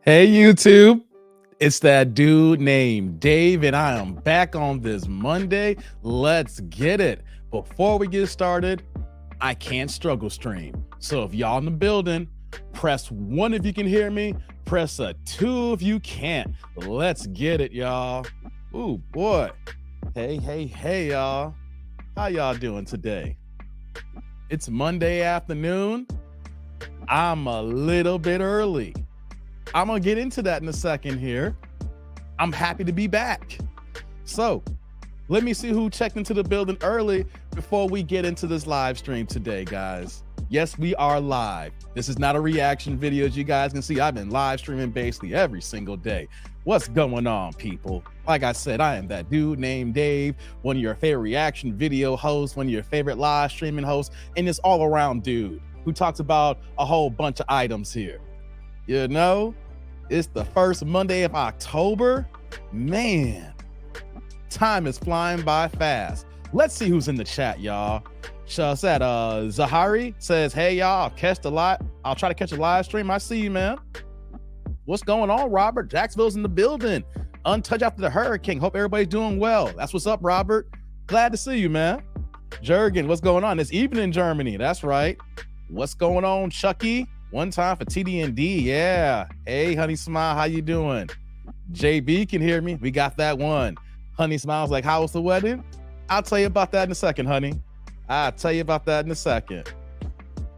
Hey YouTube, it's that dude named Dave and I am back on this Monday. Let's get it. Before we get started, I can't struggle stream. So if y'all in the building, press 1 if you can hear me, press a 2 if you can't. Let's get it, y'all. Ooh, boy. Hey, y'all. How y'all doing today? It's Monday afternoon. I'm a little bit early. I'm gonna get into that in a second here. I'm happy to be back. So let me see who checked into the building early before we get into this live stream today, guys. Yes, we are live. This is not a reaction video. As you guys can see, I've been live streaming basically every single day. What's going on, people? Like I said, I am that dude named Dave, one of your favorite reaction video hosts, one of your favorite live streaming hosts, and this all around dude who talks about a whole bunch of items here. You know, it's the first Monday of October. Man, time is flying by fast. Let's see who's in the chat, y'all. So that Zahari says, hey, y'all, I'll try to catch a live stream. I see you, man. What's going on, Robert? Jacksonville's in the building. Untouched after the hurricane. Hope everybody's doing well. That's what's up, Robert. Glad to see you, man. Jurgen, what's going on? It's evening in Germany. That's right. What's going on, Chucky? One time for TD&D, yeah. Hey, Honey Smile, how you doing? JB can hear me. We got that one. Honey Smile's like, how was the wedding? I'll tell you about that in a second, honey. I'll tell you about that in a second.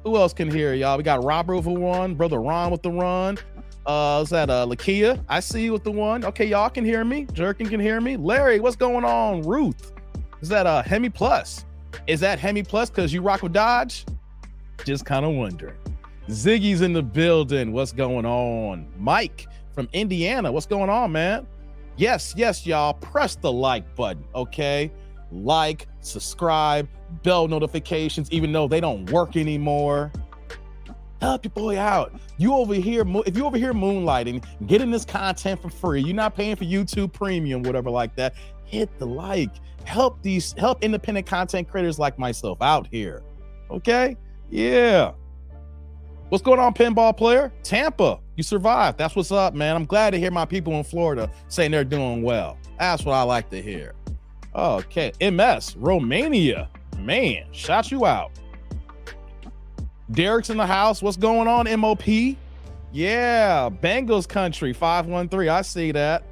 Who else can hear y'all? We got Robert with the one, Brother Ron with the run. Is that Lakia? I see you with the one. Okay, y'all can hear me. Jerkin can hear me. Larry, what's going on? Ruth, is that Hemi Plus? Is that Hemi Plus because you rock with Dodge? Just kind of wondering. Ziggy's in the building. What's going on? Mike from Indiana. What's going on, man? Yes, y'all. Press the like button, okay? Like, subscribe, bell notifications, even though they don't work anymore. Help your boy out. If you over here moonlighting, getting this content for free, you're not paying for YouTube Premium, whatever like that, hit the like. Help independent content creators like myself out here, okay? Yeah. What's going on, pinball player? Tampa, you survived. That's what's up, man. I'm glad to hear my people in Florida saying they're doing well. That's what I like to hear. Okay, MS, Romania. Man, shout you out. Derek's in the house. What's going on, MOP? Yeah, Bengals country, 513. I see that.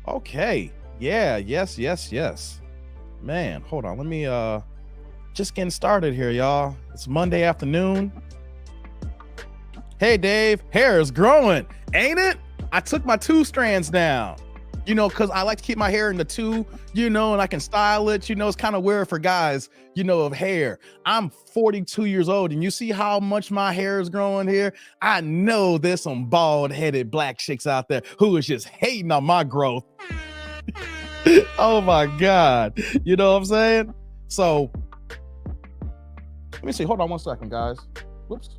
Okay, yeah, yes. Man, hold on. Let me just getting started here, y'all. It's Monday afternoon. Hey, Dave, hair is growing, ain't it? I took my 2 strands down, you know, because I like to keep my hair in the 2, you know, and I can style it. You know, it's kind of weird for guys, you know, of hair. I'm 42 years old, and you see how much my hair is growing here? I know there's some bald-headed black chicks out there who is just hating on my growth. Oh, my God. You know what I'm saying? So, let me see. Hold on one second, guys. Whoops.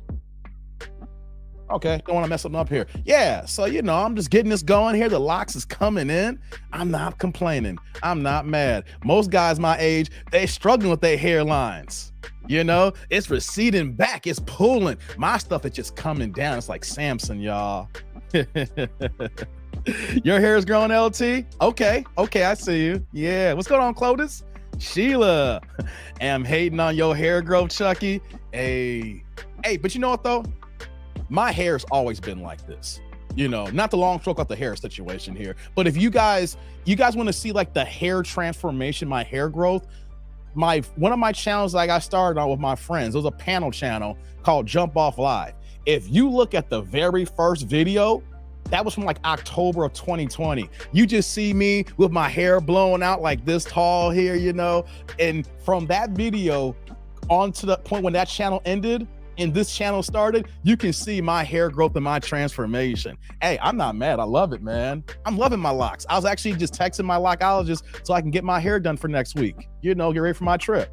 Okay, don't want to mess something up here. Yeah, so you know, I'm just getting this going here. The locks is coming in. I'm not complaining. I'm not mad. Most guys my age, they struggling with their hairlines. You know, it's receding back, it's pulling. My stuff is just coming down. It's like Samson, y'all. Your hair is growing, LT? Okay, I see you. Yeah, what's going on, Clotis? Sheila, am hating on your hair growth, Chucky. Hey, but you know what though? My hair's always been like this, you know, not the long stroke out the hair situation here, but if you guys want to see like the hair transformation, my hair growth, one of my channels I got started on with my friends, it was a panel channel called Jump Off Live. If you look at the very first video, that was from like October of 2020. You just see me with my hair blown out like this tall here, you know, and from that video on to the point when that channel ended, and this channel started, you can see my hair growth and my transformation. Hey, I'm not mad. I love it, man. I'm loving my locks. I was actually just texting my lockologist so I can get my hair done for next week. You know, get ready for my trip.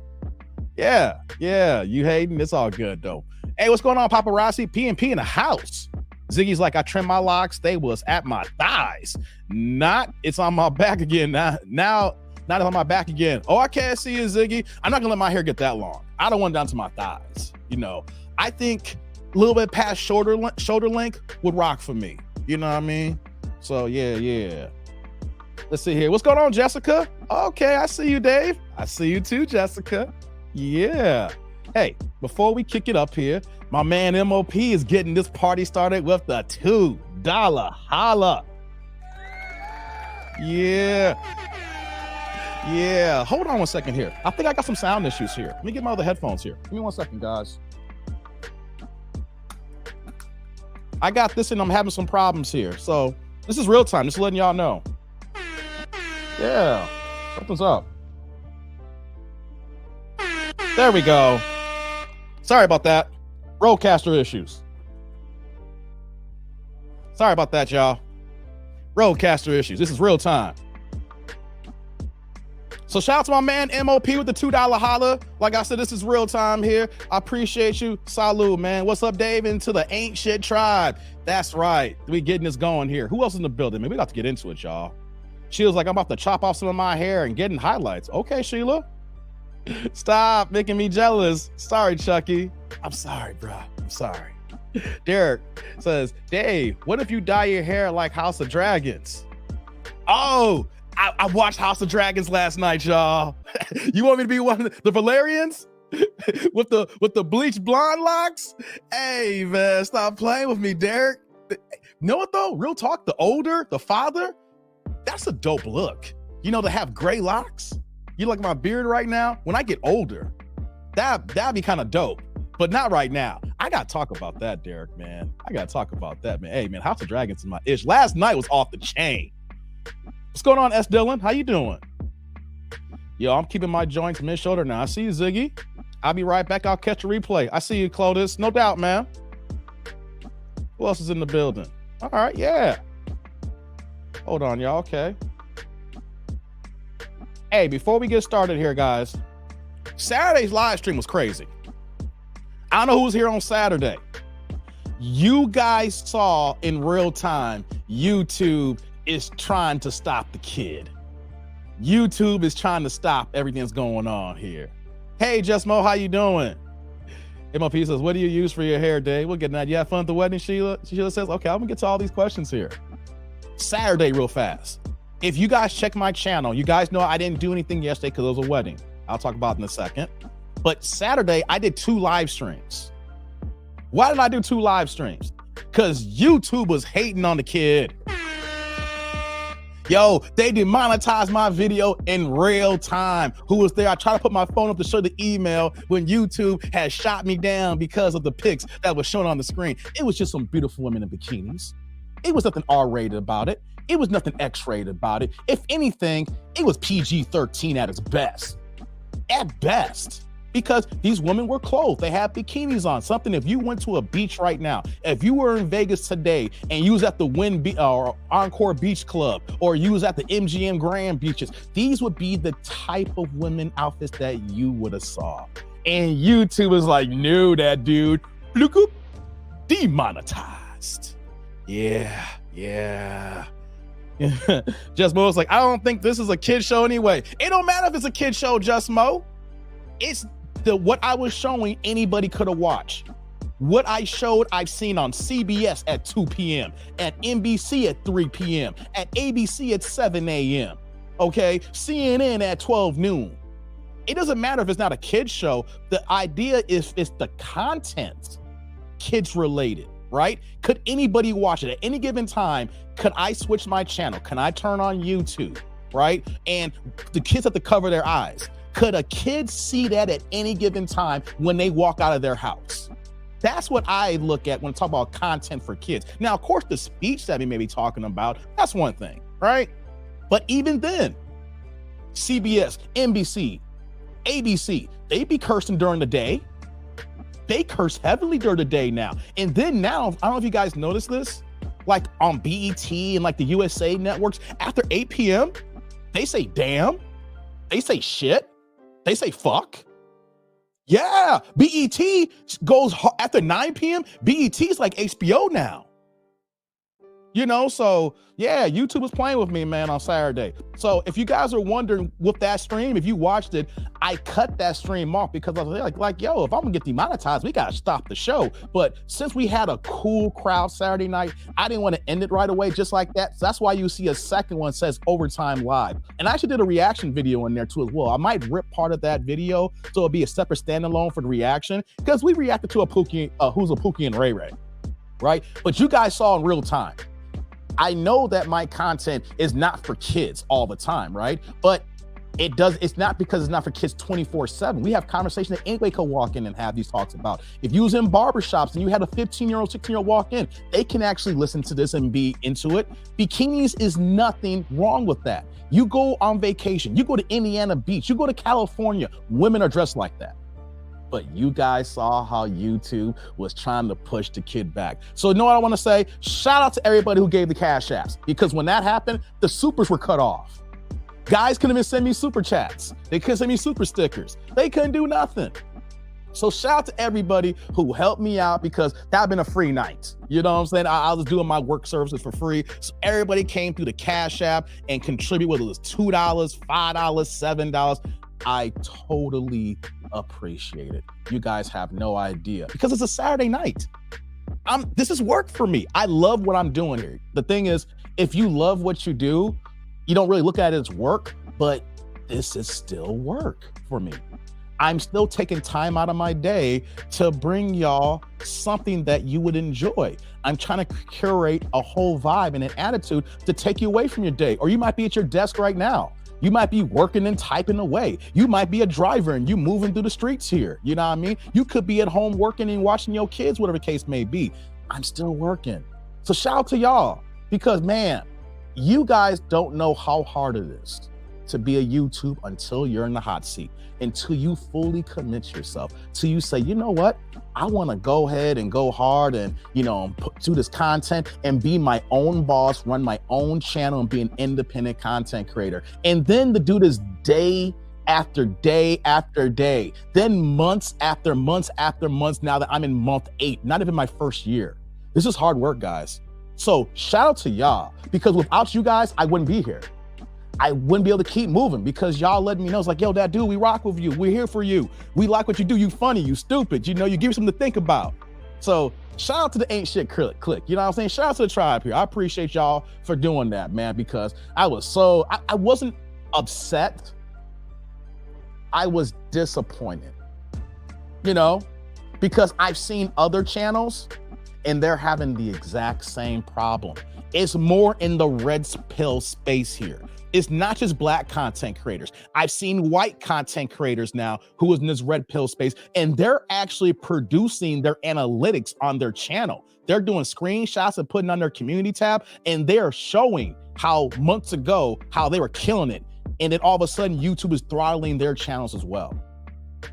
Yeah, you hating? It's all good, though. Hey, what's going on, Paparazzi? P&P in the house. Ziggy's like, I trimmed my locks. They was at my thighs. It's on my back again. Now it's on my back again. Oh, I can't see you, Ziggy. I'm not gonna let my hair get that long. I don't want it down to my thighs, you know. I think a little bit past shoulder length would rock for me. You know what I mean? So yeah. Let's see here. What's going on, Jessica? Okay, I see you, Dave. I see you too, Jessica. Yeah. Hey, before we kick it up here, my man MOP is getting this party started with the $2 holla. Yeah. Hold on one second here. I think I got some sound issues here. Let me get my other headphones here. Give me 1 second, guys. I got this and I'm having some problems here. So this is real time. Just letting y'all know. Yeah. Something's up. There we go. Sorry about that. Roadcaster issues. Sorry about that, y'all. Roadcaster issues. This is real time. So shout out to my man MOP with the $2 holla. Like I said, this is real time here. I appreciate you. Salud, man. What's up, Dave? Into the ain't shit tribe. That's right. We getting this going here. Who else in the building, man? We got to get into it, y'all. Sheila's like, I'm about to chop off some of my hair and getting highlights. Okay, Sheila. Stop making me jealous. Sorry, Chucky. I'm sorry, bro. I'm sorry. Derek says, Dave, what if you dye your hair like House of Dragons? Oh, I watched House of Dragons last night, y'all. You want me to be one of the Valerians with the bleached blonde locks? Hey, man, stop playing with me, Derek. You know what though? Real talk, the father, that's a dope look. You know, to have gray locks. You like my beard right now? When I get older, that'd be kind of dope. But not right now. I gotta talk about that, Derek, man. I gotta talk about that, man. Hey, man, House of Dragons is my ish. Last night was off the chain. What's going on, S. Dillon? How you doing? Yo, I'm keeping my joints mid-shoulder now. I see you, Ziggy. I'll be right back. I'll catch a replay. I see you, Clotis. No doubt, man. Who else is in the building? All right, yeah. Hold on, y'all. Okay. Hey, before we get started here, guys, Saturday's live stream was crazy. I don't know who was here on Saturday. You guys saw in real time, YouTube is trying to stop the kid. YouTube is trying to stop everything that's going on here. Hey, Just Mo, how you doing? MOP says, what do you use for your hair, Dave? We'll get that. You have fun at the wedding, Sheila? Sheila says, okay, I'm gonna get to all these questions here. Saturday real fast. If you guys check my channel, you guys know I didn't do anything yesterday because it was a wedding. I'll talk about it in a second. But Saturday, I did 2 live streams. Why did I do 2 live streams? Because YouTube was hating on the kid. Yo, they demonetized my video in real time. Who was there? I tried to put my phone up to show the email when YouTube had shot me down because of the pics that was shown on the screen. It was just some beautiful women in bikinis. It was nothing R-rated about it. It was nothing X-rated about it. If anything, it was PG-13 at its best. At best. Because these women were clothed. They had bikinis on. Something, if you went to a beach right now, if you were in Vegas today and you was at the or Encore Beach Club, or you was at the MGM Grand Beaches, these would be the type of women outfits that you would have saw. And YouTube was like, no, that dude, look up, demonetized. Yeah. Just Mo was like, I don't think this is a kid show anyway. It don't matter if it's a kid show, Just Mo. It's what I was showing, anybody could have watched. What I showed, I've seen on CBS at 2 p.m., at NBC at 3 p.m., at ABC at 7 a.m., okay? CNN at 12 noon. It doesn't matter if it's not a kid's show. The idea is it's the content, kids related, right? Could anybody watch it at any given time? Could I switch my channel? Can I turn on YouTube, right? And the kids have to cover their eyes. Could a kid see that at any given time when they walk out of their house? That's what I look at when I talk about content for kids. Now, of course, the speech that we may be talking about, that's one thing, right? But even then, CBS, NBC, ABC, they be cursing during the day. They curse heavily during the day now. And then now, I don't know if you guys noticed this, like on BET and like the USA networks, after 8 p.m., they say damn, they say shit, they say fuck. Yeah, BET goes after 9 p.m. BET is like HBO now. You know, so yeah, YouTube was playing with me, man, on Saturday. So if you guys are wondering with that stream, if you watched it, I cut that stream off because I was like, yo, if I'm gonna get demonetized, we gotta stop the show. But since we had a cool crowd Saturday night, I didn't want to end it right away just like that. So that's why you see a second one says Overtime Live. And I actually did a reaction video in there too as well. I might rip part of that video so it'll be a separate standalone for the reaction because we reacted to a Pookie, Who's a Pookie and Ray Ray, right? But you guys saw in real time. I know that my content is not for kids all the time, right? But it's not because it's not for kids 24/7. We have conversations that anybody could walk in and have these talks about. If you was in barbershops and you had a 15-year-old, 16-year-old walk in, they can actually listen to this and be into it. Bikinis is nothing wrong with that. You go on vacation, you go to Indiana Beach, you go to California, women are dressed like that. But you guys saw how YouTube was trying to push the kid back. So you know what I want to say? Shout out to everybody who gave the cash apps, because when that happened, the supers were cut off. Guys couldn't even send me super chats. They couldn't send me super stickers. They couldn't do nothing. So shout out to everybody who helped me out, because that'd been a free night. You know what I'm saying? I was doing my work services for free. So everybody came through the cash app and contributed, whether it was $2, $5, $7. I totally appreciate it. You guys have no idea, because it's a Saturday night. This is work for me. I love what I'm doing here. The thing is, if you love what you do, you don't really look at it as work, but this is still work for me. I'm still taking time out of my day to bring y'all something that you would enjoy. I'm trying to curate a whole vibe and an attitude to take you away from your day. Or you might be at your desk right now. You might be working and typing away. You might be a driver and you moving through the streets here. You know what I mean? You could be at home working and watching your kids, whatever the case may be. I'm still working. So shout out to y'all, because man, you guys don't know how hard it is to be a YouTube until you're in the hot seat, until you fully commit yourself, till you say, you know what? I want to go ahead and go hard and, do this content and be my own boss, run my own channel and be an independent content creator. And then to do this day after day after day, then months after months after months, now that I'm in month 8, not even my first year. This is hard work, guys. So shout out to y'all, because without you guys, I wouldn't be here. I wouldn't be able to keep moving, because y'all letting me know. It's like, yo, that dude, we rock with you. We're here for you. We like what you do. You funny, you stupid. You give you something to think about. So shout out to the Ain't Shit Click. You know what I'm saying? Shout out to the tribe here. I appreciate y'all for doing that, man, because I wasn't upset. I was disappointed, because I've seen other channels and they're having the exact same problem. It's more in the red pill space here. It's not just Black content creators. I've seen white content creators now who is in this red pill space, and they're actually producing their analytics on their channel. They're doing screenshots and putting on their community tab, and they're showing how months ago, how they were killing it. And then all of a sudden YouTube is throttling their channels as well.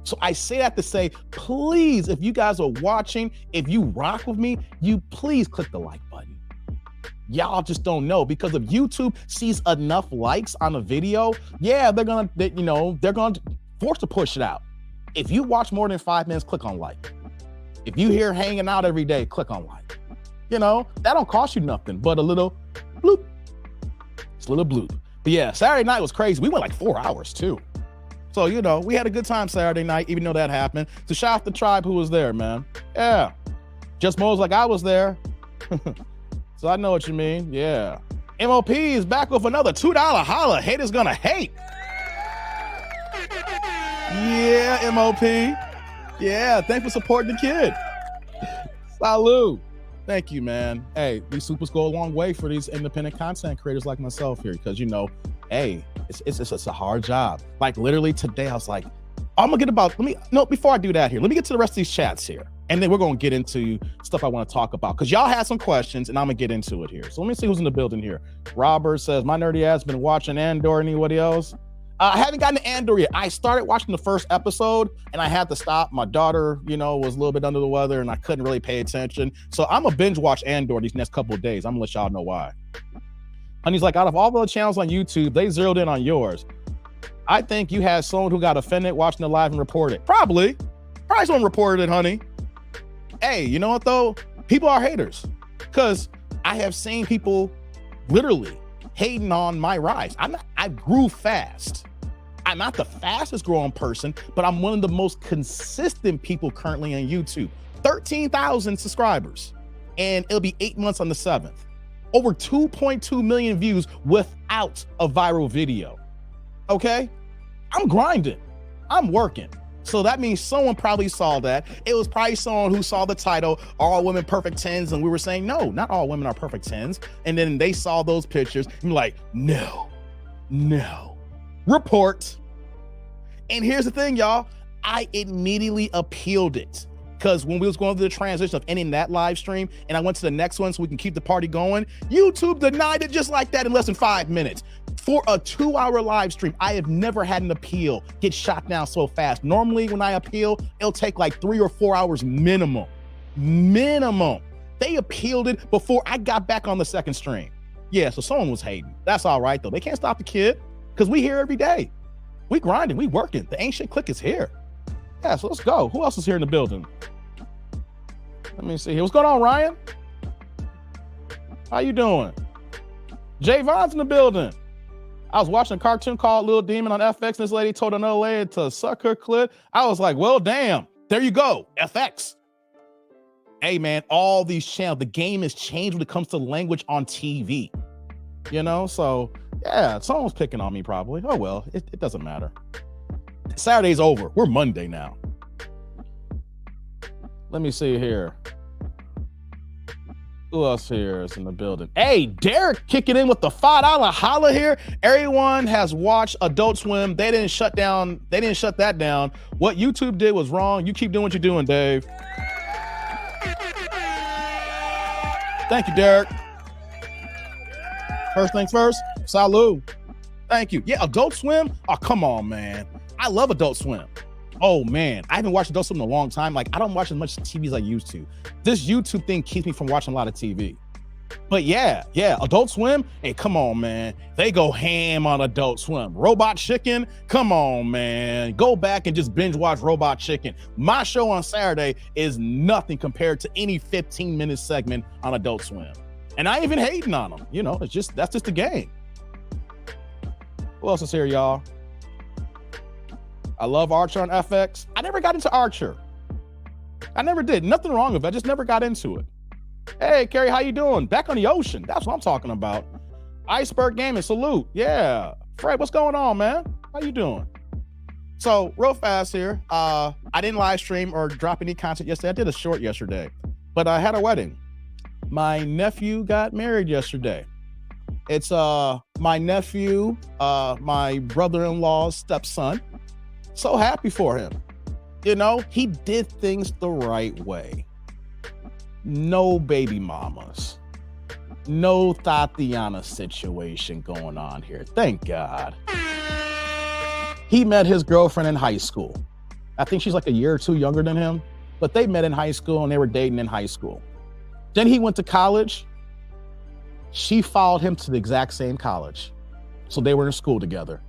So I say that to say, please, if you guys are watching, if you rock with me, you please click the like button. Y'all just don't know, because if YouTube sees enough likes on a video, yeah, they're gonna force to push it out. If you watch more than 5 minutes, click on like. If you here hanging out every day, click on like. That don't cost you nothing but a little bloop. It's a little bloop. But yeah, Saturday night was crazy. We went like 4 hours too. So, we had a good time Saturday night, even though that happened. So shout out the tribe who was there, man. Yeah. Just Mo's like I was there. So I know what you mean. Yeah. MOP is back with another $2 holla. Haters gonna hate. Yeah, MOP. Yeah, thanks for supporting the kid. Salute. Thank you, man. Hey, these supers go a long way for these independent content creators like myself here, because hey, it's a hard job. Like literally today, I was like, I'm gonna get before I do that here, let me get to the rest of these chats here. And then we're gonna get into stuff I wanna talk about, because y'all had some questions and I'm gonna get into it here. So let me see who's in the building here. Robert says, my nerdy ass been watching Andor. Anybody else? I haven't gotten to Andor yet. I started watching the first episode and I had to stop. My daughter, was a little bit under the weather and I couldn't really pay attention. So I'm gonna binge watch Andor these next couple of days. I'm gonna let y'all know why. And he's like, out of all the channels on YouTube, they zeroed in on yours. I think you had someone who got offended watching the live and reported it. Probably someone reported it, honey. Hey, you know what though? People are haters, because I have seen people literally hating on my rise. I grew fast. I'm not the fastest growing person, but I'm one of the most consistent people currently on YouTube. 13,000 subscribers, and it'll be 8 months on the 7th. Over 2.2 million views without a viral video. Okay? I'm grinding. I'm working. So that means someone probably saw that. It was probably someone who saw the title, All Women Perfect 10s, and we were saying, no, not all women are perfect 10s. And then they saw those pictures and like, no, report. And here's the thing, y'all. I immediately appealed it. Because when we was going through the transition of ending that live stream and I went to the next one so we can keep the party going, YouTube denied it just like that in less than 5 minutes. For a 2-hour live stream, I have never had an appeal get shot down so fast. Normally when I appeal, it'll take like 3 or 4 hours minimum. They appealed it before I got back on the second stream. Yeah, so someone was hating. That's all right though. They can't stop the kid because we here every day. We grinding, we working. The Ancient Clique is here. Yeah, so let's go. Who else is here in the building? Let me see here. What's going on, Ryan? How you doing? Javon's in the building. I was watching a cartoon called Little Demon on FX, and this lady told another lady to suck her clit. I was like, well, damn. There you go, FX. Hey, man, all these channels, the game has changed when it comes to language on TV. You know, so yeah, someone's picking on me probably. Oh, well, it doesn't matter. Saturday's over. We're Monday now. Let me see here. Who else here is in the building? Hey, Derek kicking in with the $5 holla here. Everyone has watched Adult Swim. They didn't shut that down. What YouTube did was wrong. You keep doing what you're doing, Dave. Thank you, Derek. First things first, salud. Thank you. Yeah, Adult Swim. Oh, come on, man. I love Adult Swim. Oh man, I haven't watched Adult Swim in a long time. Like I don't watch as much TV as I used to. This YouTube thing keeps me from watching a lot of TV. But yeah, Adult Swim. Hey, come on, man. They go ham on Adult Swim. Robot Chicken. Come on, man. Go back and just binge watch Robot Chicken. My show on Saturday is nothing compared to any 15-minute segment on Adult Swim. And I ain't even hating on them. You know, that's just the game. Who else is here, y'all? I love Archer on FX. I never got into Archer. I never did. Nothing wrong with it. I just never got into it. Hey, Carrie, how you doing? Back on the ocean. That's what I'm talking about. Iceberg Gaming, salute. Yeah. Fred, what's going on, man? How you doing? So real fast here. I didn't live stream or drop any content yesterday. I did a short yesterday, but I had a wedding. My nephew got married yesterday. It's my nephew, my brother-in-law's stepson. So happy for him. You know, he did things the right way. No baby mamas. No Tatiana situation going on here. Thank God. He met his girlfriend in high school. I think she's like a year or two younger than him, but they met in high school and they were dating in high school. Then he went to college. She followed him to the exact same college. So they were in school together.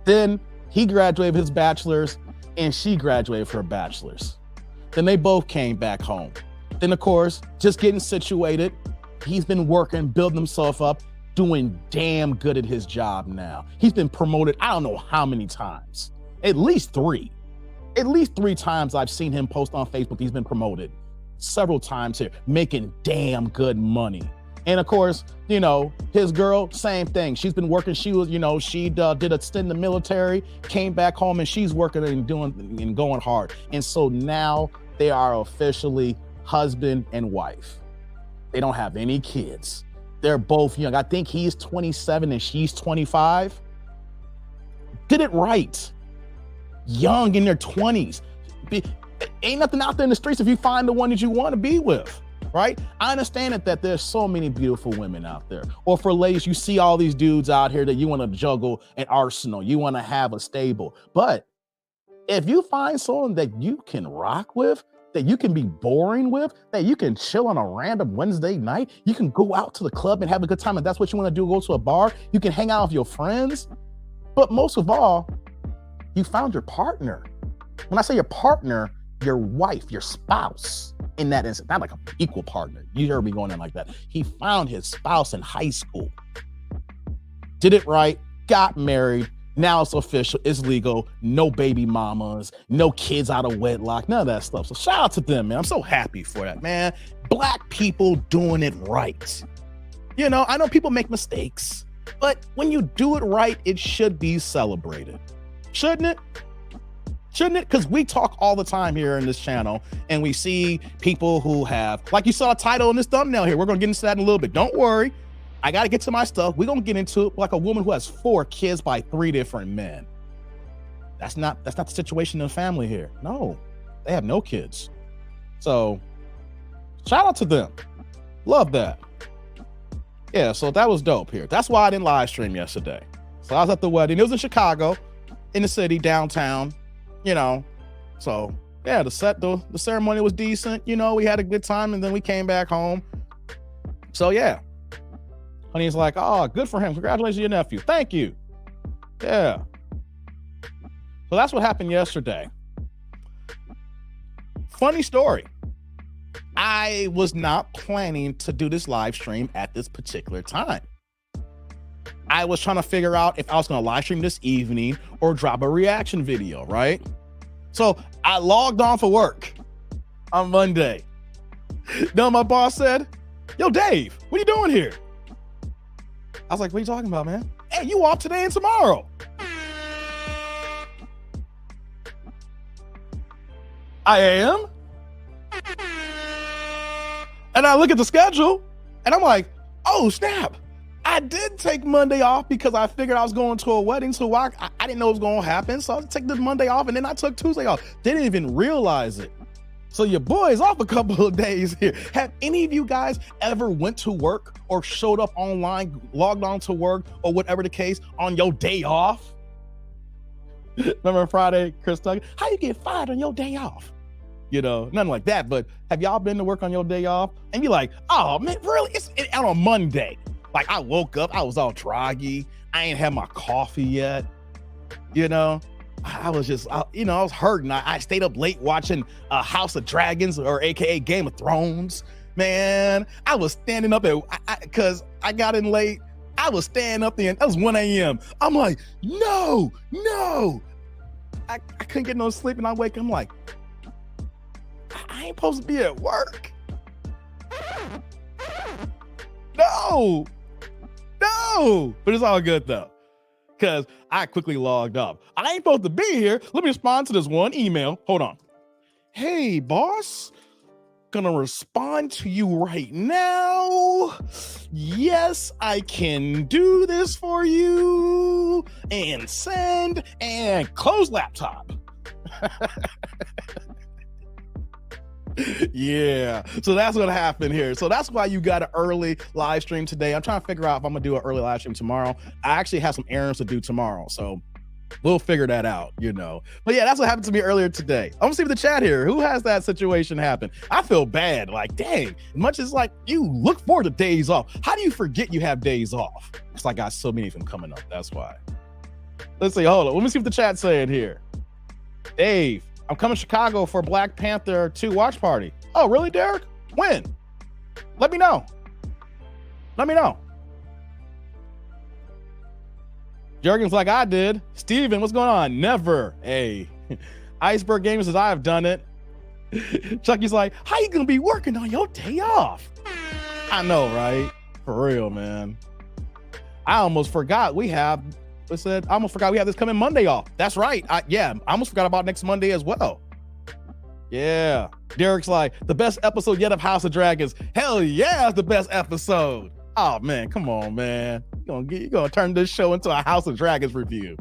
Then he graduated with his bachelor's and she graduated with her bachelor's. Then they both came back home. Then of course, just getting situated, he's been working, building himself up, doing damn good at his job now. He's been promoted, I don't know how many times, at least three times I've seen him post on Facebook. He's been promoted several times here, making damn good money. And of course, you know, his girl, same thing. She's been working. She was, you know, she did a stint in the military, came back home, and she's working and doing and going hard. And so now they are officially husband and wife. They don't have any kids. They're both young. I think he's 27 and she's 25. Did it right. Young in their 20s. Ain't nothing out there in the streets if you find the one that you want to be with. Right? I understand that there's so many beautiful women out there. Or for ladies, you see all these dudes out here that you want to juggle an arsenal. You want to have a stable. But if you find someone that you can rock with, that you can be boring with, that you can chill on a random Wednesday night, you can go out to the club and have a good time. If that's what you want to do, go to a bar, you can hang out with your friends. But most of all, you found your partner. When I say your partner, your wife, your spouse. in that instance, not like an equal partner. You heard me going in like that. He found his spouse in high school, did it right, got married. Now it's official, it's legal, no baby mamas, no kids out of wedlock, none of that stuff. So shout out to them, man. I'm so happy for that, man. Black people doing it right. You know, I know people make mistakes, but when you do it right, it should be celebrated. Shouldn't it? Shouldn't it? Because we talk all the time here in this channel, and we see people who have, like you saw a title in this thumbnail here. We're going to get into that in a little bit. Don't worry. I got to get to my stuff. We're going to get into it like a woman who has 4 kids by 3 different men. That's not the situation in the family here. No, they have no kids. So shout out to them. Love that. Yeah, so that was dope here. That's why I didn't live stream yesterday. So I was at the wedding. It was in Chicago, in the city, downtown, you know. So yeah, the ceremony was decent. You know, we had a good time, and then we came back home. So yeah. Honey's like, oh, good for him. Congratulations to your nephew. Thank you. Yeah. So that's what happened yesterday. Funny story. I was not planning to do this live stream at this particular time. I was trying to figure out if I was going to live stream this evening or drop a reaction video, right? So I logged on for work on Monday. Now my boss said, yo, Dave, what are you doing here? I was like, what are you talking about, man? Hey, you off today and tomorrow. I am. And I look at the schedule and I'm like, oh, snap. I did take Monday off because I figured I was going to a wedding. So I didn't know it was going to happen. So I took the Monday off, and then I took Tuesday off. Didn't even realize it. So your boy is off a couple of days here. Have any of you guys ever went to work or showed up online, logged on to work or whatever the case on your day off? Remember Friday, Chris talking, how you get fired on your day off? You know, nothing like that. But have y'all been to work on your day off and you're like, oh man, really? It's on a Monday. Like I woke up, I was all groggy. I ain't had my coffee yet. You know, I was just, I was hurting. I stayed up late watching House of Dragons, or AKA Game of Thrones. Man, I was standing up because I got in late. I was standing up there, and it was 1 a.m. I'm like, no. I couldn't get no sleep, and I wake up, I'm like, I ain't supposed to be at work. No. But it's all good though, because I quickly logged off. I ain't supposed to be here. Let me respond to this one email. Hold on. Hey, boss. Gonna respond to you right now. Yes, I can do this for you. And send and close laptop. Yeah, so that's what happened here. So that's why you got an early live stream today. I'm trying to figure out if I'm gonna do an early live stream tomorrow. I actually have some errands to do tomorrow, so we'll figure that out, you know. But yeah, that's what happened to me earlier today. I'm gonna see the chat here. Who has that situation happen? I feel bad. Like, dang, as much as like you look forward to days off, how do you forget you have days off? It's like I got so many of them coming up. That's why. Let's see. Hold on. Let me see what the chat's saying here. Dave, I'm coming to Chicago for Black Panther 2 watch party. Oh, really, Derek? When? Let me know. Jurgen's like, I did. Steven, what's going on? Never. Hey. Iceberg Gaming says, I have done it. Chucky's like, how you gonna be working on your day off? I know, right? For real, man. I almost forgot we have this coming Monday off. That's right. I almost forgot about next Monday as well. Yeah. Derek's like, the best episode yet of House of Dragons. Hell yeah, it's the best episode. Oh man, come on, man. You're gonna turn this show into a House of Dragons review.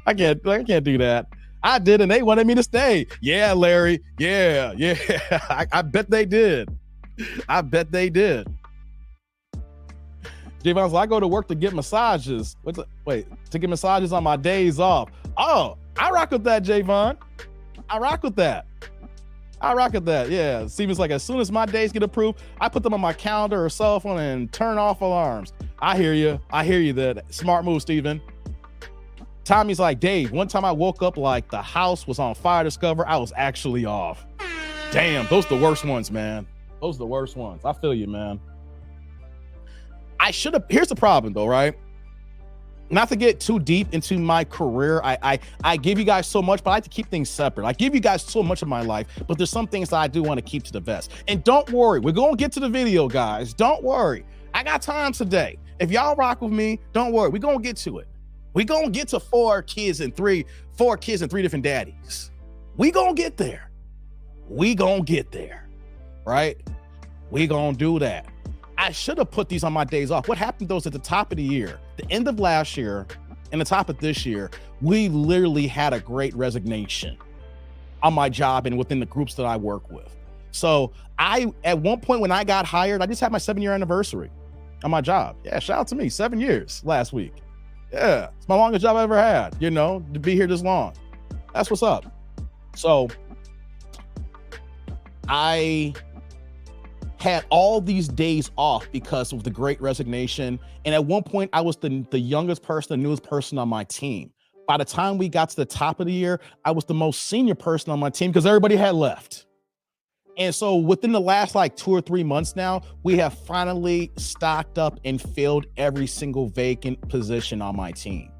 I can't do that. I did, and they wanted me to stay. Yeah, Larry. Yeah. I bet they did. Javon's like, I go to work to get massages. To get massages on my days off. Oh, I rock with that, Javon. I rock with that. Yeah. Steven's like, as soon as my days get approved, I put them on my calendar or cell phone and turn off alarms. I hear you. That smart move, Steven. Tommy's like, Dave, one time I woke up like the house was on fire. Discover I was actually off. Damn, those are the worst ones, man. Those are the worst ones. I feel you, man. I should have. Here's the problem, though, right? Not to get too deep into my career, I give you guys so much, but I like to keep things separate. I give you guys so much of my life, but there's some things that I do want to keep to the vest. And don't worry, we're going to get to the video, guys. Don't worry. I got time today. If y'all rock with me, don't worry. We're going to get to it. We're going to get to four kids and three different daddies. We going to get there. We going to get there, right? We going to do that. I should have put these on my days off. What happened though is at the top of the year, the end of last year and the top of this year, we literally had a great resignation on my job and within the groups that I work with. So at one point when I got hired, I just had my 7-year anniversary on my job. Yeah, shout out to me, 7 years last week. Yeah, it's my longest job I ever had, you know, to be here this long. That's what's up. So I had all these days off because of the great resignation. And at one point I was the youngest person, the newest person on my team. By the time we got to the top of the year, I was the most senior person on my team because everybody had left. And so within the last like 2 or 3 months now, we have finally stocked up and filled every single vacant position on my team.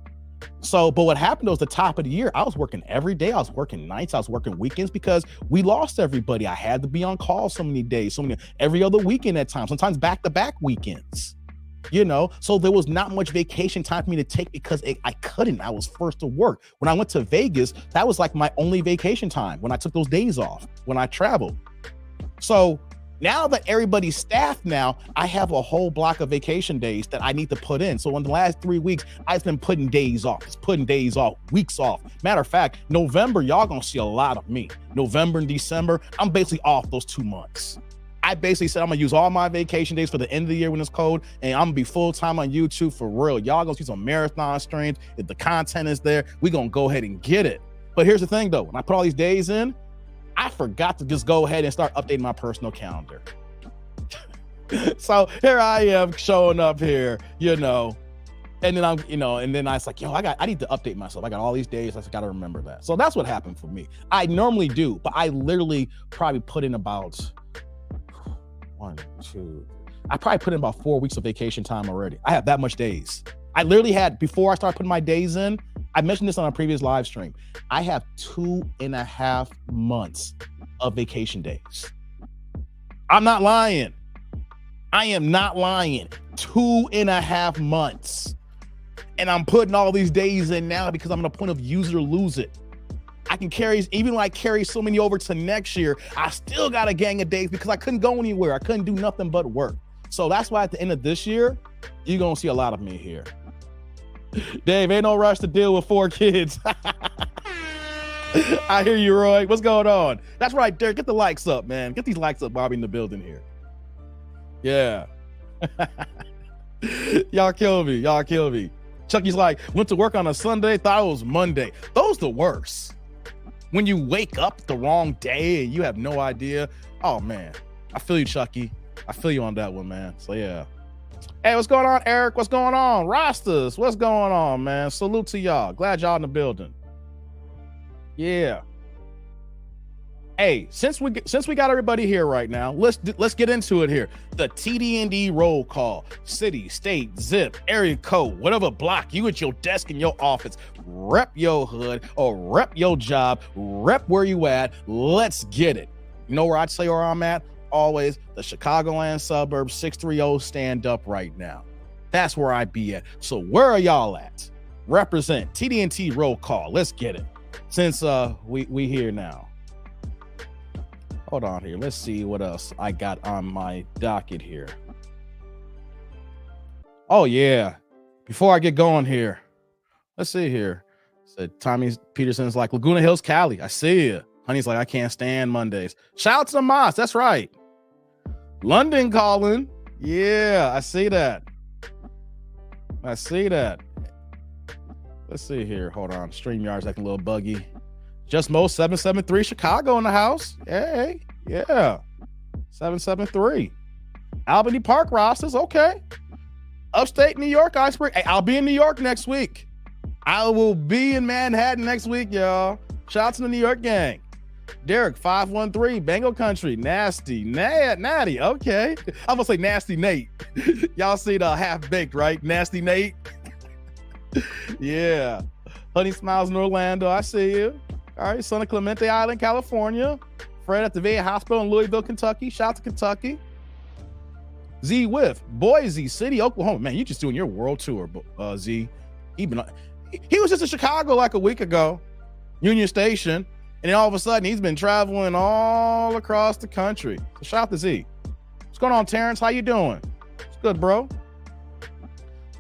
So, but what happened was the top of the year, I was working every day. I was working nights. I was working weekends because we lost everybody. I had to be on call so many days, every other weekend at times, sometimes back-to-back weekends, you know? So there was not much vacation time for me to take because I couldn't. I was forced to work. When I went to Vegas, that was like my only vacation time when I took those days off, when I traveled. So now that everybody's staffed now, I have a whole block of vacation days that I need to put in. So in the last 3 weeks, I've been putting days off, weeks off. Matter of fact, November, y'all gonna see a lot of me. November and December, I'm basically off those 2 months. I basically said I'm gonna use all my vacation days for the end of the year when it's cold, and I'm gonna be full-time on YouTube for real. Y'all gonna see some marathon streams. If the content is there, we gonna go ahead and get it. But here's the thing though, when I put all these days in, I forgot to just go ahead and start updating my personal calendar. So here I am showing up here, you know, and then and I was like, yo, I need to update myself. I got all these days. I just got to remember that. So that's what happened for me. I normally do, but I literally probably put in about I probably put in about 4 weeks of vacation time already. I have that much days. I literally had, before I started putting my days in, I mentioned this on a previous live stream, I have 2.5 months of vacation days. I'm not lying. I am not lying. 2.5 months. And I'm putting all these days in now because I'm at a point of use it or lose it. I can carry, even when I carry so many over to next year, I still got a gang of days because I couldn't go anywhere. I couldn't do nothing but work. So that's why at the end of this year, you're going to see a lot of me here. Dave, ain't no rush to deal with 4 kids. I hear you, Roy. What's going on? That's right, Derek. Get the likes up, man. Get these likes up, Bobby, in the building here. Yeah. Y'all kill me. Y'all kill me. Chucky's like, went to work on a Sunday, thought it was Monday. Those the worst. When you wake up the wrong day and you have no idea. Oh, man. I feel you, Chucky. I feel you on that one, man. So, yeah. Hey, what's going on, Eric? What's going on? Rastas, what's going on, man? Salute to y'all. Glad y'all in the building. Yeah. Hey, since we got everybody here right now, let's get into it here. The TD&D roll call. City, state, zip, area code, whatever block you at your desk in your office. Rep your hood or rep your job. Rep where you at. Let's get it. You know where I'd say where I'm at? Always the Chicagoland suburbs 630 stand up right now. That's where I'd be at. So where are y'all at? Represent TD&T roll call. Let's get it. Since we here now. Hold on here. Let's see what else I got on my docket here. Oh yeah. Before I get going here, let's see here. Said Tommy Peterson's like Laguna Hills, Cali. I see you. Honey's like, I can't stand Mondays. Shout out to the Moss. That's right. London calling. Yeah, I see that. I see that. Let's see here. Hold on. StreamYard's acting a little buggy. Just Mo 773 Chicago in the house. Hey, yeah. 773. Albany Park rosters. Okay. Upstate New York, Iceberg. Hey, I'll be in New York next week. I will be in Manhattan next week, y'all. Shout out to the New York gang. Derek 513, Bango Country, Natty. Okay, I'm gonna say Nasty Nate. Y'all see the half baked, right? Nasty Nate. Yeah. Honey Smiles in Orlando. I see you. All right, son of Clemente Island, California. Fred at the VA Hospital in Louisville, Kentucky. Shout out to Kentucky. Z with Boise City, Oklahoma. Man, you just doing your world tour, Z. He was just in Chicago like a week ago, Union Station, and then all of a sudden he's been traveling all across the country. So shout out to Z. What's going on, Terrence? How you doing? It's good, bro.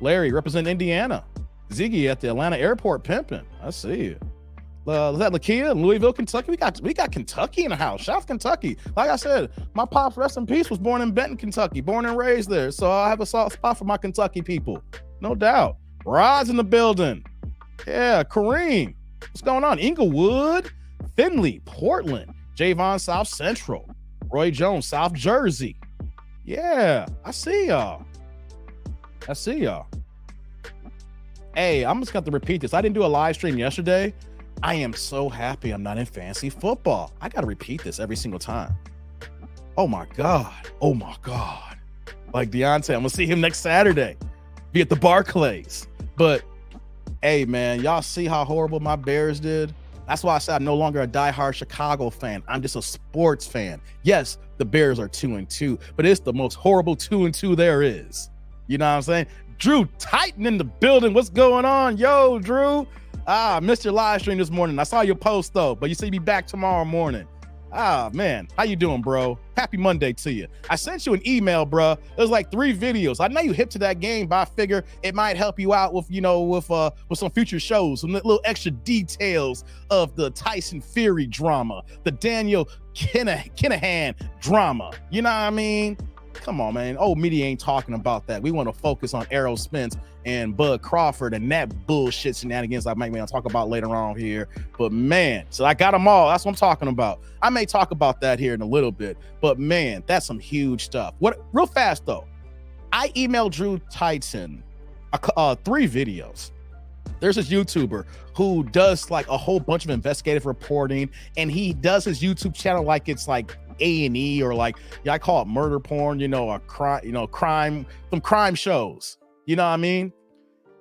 Larry, representing Indiana. Ziggy at the Atlanta airport pimping. I see you. Is that Lakia in Louisville, Kentucky? We got Kentucky in the house. Shout out to Kentucky. Like I said, my pops, rest in peace, was born in Benton, Kentucky, born and raised there. So I have a soft spot for my Kentucky people. No doubt. Rod's in the building. Yeah, Kareem. What's going on? Inglewood, Findlay, Portland, Javon, South Central, Roy Jones, South Jersey. Yeah, I see y'all. Hey, I'm just going to repeat this. I didn't do a live stream yesterday. I am so happy I'm not in fantasy football. I got to repeat this every single time. Oh my God. Like Deontay, I'm going to see him next Saturday. Be at the Barclays. But hey, man, y'all see how horrible my Bears did? That's why I said I'm no longer a diehard Chicago fan. I'm just a sports fan. Yes, the Bears are 2-2, but it's the most horrible 2-2 there is. You know what I'm saying? Drew Titan in the building. What's going on? Yo, Drew. I missed your live stream this morning. I saw your post though, but you see me back tomorrow morning. Man, how you doing, bro? Happy Monday to you. I sent you an email, bro. It was like 3 videos. I know you hip to that game, but I figure it might help you out with, with some future shows, some little extra details of the Tyson Fury drama, the Daniel Kinahan drama. You know what I mean? Come on, man. Old media ain't talking about that. We want to focus on Errol Spence and Bud Crawford and that bullshit shenanigans I might talk about later on here. But man, so I got them all. That's what I'm talking about. I may talk about that here in a little bit, but man, that's some huge stuff. Real fast though, I emailed Drew Titan 3 videos. There's this YouTuber who does like a whole bunch of investigative reporting, and he does his YouTube channel like it's like A&E or like, I call it murder porn, a crime, some crime shows. You know what I mean?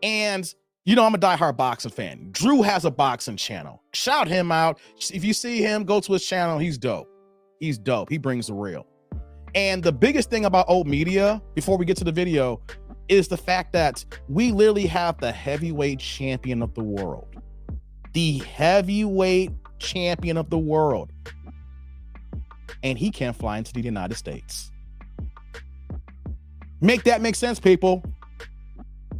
And, I'm a diehard boxing fan. Drew has a boxing channel. Shout him out. If you see him, go to his channel. He's dope. He brings the real. And the biggest thing about old media, before we get to the video, is the fact that we literally have the heavyweight champion of the world. The heavyweight champion of the world. And he can't fly into the United States. Make that make sense, people.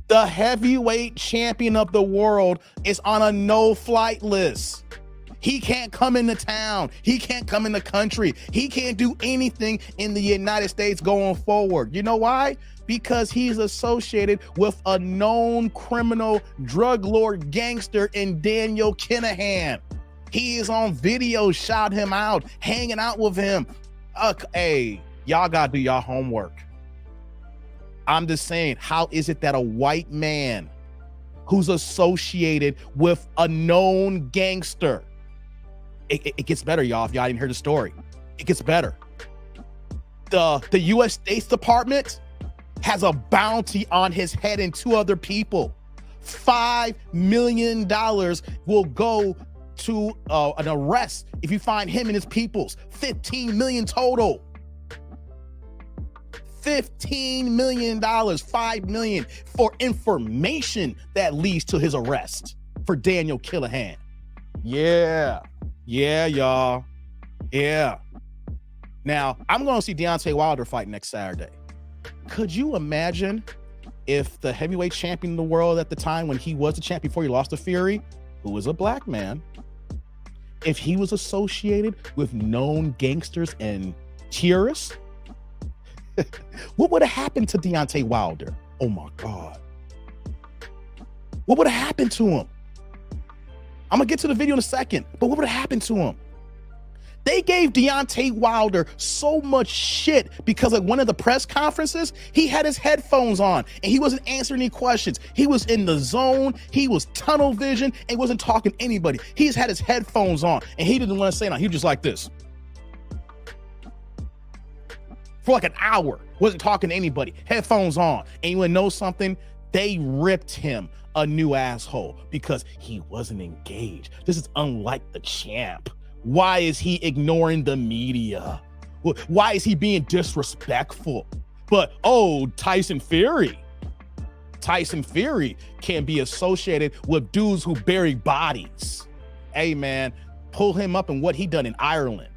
The heavyweight champion of the world is on a no-flight list. He can't come into town. He can't come in the country. He can't do anything in the United States going forward. You know why? Because he's associated with a known criminal drug lord gangster in Daniel Kinahan. He is on video, shout him out, hanging out with him. Hey, y'all gotta do y'all homework. I'm just saying, how is it that a white man who's associated with a known gangster, it gets better, y'all, if y'all didn't hear the story. It gets better. The U.S. State Department has a bounty on his head and 2 other people. $5 million will go to an arrest if you find him and his peoples. 15 million total. $15 million, 5 million for information that leads to his arrest for Daniel Kinahan. Yeah, y'all. Yeah. Now, I'm going to see Deontay Wilder fight next Saturday. Could you imagine if the heavyweight champion of the world at the time when he was the champ before he lost to Fury, who was a black man, if he was associated with known gangsters and terrorists? What would have happened to Deontay Wilder? Oh my God. What would have happened to him? I'm gonna get to the video in a second, but what would have happened to him? They gave Deontay Wilder so much shit because at one of the press conferences, he had his headphones on and he wasn't answering any questions. He was in the zone. He was tunnel vision and wasn't talking to anybody. He's had his headphones on and he didn't want to say nothing. He was just like this for like an hour. Wasn't talking to anybody. Headphones on. And you want to know something? They ripped him a new asshole because he wasn't engaged. This is unlike the champ. Why is he ignoring the media? Why is he being disrespectful? But, oh, Tyson Fury can be associated with dudes who bury bodies. Hey, man, pull him up and what he done in Ireland.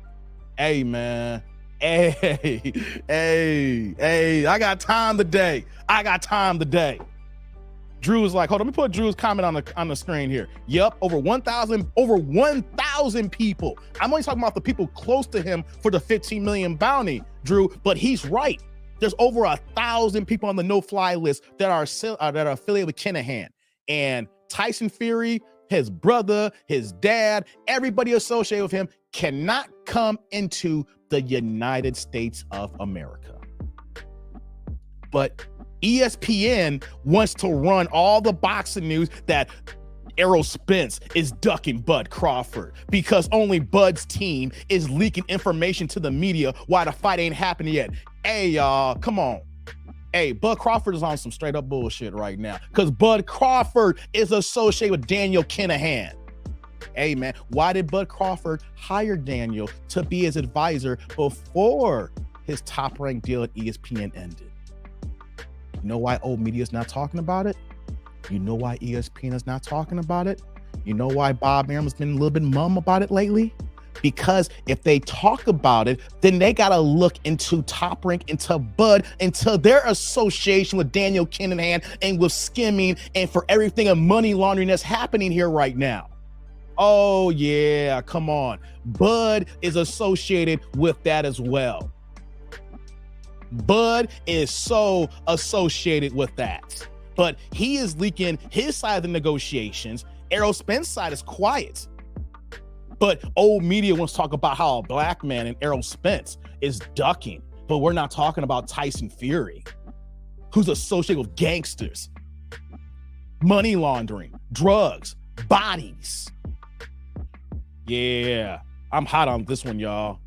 Hey, man. Hey, I got time today. Drew is like, hold on, let me put Drew's comment on the screen here. Yep, over 1,000 people. I'm only talking about the people close to him for the 15 million bounty, Drew, but he's right. There's over 1,000 people on the no-fly list that are affiliated with Kinahan. And Tyson Fury, his brother, his dad, everybody associated with him cannot come into the United States of America. But ESPN wants to run all the boxing news that Errol Spence is ducking Bud Crawford because only Bud's team is leaking information to the media while the fight ain't happening yet. Hey, y'all, come on. Hey, Bud Crawford is on some straight up bullshit right now because Bud Crawford is associated with Daniel Kinahan. Hey, man, why did Bud Crawford hire Daniel to be his advisor before his top-ranked deal at ESPN ended? You know why old media is not talking about it? You know why ESPN is not talking about it? You know why Bob Arum has been a little bit mum about it lately? Because if they talk about it, then they got to look into Top Rank, into Bud, into their association with Daniel Kinahan and with skimming and for everything of money laundering that's happening here right now. Oh, yeah, come on. Bud is associated with that as well. Bud is so associated with that. But he is leaking his side of the negotiations. Errol Spence's side is quiet. But old media wants to talk about how a black man and Errol Spence is ducking. But we're not talking about Tyson Fury, who's associated with gangsters, money laundering, drugs, bodies. Yeah, I'm hot on this one, y'all.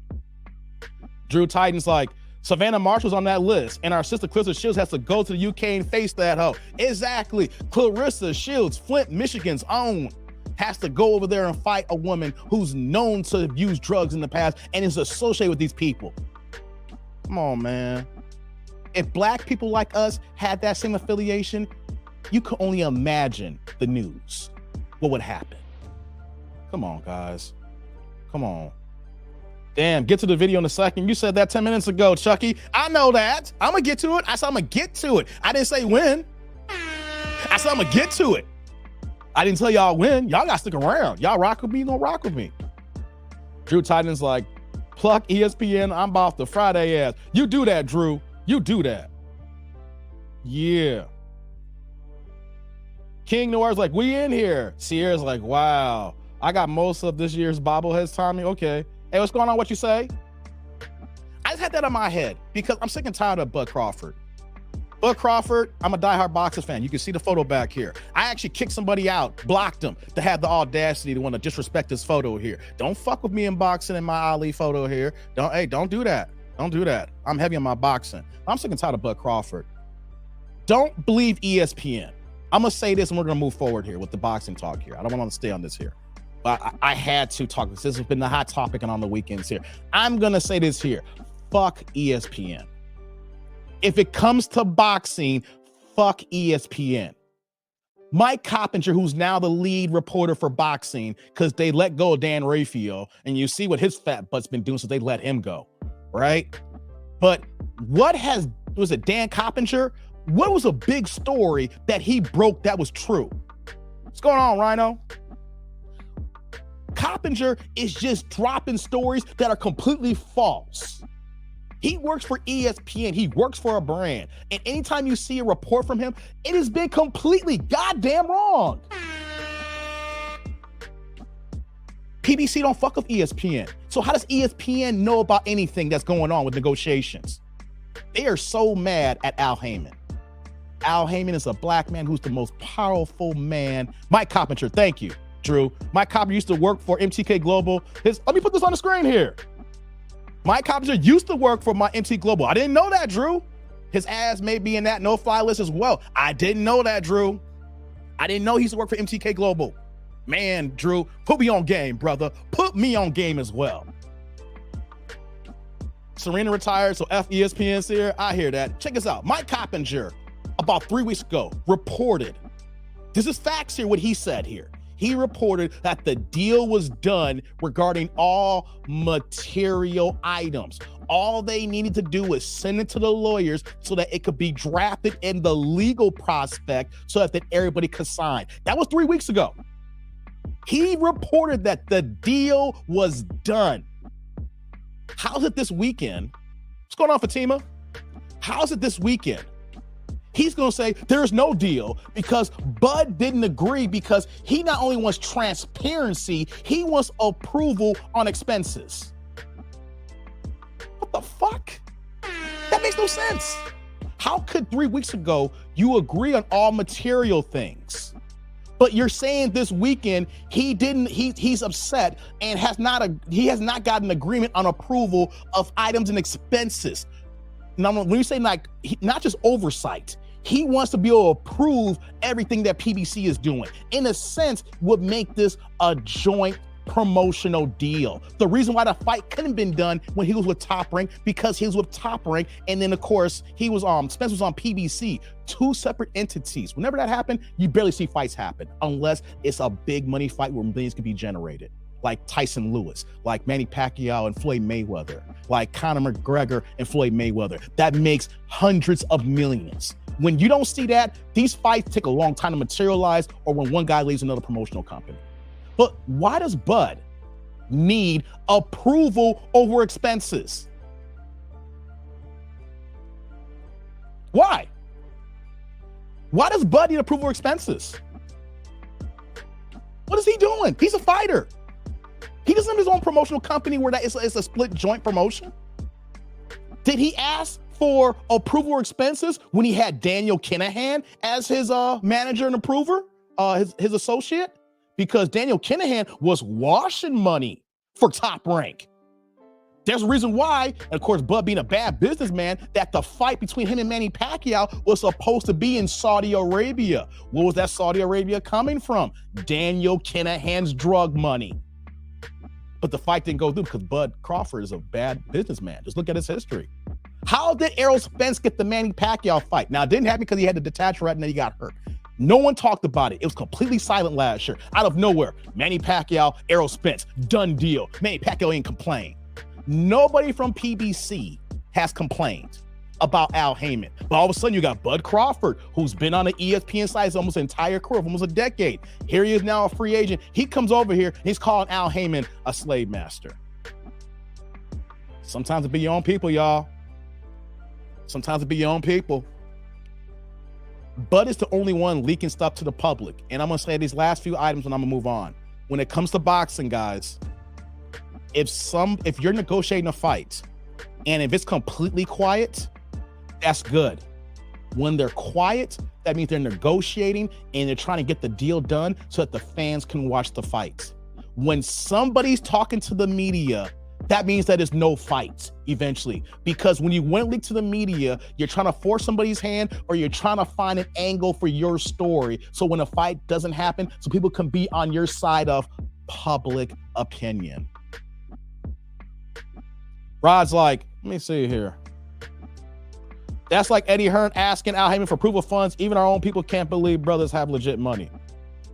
Drew Titan's like, Savannah Marshall's on that list, and our sister Clarissa Shields has to go to the UK and face that hoe. Exactly. Clarissa Shields, Flint, Michigan's own, has to go over there and fight a woman who's known to have used drugs in the past and is associated with these people. Come on, man. If black people like us had that same affiliation, you could only imagine the news. What would happen? Come on, guys. Come on. Damn, get to the video in a second. You said that 10 minutes ago, Chucky. I know that. I'm going to get to it. I said I'm going to get to it. I didn't say when. I said I'm going to get to it. I didn't tell y'all when. Y'all got to stick around. Y'all rock with me, don't rock with me. Drew Titan's like, pluck ESPN. I'm off the Friday ass. You do that, Drew. You do that. Yeah. King Noir's like, we in here. Sierra's like, wow. I got most of this year's bobbleheads, Tommy. Okay. Hey, what's going on? What you say? I just had that in my head because I'm sick and tired of Bud Crawford. Bud Crawford, I'm a diehard boxer fan. You can see the photo back here. I actually kicked somebody out, blocked them to have the audacity to want to disrespect this photo here. Don't fuck with me in boxing in my Ali photo here. Don't do that. Don't do that. I'm heavy on my boxing. I'm sick and tired of Bud Crawford. Don't believe ESPN. I'm going to say this and we're going to move forward here with the boxing talk here. I don't want to stay on this here. I had to talk. This has been the hot topic and on the weekends here. I'm going to say this here. Fuck ESPN. If it comes to boxing, fuck ESPN. Mike Coppinger, who's now the lead reporter for boxing, because they let go of Dan Raphael, and you see what his fat butt's been doing, so they let him go, right? But was it Dan Coppinger? What was a big story that he broke that was true? What's going on, Rhino? Coppinger is just dropping stories that are completely false. He works for ESPN. He works for a brand. And anytime you see a report from him, it has been completely goddamn wrong. PBC don't fuck with ESPN. So how does ESPN know about anything that's going on with negotiations? They are so mad at Al Heyman. Al Heyman is a black man who's the most powerful man. Mike Coppinger, thank you, Drew. Mike Coppinger used to work for MTK Global. Let me put this on the screen here. Mike Coppinger used to work for my MT Global. I didn't know that, Drew. His ass may be in that no-fly list as well. I didn't know that, Drew. I didn't know he used to work for MTK Global. Man, Drew, put me on game, brother. Put me on game as well. Serena retired, so F ESPN's here. I hear that. Check this out. Mike Coppinger, about 3 weeks ago, reported, this is facts here, what he said here. He reported that the deal was done regarding all material items. All they needed to do was send it to the lawyers so that it could be drafted in the legal prospect so that everybody could sign. That was 3 weeks ago. He reported that the deal was done. How's it this weekend? What's going on, Fatima? How's it this weekend? He's going to say there's no deal because Bud didn't agree because he not only wants transparency, he wants approval on expenses. What the fuck? That makes no sense. How could 3 weeks ago you agree on all material things? But you're saying this weekend he's upset and he has not got an agreement on approval of items and expenses. Now, when you say like not just oversight, he wants to be able to approve everything that PBC is doing. In a sense, would make this a joint promotional deal. The reason why the fight couldn't have been done when he was with Top Rank, because he was with Top Rank, and then of course he was Spence was on PBC, two separate entities. Whenever that happened, you barely see fights happen unless it's a big money fight where millions can be generated, like Tyson Lewis, like Manny Pacquiao and Floyd Mayweather, like Conor McGregor and Floyd Mayweather. That makes hundreds of millions. When you don't see that, these fights take a long time to materialize, or when one guy leaves another promotional company. But why does Bud need approval over expenses? Why? Why does Bud need approval over expenses? What is he doing? He's a fighter. He doesn't have his own promotional company where it's a split joint promotion. Did he ask for approval or expenses when he had Daniel Kinahan as his manager and approver, his associate? Because Daniel Kinahan was washing money for Top Rank. There's a reason why, and of course, Bud being a bad businessman, that the fight between him and Manny Pacquiao was supposed to be in Saudi Arabia. Where was that Saudi Arabia coming from? Daniel Kinahan's drug money. But the fight didn't go through because Bud Crawford is a bad businessman. Just look at his history. How did Errol Spence get the Manny Pacquiao fight? Now, it didn't happen because he had to detach retina and he got hurt. No one talked about it. It was completely silent last year. Out of nowhere, Manny Pacquiao, Errol Spence, done deal. Manny Pacquiao ain't complained. Nobody from PBC has complained about Al Heyman. But all of a sudden, you got Bud Crawford, who's been on the ESPN side his almost entire career, almost a decade. Here he is now, a free agent. He comes over here, and he's calling Al Heyman a slave master. Sometimes it be your own people, y'all. Sometimes it be your own people. Bud is the only one leaking stuff to the public. And I'm going to say these last few items and I'm going to move on. When it comes to boxing, guys, if you're negotiating a fight and if it's completely quiet, that's good. When they're quiet, that means they're negotiating and they're trying to get the deal done so that the fans can watch the fight. When somebody's talking to the media, that means that there's no fight eventually, because when you went leak to the media, you're trying to force somebody's hand or you're trying to find an angle for your story. So when a fight doesn't happen, so people can be on your side of public opinion. Rod's like, let me see here. That's like Eddie Hearn asking Al Heyman for proof of funds. Even our own people can't believe brothers have legit money.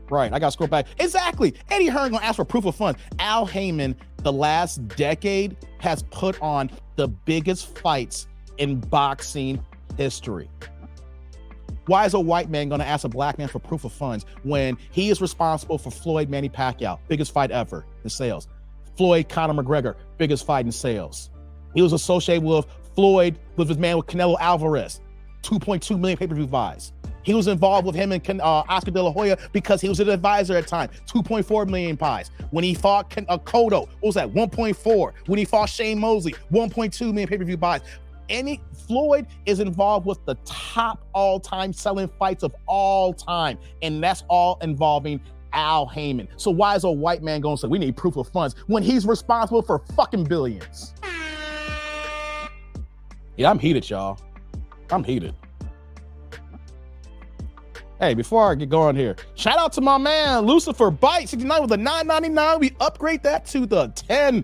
Right, I got to scroll back. Exactly. Eddie Hearn gonna ask for proof of funds. Al Heyman, the last decade, has put on the biggest fights in boxing history. Why is a white man gonna ask a black man for proof of funds when he is responsible for Floyd Manny Pacquiao, biggest fight ever in sales? Floyd Conor McGregor, biggest fight in sales. He was associated with Floyd, with his man with Canelo Alvarez, 2.2 million pay-per-view buys. He was involved with him and Oscar De La Hoya because he was an advisor at the time. 2.4 million buys. When he fought Cotto, what was that? 1.4. When he fought Shane Mosley, 1.2 million pay-per-view buys. Floyd is involved with the top all-time selling fights of all time, and that's all involving Al Heyman. So why is a white man going to say we need proof of funds when he's responsible for fucking billions? Yeah, I'm heated, y'all. I'm heated. Hey, before I get going here, shout out to my man Lucifer Bite 69 with the $9.99. We upgrade that to the $10.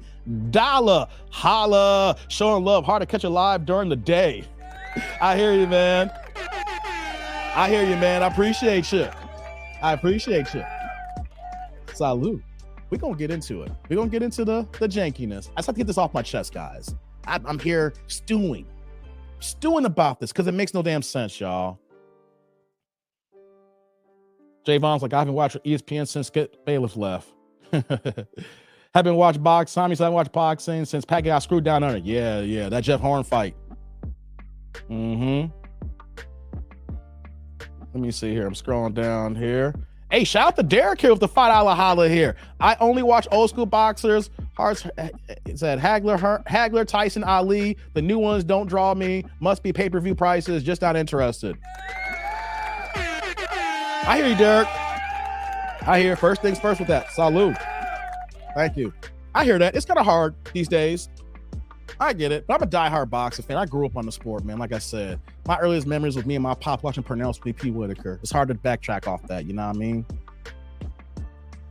Holla, showing love, hard to catch a live during the day. I hear you, man. I hear you, man. I appreciate you. I appreciate you. Salute. We're gonna get into it. We're gonna get into the jankiness. I just have to get this off my chest, guys. I'm here stewing about this because it makes no damn sense, y'all. Javon's like, I haven't watched ESPN since Bailiff left. Haven't watched boxing. Tommy said I haven't watched boxing since Pat got screwed down under. Yeah, that Jeff Horn fight. Let me see here. I'm scrolling down here. Hey, shout out to Derek here with the $5 holla here. I only watch old school boxers. Hearts said Hagler, Tyson, Ali. The new ones don't draw me. Must be pay-per-view prices. Just not interested. I hear you, Derek. I hear first things first with that. Salute. Thank you. I hear that. It's kind of hard these days. I get it. But I'm a diehard boxing fan. I grew up on the sport, man. Like I said, my earliest memories with me and my pop watching Purnell's P. Whitaker. It's hard to backtrack off that. You know what I mean?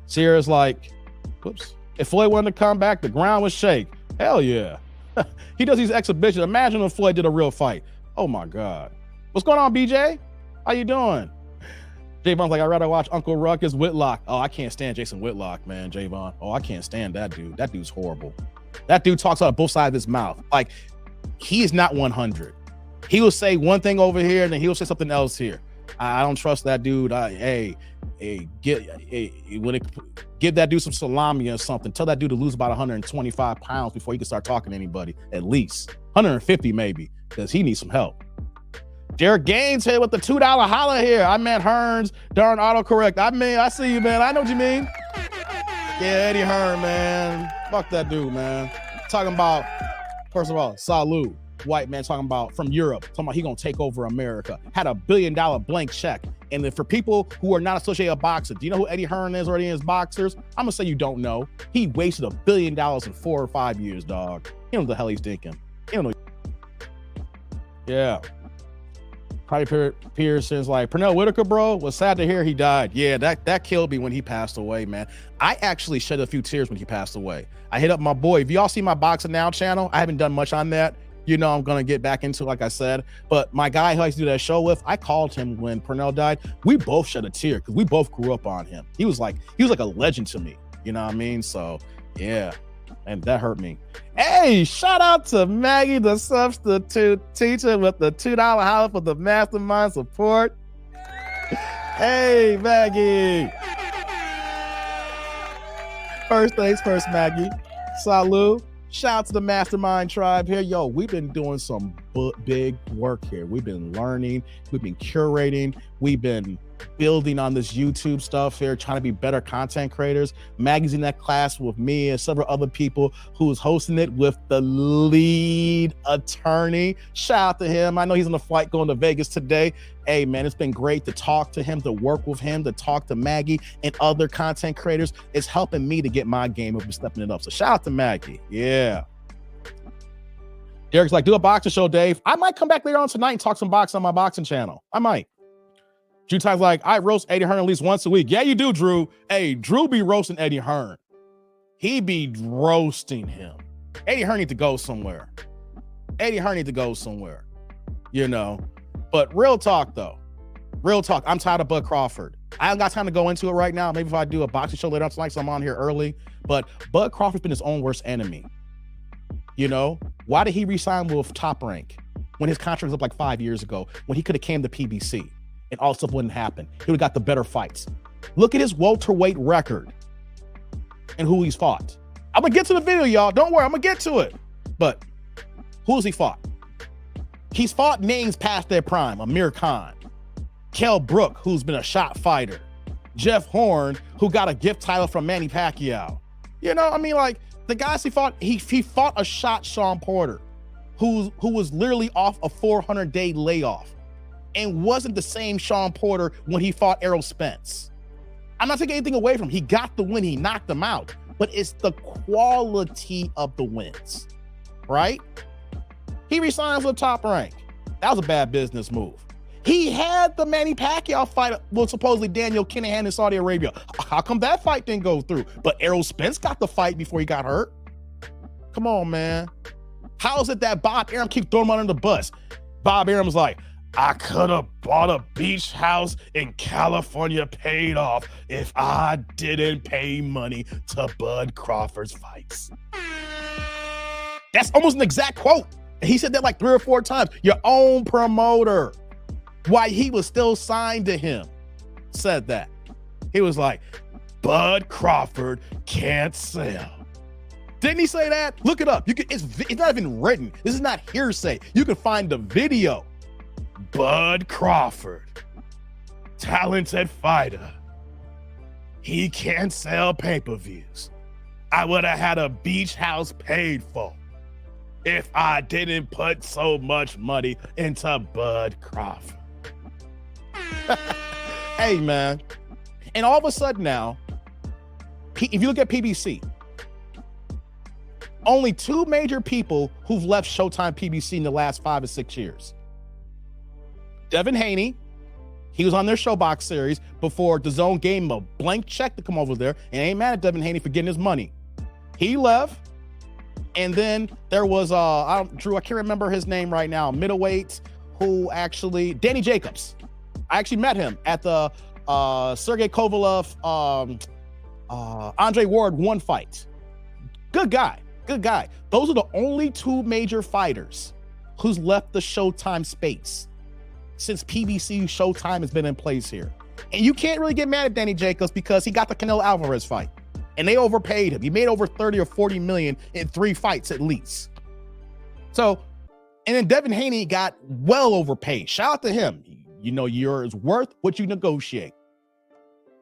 Sierra's like, whoops. If Floyd wanted to come back, the ground would shake. Hell yeah. He does these exhibitions. Imagine if Floyd did a real fight. Oh my God. What's going on, BJ? How you doing? Javon's like, I'd rather watch Uncle Ruckus Whitlock. Oh, I can't stand Jason Whitlock, man, Javon. Oh, I can't stand that dude. That dude's horrible. That dude talks out of both sides of his mouth. Like, he is not 100. He will say one thing over here, and then he'll say something else here. I don't trust that dude. Give that dude some salami or something. Tell that dude to lose about 125 pounds before he can start talking to anybody. At least 150 maybe, because he needs some help. Derek Gaines here with the $2 holla here. I meant Hearns, darn autocorrect. I see you, man. I know what you mean. Yeah, Eddie Hearn, man. Fuck that dude, man. Talking about, first of all, salute. White man talking about from Europe, talking about he gonna take over America. Had $1 billion blank check. And then for people who are not associated with boxing, do you know who Eddie Hearn is already in his boxers? I'm gonna say you don't know. He wasted $1 billion in 4 or 5 years, dog. He don't know what the hell he's thinking. He don't know. Yeah. Probably Pearson's like, Pernell Whitaker, bro, was sad to hear he died. Yeah, that killed me when he passed away, man. I actually shed a few tears when he passed away. I hit up my boy. If y'all see my Boxing Now channel, I haven't done much on that. You know, I'm going to get back into it, like I said. But my guy who I used to do that show with, I called him when Pernell died. We both shed a tear because we both grew up on him. He was like a legend to me. You know what I mean? So, yeah. And that hurt me. Hey, shout out to Maggie, the substitute teacher, with the $2 holla for the mastermind support. Hey, Maggie. First things first, Maggie. Salute. Shout out to the mastermind tribe here. Yo, we've been doing some big work here. We've been learning. We've been curating. We've been building on this YouTube stuff here, trying to be better content creators. Maggie's in that class with me and several other people who's hosting it with the lead attorney. Shout out to him. I know he's on a flight going to Vegas today. Hey, man, it's been great to talk to him, to work with him, to talk to Maggie and other content creators. It's helping me to get my game up and stepping it up. So shout out to Maggie. Yeah. Derek's like, do a boxing show, Dave. I might come back later on tonight and talk some boxing on my boxing channel. I might. Drew Ty's like, I roast Eddie Hearn at least once a week. Yeah, you do, Drew. Hey, Drew be roasting Eddie Hearn. He be roasting him. Eddie Hearn need to go somewhere. Eddie Hearn need to go somewhere. You know. But real talk, though. Real talk. I'm tired of Bud Crawford. I haven't got time to go into it right now. Maybe if I do a boxing show later on tonight, so I'm on here early. But Bud Crawford's been his own worst enemy. You know? Why did he resign with Top Rank when his contract was up like 5 years ago, when he could have came to PBC? And all stuff wouldn't happen. He would have got the better fights. Look at his welterweight record and who he's fought. I'm gonna get to the video, y'all. Don't worry, I'm gonna get to it. But who has he fought? He's fought names past their prime. Amir Khan, Kell Brook, who's been a shot fighter. Jeff Horn, who got a gift title from Manny Pacquiao. You know, I mean, like, the guys he fought a shot Sean Porter, who was literally off a 400-day layoff and wasn't the same Sean Porter when he fought Errol Spence. I'm not taking anything away from him. He got the win. He knocked him out. But it's the quality of the wins, right? He resigned for Top Rank. That was a bad business move. He had the Manny Pacquiao fight, well, supposedly Daniel Kinahan in Saudi Arabia. How come that fight didn't go through? But Errol Spence got the fight before he got hurt. Come on, man. How is it that Bob Arum keeps throwing him under the bus? Bob Arum's like, I could have bought a beach house in California paid off if I didn't pay money to Bud Crawford's fights. That's almost an exact quote. He said that like 3 or 4 times. Your own promoter, while he was still signed to him, said that. He was like, Bud Crawford can't sell. Didn't he say that? Look it up. You can. It's not even written. This is not hearsay. You can find the video. Bud Crawford, talented fighter. He can't sell pay-per-views. I would have had a beach house paid for if I didn't put so much money into Bud Crawford. Hey, man. And all of a sudden now, if you look at PBC, only 2 major people who've left Showtime PBC in the last 5 or 6 years. Devin Haney, he was on their Showbox series before DAZN gave him a blank check to come over there, and ain't mad at Devin Haney for getting his money. He left, and then there was Drew, I can't remember his name right now, middleweight, who actually, Danny Jacobs. I actually met him at the Sergey Kovalev, Andre Ward 1 fight. Good guy. Those are the only 2 major fighters who's left the Showtime space since PBC Showtime has been in place here. And you can't really get mad at Danny Jacobs because he got the Canelo Alvarez fight and they overpaid him. He made over 30 or 40 million in 3 fights at least. So, and then Devin Haney got well overpaid. Shout out to him. You know, you're worth what you negotiate.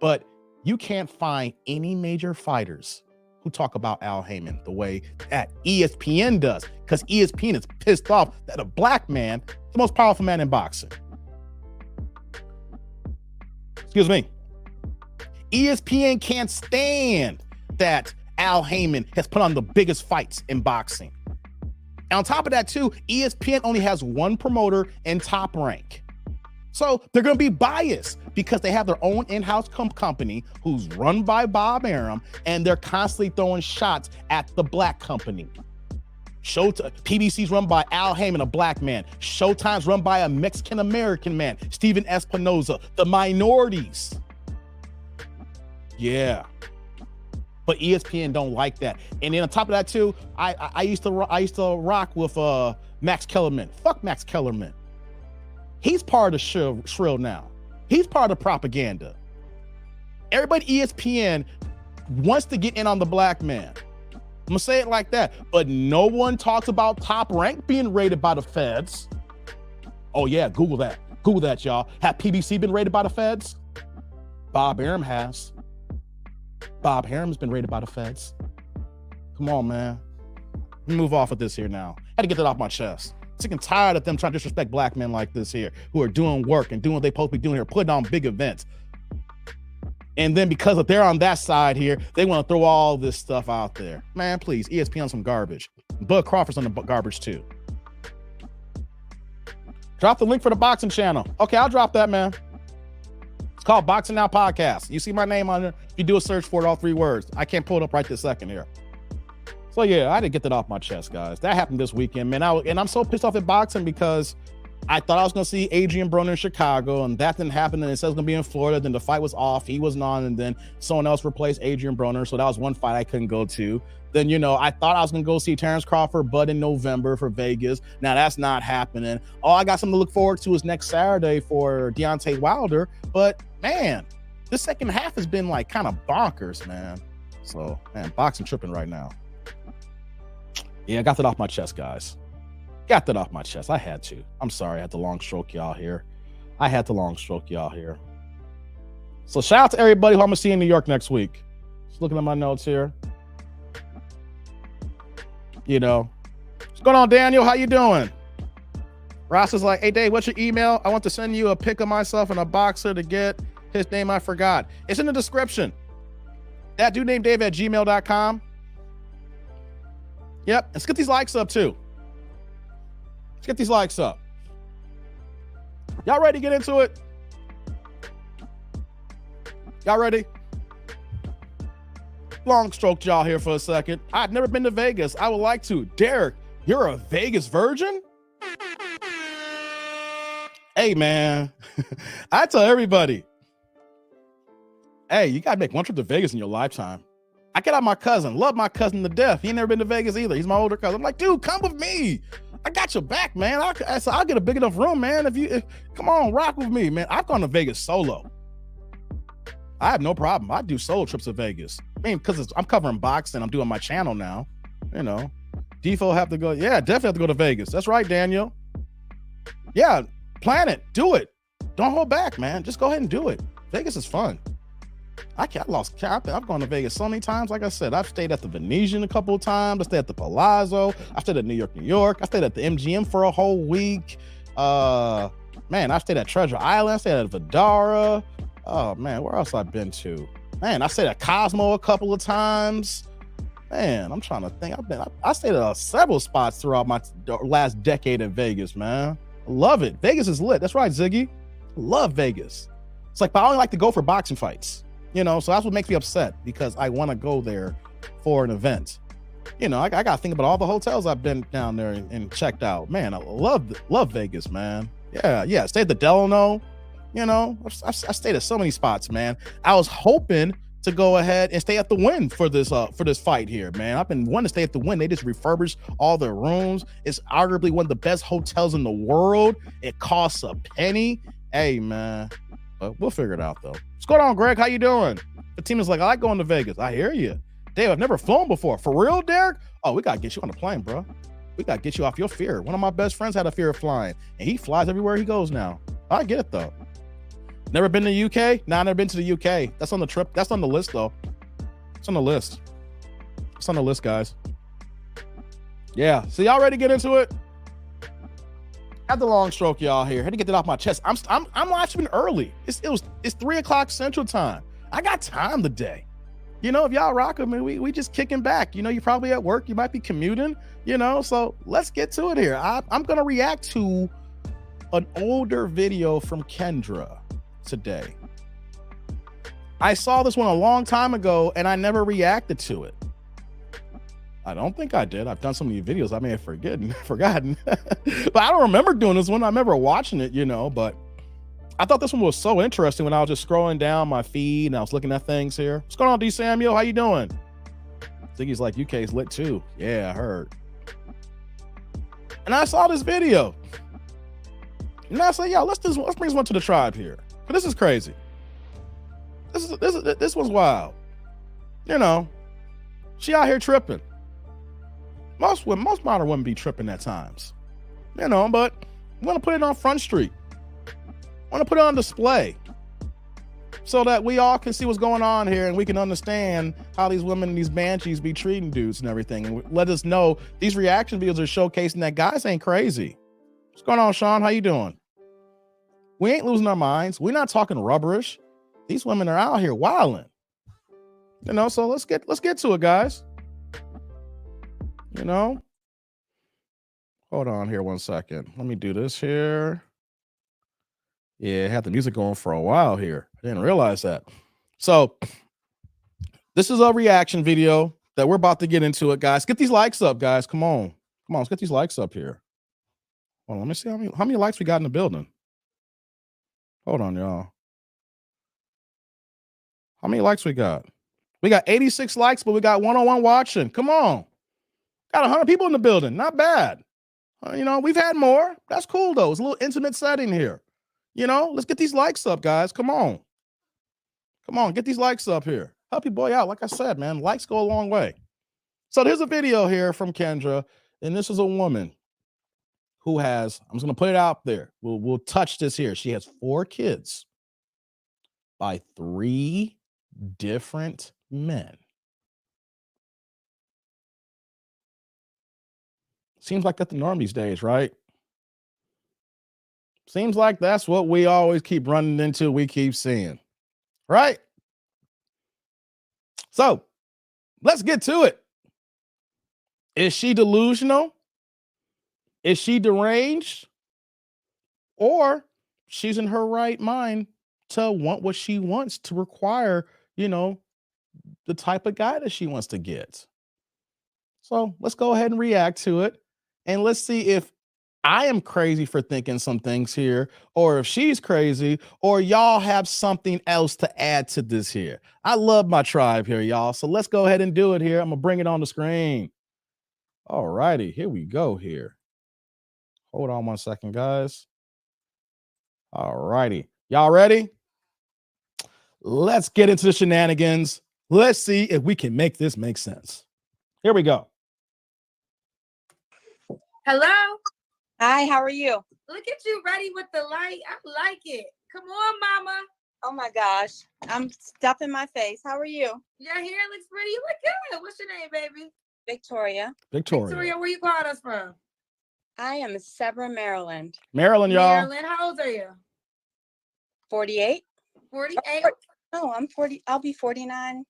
But you can't find any major fighters who talk about Al Heyman the way that ESPN does, because ESPN is pissed off that a black man, the most powerful man in boxing. Excuse me. ESPN can't stand that Al Heyman has put on the biggest fights in boxing. And on top of that too, ESPN only has 1 promoter in Top Rank. So they're going to be biased because they have their own in-house company who's run by Bob Arum, and they're constantly throwing shots at the black company. PBC's run by Al Heyman, a black man. Showtime's run by a Mexican-American man, Steven Espinoza. The minorities. Yeah. But ESPN don't like that. And then on top of that too, I used to rock with Max Kellerman. Fuck Max Kellerman. He's part of Shrill now. He's part of propaganda. Everybody at ESPN wants to get in on the black man. I'm gonna say it like that. But no one talks about Top Rank being raided by the feds. Oh yeah, Google that. Google that, y'all. Have PBC been raided by the feds? Bob Arum has. Bob Arum's been raided by the feds. Come on, man. Let me move off of this here now. Had to get that off my chest. Sick and tired of them trying to disrespect black men like this here, who are doing work and doing what they're supposed to be doing here, putting on big events. And then because of they're on that side here, they want to throw all this stuff out there. Man, please, ESPN on some garbage. Bud Crawford's on the garbage too. Drop the link for the boxing channel. Okay, I'll drop that, man. It's called Boxing Now Podcast. You see my name on there. If you do a search for it, all 3 words. I can't pull it up right this second here. So yeah, I had to get that off my chest, guys. That happened this weekend, man. And I'm so pissed off at boxing because I thought I was going to see Adrian Broner in Chicago, and that didn't happen. And it says it's going to be in Florida. Then the fight was off. He wasn't on, and then someone else replaced Adrian Broner. So that was one fight I couldn't go to. Then, you know, I thought I was going to go see Terrence Crawford, Bud in November for Vegas. Now that's not happening. All I got something to look forward to is next Saturday for Deontay Wilder. But man, this second half has been like kind of bonkers, man. So, man, boxing tripping right now. Yeah, I got that off my chest, guys. Got that off my chest. I had to. I'm sorry I had to long stroke y'all here. I had the long stroke y'all here. So shout out to everybody who I'm gonna see in New York next week. Just looking at my notes here. You know, what's going on, Daniel? How you doing? Ross is like, hey, Dave, what's your email? I want to send you a pic of myself in a boxer to get his name. I forgot. It's in the description. That dude named Dave at gmail.com. Yep. Let's get these likes up too. Let's get these likes up. Y'all ready to get into it? Y'all ready? Long stroked y'all here for a second. I've never been to Vegas. I would like to. Derek, you're a Vegas virgin? Hey, man. I tell everybody, hey, you got to make one trip to Vegas in your lifetime. I get out my cousin. Love my cousin to death. He ain't never been to Vegas either. He's my older cousin. I'm like, dude, come with me. I got your back, man. I'll get a big enough room, man. Come on, rock with me, man. I've gone to Vegas solo. I have no problem. I do solo trips to Vegas. I mean, because I'm covering boxing. I'm doing my channel now. You know, Defo have to go. Yeah, definitely have to go to Vegas. That's right, Daniel. Yeah, plan it. Do it. Don't hold back, man. Just go ahead and do it. Vegas is fun. I lost count. I've gone to Vegas so many times. Like I said, I've stayed at the Venetian a couple of times. I stayed at the Palazzo. I stayed at New York. I stayed at the MGM for a whole week. Man, I stayed at Treasure Island. I stayed at Vidara. Oh man, where else I've been to? Man, I stayed at Cosmo a couple of times. Man, I'm trying to think. I stayed at several spots throughout my last decade in Vegas, man. I love it. Vegas is lit. That's right, Ziggy. Love Vegas. It's like, but I only like to go for boxing fights. You know, so that's what makes me upset, because I want to go there for an event. You know, I got to think about all the hotels I've been down there and checked out. Man, I love Vegas, man. Yeah. Stayed at the Delano. You know, I stayed at so many spots, man. I was hoping to go ahead and stay at the Wynn for this fight here, man. I've been wanting to stay at the Wynn. They just refurbished all their rooms. It's arguably one of the best hotels in the world. It costs a penny. Hey, man. We'll figure it out, though. What's going on, Greg? How you doing? The team is like, I like going to Vegas. I hear you. Dave, I've never flown before. For real, Derek? Oh, we got to get you on the plane, bro. We got to get you off your fear. One of my best friends had a fear of flying, and he flies everywhere he goes now. I get it, though. Never been to the UK? Nah, never been to the UK. That's on the trip. That's on the list, though. It's on the list. It's on the list, guys. Yeah. So y'all ready to get into it? Had the long stroke, y'all here. Had to get that off my chest. I'm watching early. It's 3:00 Central Time. I got time today. You know, if y'all rock with me, we just kicking back. You know, you're probably at work. You might be commuting. You know, so let's get to it here. I'm gonna react to an older video from Kendra today. I saw this one a long time ago and I never reacted to it. I don't think I did. I've done so many videos I may have forgotten. But I don't remember doing this one. I remember watching it, you know, but I thought this one was so interesting when I was just scrolling down my feed and I was looking at things here. What's going on, D. Samuel? How you doing? Ziggy's like, UK's lit too. Yeah, I heard. And I saw this video. And I said, yeah, let's bring this one to the tribe here. But this is crazy. This was wild. You know, she out here tripping. Most modern women be tripping at times. You know, but we want to put it on Front Street. Want to put it on display so that we all can see what's going on here and we can understand how these women and these banshees be treating dudes and everything. And let us know these reaction videos are showcasing that guys ain't crazy. What's going on, Sean? How you doing? We ain't losing our minds. We're not talking rubberish. These women are out here wilding. You know, so let's get to it, guys. You know, hold on here 1 second. Let me do this here. Yeah, I had the music going for a while here. I didn't realize that. So this is a reaction video that we're about to get into it, guys. Get these likes up, guys. Come on. Let's get these likes up here. Hold on, let me see how many likes we got in the building. Hold on, y'all. How many likes we got? We got 86 likes, but we got 101 watching. Come on. Got 100 people in the building. Not bad. You know, we've had more. That's cool, though. It's a little intimate setting here. You know, let's get these likes up, guys. Come on. Get these likes up here. Help your boy out. Like I said, man, likes go a long way. So there's a video here from Kendra, and this is a woman who has, I'm just going to put it out there. We'll touch this here. She has 4 kids by 3 different men. Seems like that's the norm these days, right? Seems like that's what we always keep running into, we keep seeing, right? So let's get to it. Is she delusional? Is she deranged? Or she's in her right mind to want what she wants, to require, the type of guy that she wants to get. So let's go ahead and react to it. And let's see if I am crazy for thinking some things here, or if she's crazy, or y'all have something else to add to this here. I love my tribe here, y'all. So let's go ahead and do it here. I'm going to bring it on the screen. All righty, here we go here. Hold on 1 second, guys. All righty. Y'all ready? Let's get into the shenanigans. Let's see if we can make this make sense. Here we go. Hello. Hi, how are you? Look at you ready with the light. I like it. Come on, mama. Oh my gosh. I'm stuffing my face. How are you? Your hair looks pretty. You look good. What's your name, baby? Victoria. Victoria, where you calling us from? I am in Severn, Maryland. Maryland, y'all. Maryland, how old are you? 48. 48. No, I'm 40. I'll be 49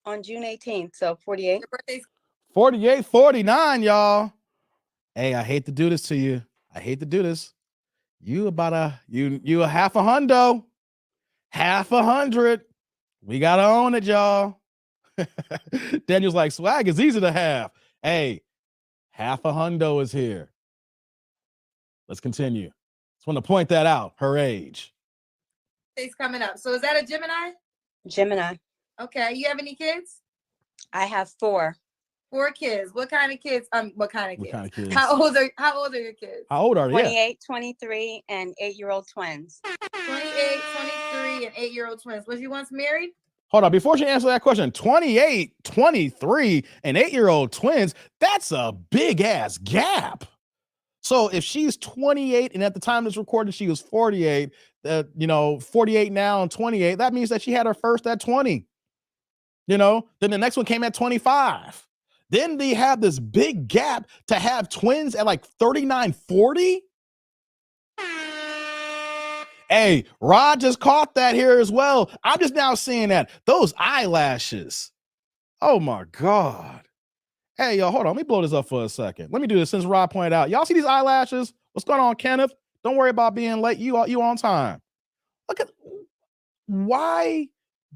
on June 18th. So 48. Your birthday's 48, 49, y'all. Hey, I hate to do this to you. I hate to do this. You a half a hundo. Half a hundred. We gotta own it, y'all. Daniel's like, swag is easy to have. Hey, half a hundo is here. Let's continue. Just want to point that out. Her age. coming up. So is that a Gemini? Gemini. Okay. You have any kids? I have 4. 4 kids. What kind of kids? What kind of kids? How old are your kids? How old are they? 28, 23, and 8-year-old twins. 28, 23, and 8-year-old twins. Was you once married? Hold on. Before she answers that question, 28, 23, and 8-year-old twins, that's a big ass gap. So if she's 28 and at the time this recorded, she was 48, 48 now and 28, that means that she had her first at 20. Then the next one came at 25. Then they have this big gap to have twins at like 39, 40. Hey, Rod just caught that here as well. I'm just now seeing that. Those eyelashes. Oh my God. Hey, y'all, hold on. Let me blow this up for a second. Let me do this since Rod pointed out. Y'all see these eyelashes? What's going on, Kenneth? Don't worry about being late. You on time. Look at, why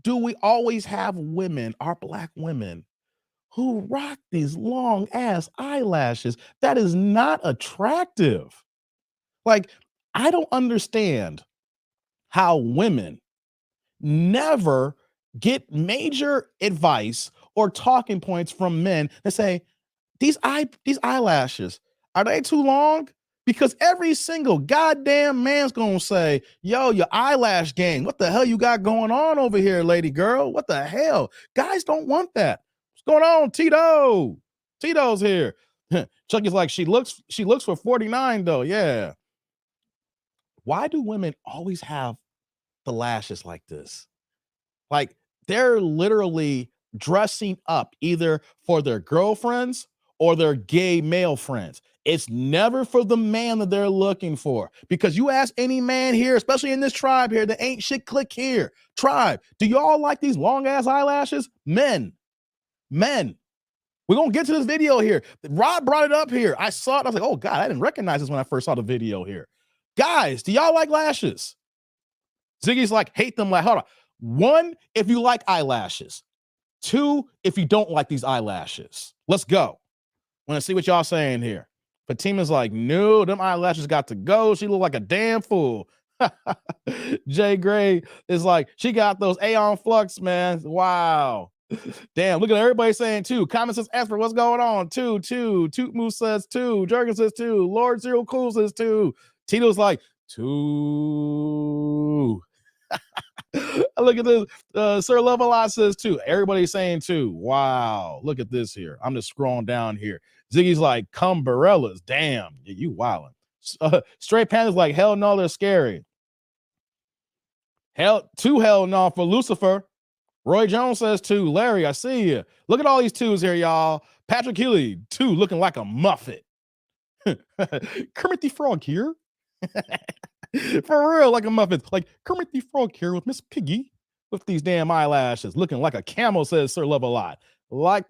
do we always have women, our Black women, who rock these long ass eyelashes? That is not attractive. Like, I don't understand how women never get major advice or talking points from men that say, these eyelashes, are they too long? Because every single goddamn man's gonna say, yo, your eyelash game, what the hell you got going on over here, lady girl? What the hell? Guys don't want that. What's going on, Tito? Tito's here. Chucky's like, she looks for 49 though. Yeah. Why do women always have the lashes like this? Like, they're literally dressing up either for their girlfriends or their gay male friends. It's never for the man that they're looking for. Because you ask any man here, especially in this tribe here, that ain't shit click here. Tribe, do y'all like these long ass eyelashes? Men. We're going to get to this video here. Rod brought it up here. I saw it. I was like, oh God, I didn't recognize this when I first saw the video here. Guys, do y'all like lashes? Ziggy's like, hate them. Like, hold on. 1, if you like eyelashes. 2, if you don't like these eyelashes. Let's go. Want to see what y'all saying here. Fatima's like, no, them eyelashes got to go. She look like a damn fool. Jay Gray is like, she got those Aeon Flux, man. Wow. Damn, look at everybody saying 2. Comment says Esper, what's going on? 2. Toot Moose says 2. Jurgen says 2. Lord Zero Cool says 2. Tito's like, 2. Look at this. Sir Love a Lot says 2. Everybody's saying 2. Wow. Look at this here. I'm just scrolling down here. Ziggy's like, Cumberellas. Damn. You wildin'. Straight Panther's like, hell no, they're scary. Hell no for Lucifer. Roy Jones says 2. Larry, I see you. Look at all these 2s here, y'all. Patrick Healy, 2, looking like a muffet. Kermit the Frog here. For real, like a muffet. Like Kermit the Frog here with Miss Piggy with these damn eyelashes, looking like a camel, says Sir Love a Lot. Like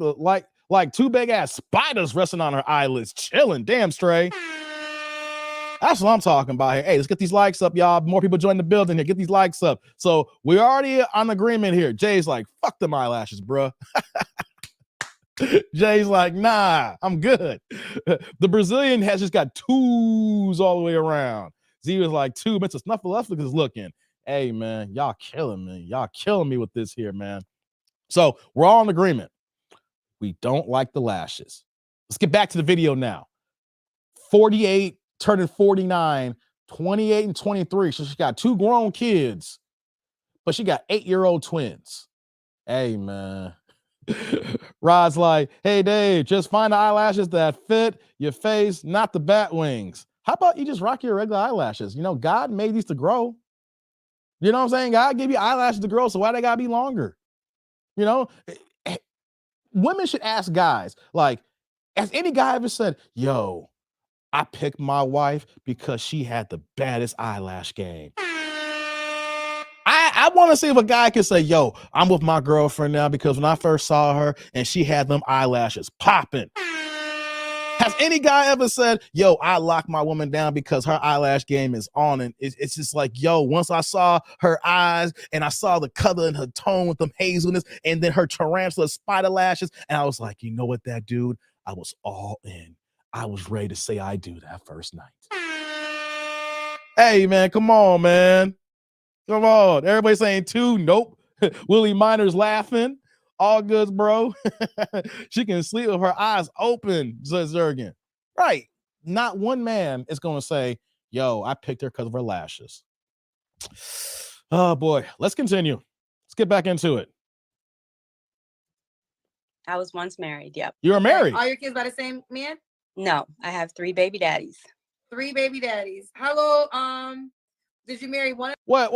2 big ass spiders resting on her eyelids, chilling. Damn, Stray. That's what I'm talking about here. Hey, let's get these likes up, y'all. More people join the building here. Get these likes up. So we're already on agreement here. Jay's like, fuck them eyelashes, bro. Jay's like, nah, I'm good. The Brazilian has just got 2s all the way around. Z was like 2, Mr. Snuffleupagus is looking. Hey, man, y'all killing me. Y'all killing me with this here, man. So we're all in agreement. We don't like the lashes. Let's get back to the video now. 48 turning 49, 28 and 23. So she got 2 grown kids, but she got 8-year-old twins. Hey, man. Rod's like, hey, Dave, just find the eyelashes that fit your face, not the bat wings. How about you just rock your regular eyelashes? You know, God made these to grow. You know what I'm saying? God gave you eyelashes to grow, so why they gotta be longer? You know, women should ask guys, like, has any guy ever said, yo, I picked my wife because she had the baddest eyelash game? I want to see if a guy can say, yo, I'm with my girlfriend now because when I first saw her and she had them eyelashes popping. Has any guy ever said, yo, I locked my woman down because her eyelash game is on? And it's just like, yo, once I saw her eyes and I saw the color in her tone with them hazelnuts and then her tarantula spider lashes. And I was like, you know what, that dude, I was all in. I was ready to say I do that first night. Hey, man, come on, man. Come on. Everybody saying 2. Nope. Willie Miner's laughing. All goods, bro. She can sleep with her eyes open, says Zergen. Right. Not one man is going to say, yo, I picked her because of her lashes. Oh, boy. Let's continue. Let's get back into it. I was once married. Yep. You were married? All your kids by the same man? No, I have 3 baby daddies. 3 baby daddies. Hello, did you marry one? Wait.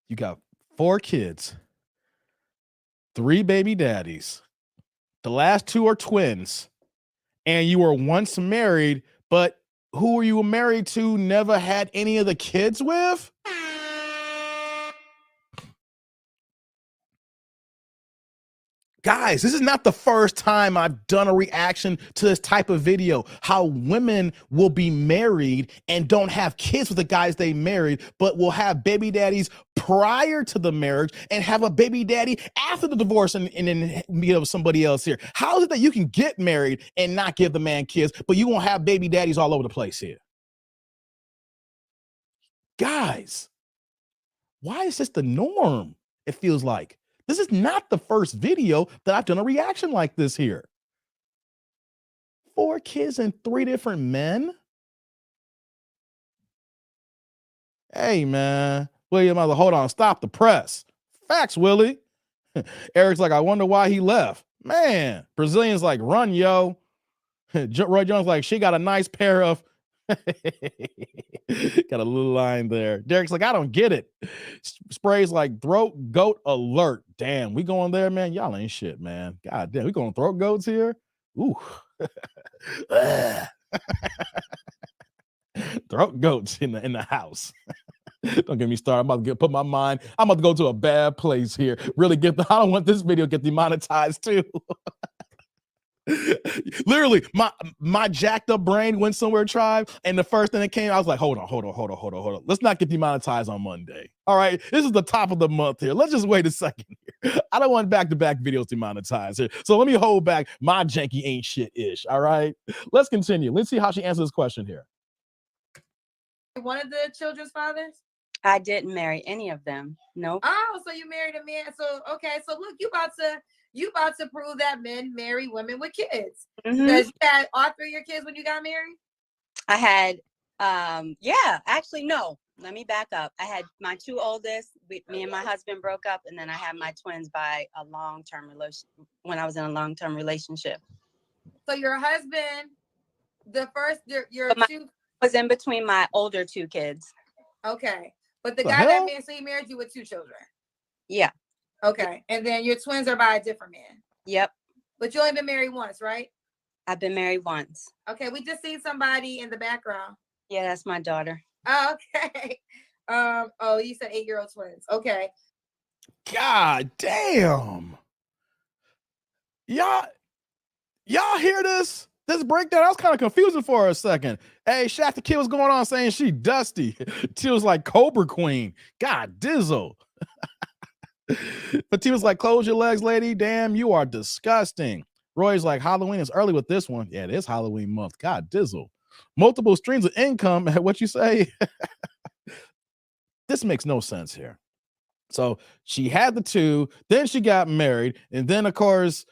You got 4 kids, 3 baby daddies. The last 2 are twins, and you were once married, but who were you married to never had any of the kids with? Guys, this is not the first time I've done a reaction to this type of video. How women will be married and don't have kids with the guys they married, but will have baby daddies prior to the marriage and have a baby daddy after the divorce and then meet up with somebody else here. How is it that you can get married and not give the man kids, but you won't have baby daddies all over the place here? Guys, why is this the norm? It feels like. This is not the first video that I've done a reaction like this here. 4 kids and 3 different men? Hey, man. William, hold on. Stop the press. Facts, Willie. Eric's like, I wonder why he left. Man, Brazilian's like, run, yo. Roy Jones like, she got a nice pair of... Got a little line there. Derek's like, I don't get it. Spray's like, throat goat alert. Damn, we going there, man? Y'all ain't shit, man. God damn, we going throat goats here? Ooh. Throat goats in the house. Don't get me started. I'm about to put my mind. I'm about to go to a bad place here. Really I don't want this video to get demonetized too. Literally, my jacked up brain went somewhere, tribe, and the first thing that came, I was like, hold on. Let's not get demonetized on Monday. All right, this is the top of the month here. Let's just wait a second here. I don't want back-to-back videos demonetized here, so let me hold back my janky ain't shit-ish. All right, let's continue. Let's see how she answers this question here. One of the children's fathers? I didn't marry any of them. No. Oh, so you married a man. So okay, so look, you about to prove that men marry women with kids. Because you had all 3 of your kids when you got married? I had, yeah, actually, no. Let me back up. I had my two oldest. Me and my husband broke up, and then I had my twins by a long-term relation when I was in a long-term relationship. So your husband, the first, your But my two, was in between my older two kids. okay. But the The guy hell? so he married you with 2 children. Yeah. Okay. And then your twins are by a different man. Yep. But you only been married once, right? I've been married once. Okay. We just seen somebody in the background. Yeah, that's my daughter. Oh, okay. Oh, you said 8-year-old twins. Okay. God damn. Y'all hear this? This breakdown, I was kind of confusing for a second. Hey, Shaq the Kid was going on saying she dusty. She was like Cobra Queen. God dizzle. But T was like, close your legs, lady. Damn, you are disgusting. Roy's like, Halloween is early with this one. Yeah, it is Halloween month. God dizzle. Multiple streams of income. What you say? This makes no sense here. So she had the 2, then she got married, and then of course,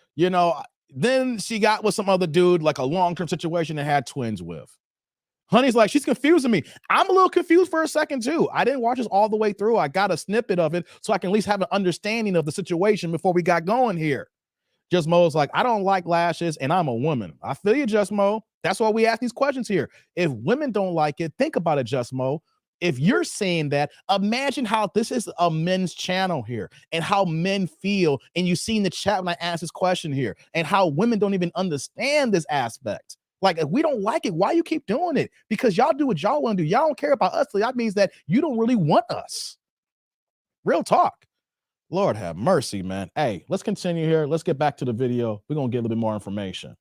then she got with some other dude, like a long-term situation and had twins with. Honey's like, she's confusing me. I'm a little confused for a second too. I didn't watch this all the way through. I got a snippet of it so I can at least have an understanding of the situation before we got going here. Just Mo's like, I don't like lashes and I'm a woman. I feel you, Just Mo. That's why we ask these questions here. If women don't like it, think about it, Just Mo. If you're saying that, imagine how this is a men's channel here and how men feel. And you see in the chat when I ask this question here and how women don't even understand this aspect. Like, if we don't like it, why you keep doing it? Because y'all do what y'all want to do. Y'all don't care about us. So that means that you don't really want us. Real talk. Lord have mercy, man. Hey, let's continue here. Let's get back to the video. We're going to get a little bit more information.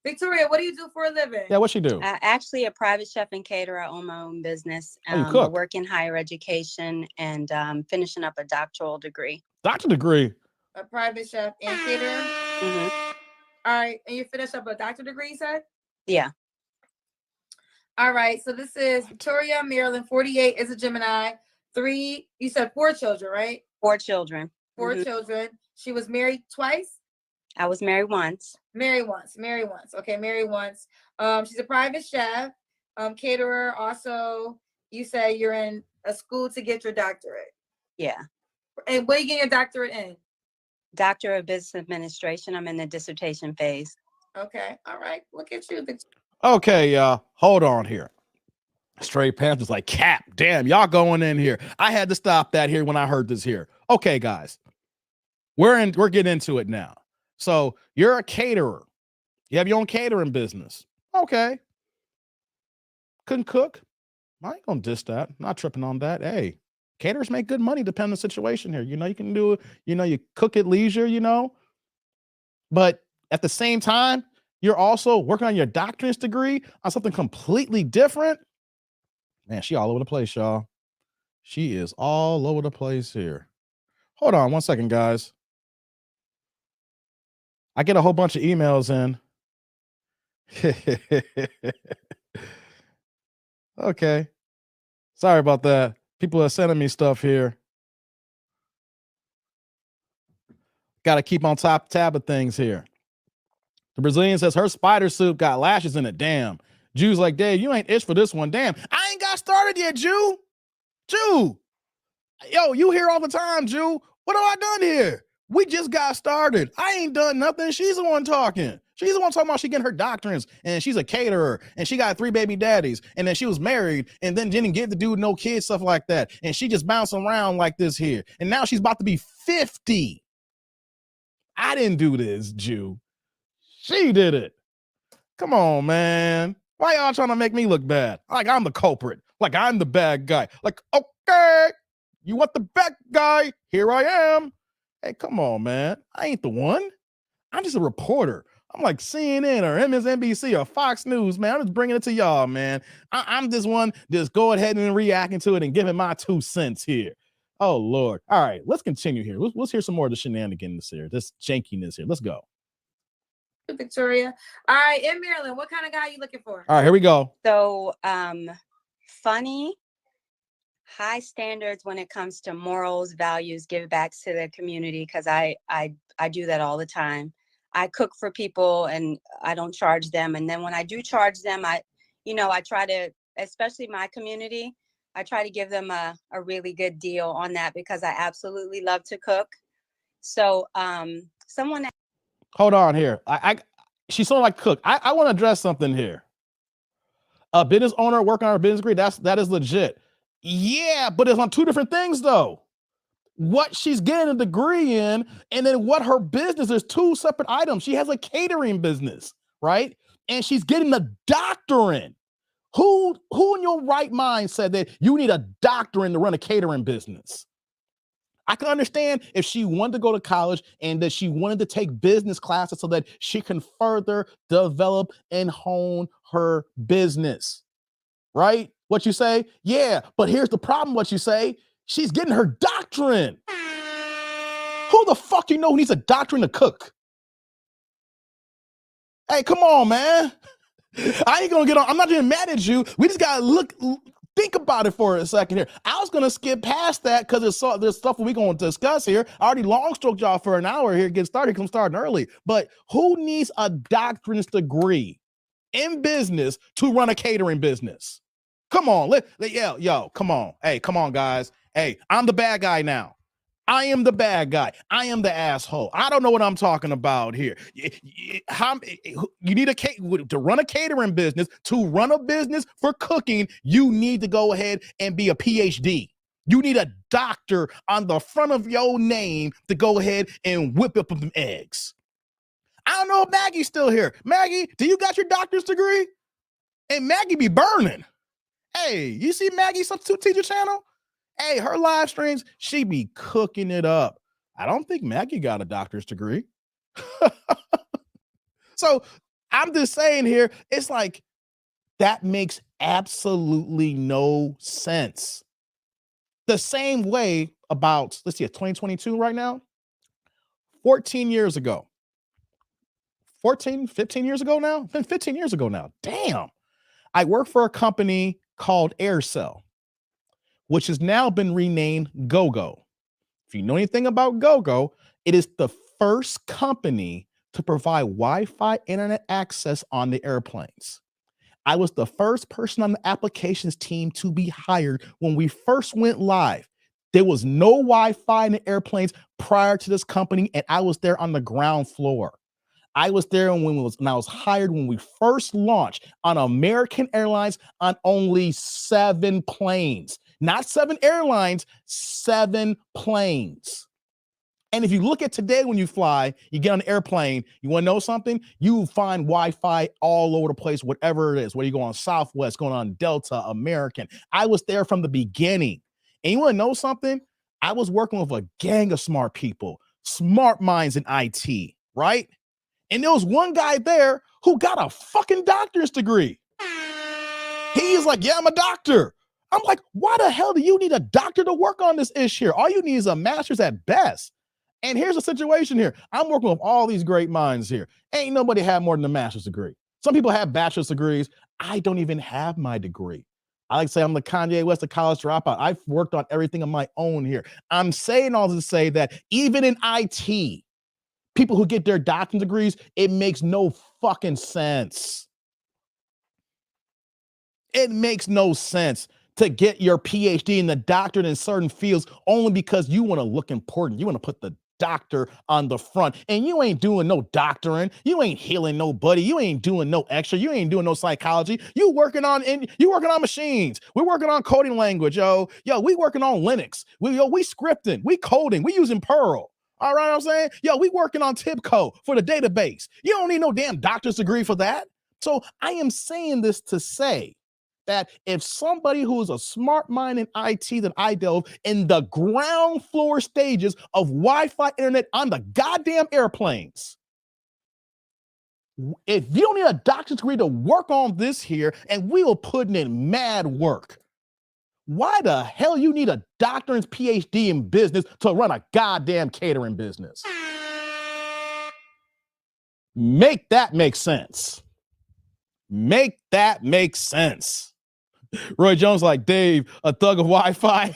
Victoria, what do you do for a living? Yeah, what she do? Actually, a private chef and caterer. I own my own business. You I cook? work in higher education and finishing up a doctoral degree. Doctor degree? A private chef and caterer? Mm-hmm. All right. And you finished up a doctor degree, you said? Yeah. All right. So this is Victoria, Maryland, 48, is a Gemini. 3, you said 4 children, right? 4 children. 4 children. She was married twice? I was married once. Married once. Okay, married once. She's a private chef, caterer. Also, you say you're in a school to get your doctorate. Yeah. And what are you getting your doctorate in? Doctor of Business Administration. I'm in the dissertation phase. Okay. All right. Look at you. Okay, y'all. Hold on here. Straight Panthers like, cap, damn, y'all going in here. I had to stop that here when I heard this here. Okay, guys. We're getting into it now. So you're a caterer. You have your own catering business. Okay. Couldn't cook. I ain't gonna diss that. Not tripping on that. Hey, caterers make good money depending on the situation here. You can do it, you cook at leisure, but at the same time, you're also working on your doctorate's degree on something completely different. Man, she all over the place, y'all. She is all over the place here. Hold on one second, guys. I get a whole bunch of emails in. Okay. Sorry about that. People are sending me stuff here. Got to keep on tab of things here. The Brazilian says her spider suit got lashes in it. Damn. Jew's like, Dave, you ain't itch for this one. Damn. I ain't got started yet, Jew. Yo, you here all the time, Jew. What have I done here? We just got started. I ain't done nothing. She's the one talking. She's the one talking about she getting her doctrines and she's a caterer and she got 3 baby daddies and then she was married and then didn't give the dude no kids, stuff like that. And she just bouncing around like this here. And now she's about to be 50. I didn't do this, Jew. She did it. Come on, man. Why y'all trying to make me look bad? Like I'm the culprit. Like I'm the bad guy. Like, okay, you want the bad guy? Here I am. Hey, come on, man. I ain't the one. I'm just a reporter. I'm like CNN or MSNBC or Fox News, man. I'm just bringing it to y'all, man. I'm this one just go ahead and reacting to it and giving my 2 cents here. Oh, Lord. All right, let's continue here. Let's hear some more of the shenanigans here, this jankiness here. Let's go. Victoria. All right, in Maryland, what kind of guy are you looking for? All right, here we go. So, funny, high standards when it comes to morals, values, give back to the community, because I do that all the time. I cook for people and I don't charge them. And then when I do charge them, I try to especially my community, I try to give them a really good deal on that because I absolutely love to cook. So someone that Hold on here. She's someone like cook. I want to address something here. A business owner working on her business degree, that is legit. Yeah, but it's on two different things though. What she's getting a degree in, and then what her business is, two separate items. She has a catering business, right? And she's getting a doctorate. Who in your right mind said that you need a doctorate to run a catering business? I can understand if she wanted to go to college and that she wanted to take business classes so that she can further develop and hone her business, right? What you say? Yeah, but here's the problem, what you say. She's getting her doctorate. Who the fuck you know who needs a doctorate to cook? Hey, come on, man. I ain't gonna get on. I'm not getting mad at you. We just gotta think about it for a second here. I was gonna skip past that because there's stuff we're gonna discuss here. I already long stroked y'all for an hour here, get started, because I'm starting early. But who needs a doctorate's degree in business to run a catering business? Come on, yo, come on. Hey, come on, guys. Hey, I'm the bad guy now. I am the bad guy. I am the asshole. I don't know what I'm talking about here. You need to run a catering business, to run a business for cooking, you need to go ahead and be a PhD. You need a doctor on the front of your name to go ahead and whip up some eggs. I don't know if Maggie's still here. Maggie, do you got your doctor's degree? And Maggie be burning. Hey, you see Maggie's Substitute Teacher channel? Hey, her live streams, she be cooking it up. I don't think Maggie got a doctor's degree. So I'm just saying here, it's like, that makes absolutely no sense. The same way about, let's see, 2022 right now, 14 years ago. 15 years ago now? Been 15 years ago now. Damn. I work for a company called Aircell, which has now been renamed GoGo. If you know anything about GoGo, it is the first company to provide Wi-Fi internet access on the airplanes. I was the first person on the applications team to be hired when we first went live. There was no Wi-Fi in the airplanes prior to this company, and I was there on the ground floor. I was there when I was hired when we first launched on American Airlines on only 7 planes. Not 7 airlines, 7 planes. And if you look at today when you fly, you get on an airplane, you want to know something? You find Wi-Fi all over the place, whatever it is, whether you go on Southwest, going on Delta, American. I was there from the beginning. And you want to know something? I was working with a gang of smart people, smart minds in IT, right? And there was one guy there who got a fucking doctor's degree. He's like, yeah, I'm a doctor. I'm like, why the hell do you need a doctor to work on this issue here? All you need is a master's at best. And here's the situation here. I'm working with all these great minds here. Ain't nobody have more than a master's degree. Some people have bachelor's degrees. I don't even have my degree. I like to say I'm the Kanye West of college dropout. I've worked on everything on my own here. I'm saying all this to say that even in IT, people who get their doctorate degrees, it makes no fucking sense. It makes no sense to get your PhD and the doctorate in certain fields only because you want to look important. You want to put the doctor on the front, and you ain't doing no doctoring. You ain't healing nobody. You ain't doing no extra. You ain't doing no psychology. You working on machines. We're working on coding language, yo. We working on Linux. We scripting. We coding. We using Perl. All right, I'm saying, we working on TIBCO for the database. You don't need no damn doctor's degree for that. So I am saying this to say that if somebody who is a smart mind in IT that I delve in the ground floor stages of Wi-Fi internet on the goddamn airplanes, if you don't need a doctor's degree to work on this here, and we will put in mad work, why the hell you need a doctorate and PhD in business to run a goddamn catering business? Make that make sense. Make that make sense. Roy Jones like, Dave, a thug of Wi-Fi.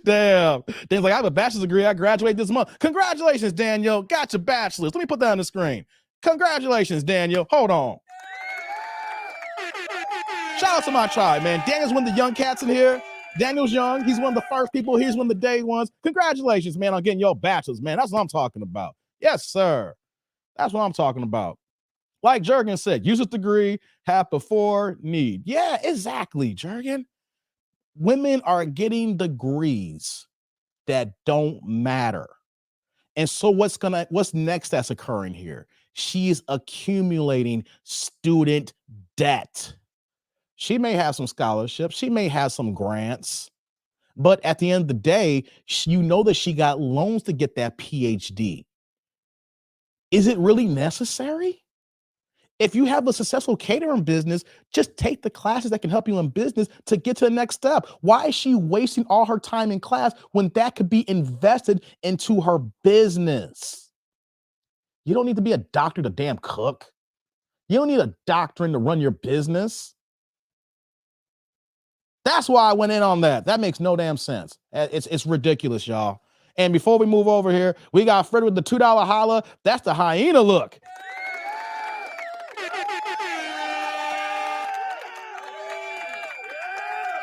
Damn. Dave's like, I have a bachelor's degree. I graduate this month. Congratulations, Daniel. Got your bachelor's. Let me put that on the screen. Congratulations, Daniel. Hold on. Shout out to my tribe, man. Daniel's one of the young cats in here. Daniel's young. He's one of the first people. He's one of the day ones. Congratulations, man, on getting your bachelor's, man. That's what I'm talking about. Yes, sir. That's what I'm talking about. Like Jurgen said, use a degree, have before need. Yeah, exactly, Jurgen. Women are getting degrees that don't matter. And so what's next that's occurring here? She is accumulating student debt. She may have some scholarships, she may have some grants, but at the end of the day, you know that she got loans to get that PhD. Is it really necessary? If you have a successful catering business, just take the classes that can help you in business to get to the next step. Why is she wasting all her time in class when that could be invested into her business? You don't need to be a doctor to damn cook. You don't need a doctorate to run your business. That's why I went in on that. That makes no damn sense. It's ridiculous, y'all. And before we move over here, we got Fred with the $2 holla. That's the hyena look.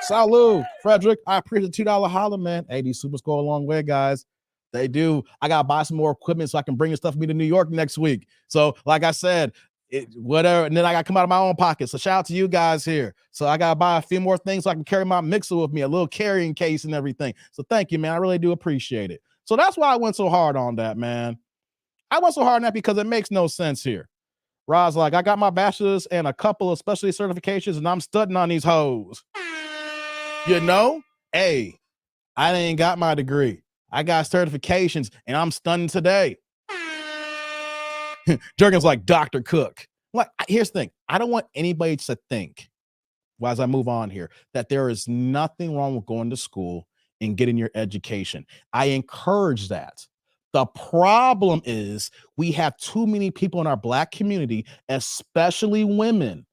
Salud, Frederick. I appreciate the $2 holla, man. Hey, these supers go a long way, guys. They do. I gotta buy some more equipment so I can bring this stuff with me to New York next week. So, like I said, whatever, and then I gotta come out of my own pocket. So shout out to you guys here. So I gotta buy a few more things so I can carry my mixer with me, a little carrying case and everything. So thank you, man. I really do appreciate it. So that's why I went so hard on that, man. I went so hard on that because it makes no sense here. Rod's like, I got my bachelor's and a couple of specialty certifications, and I'm studying on these hoes. You know, hey, I ain't got my degree. I got certifications and I'm stunned today. Jurgen's like Dr. Cook. Like, here's the thing. I don't want anybody to think, as I move on here, that there is nothing wrong with going to school and getting your education. I encourage that. The problem is we have too many people in our Black community, especially women,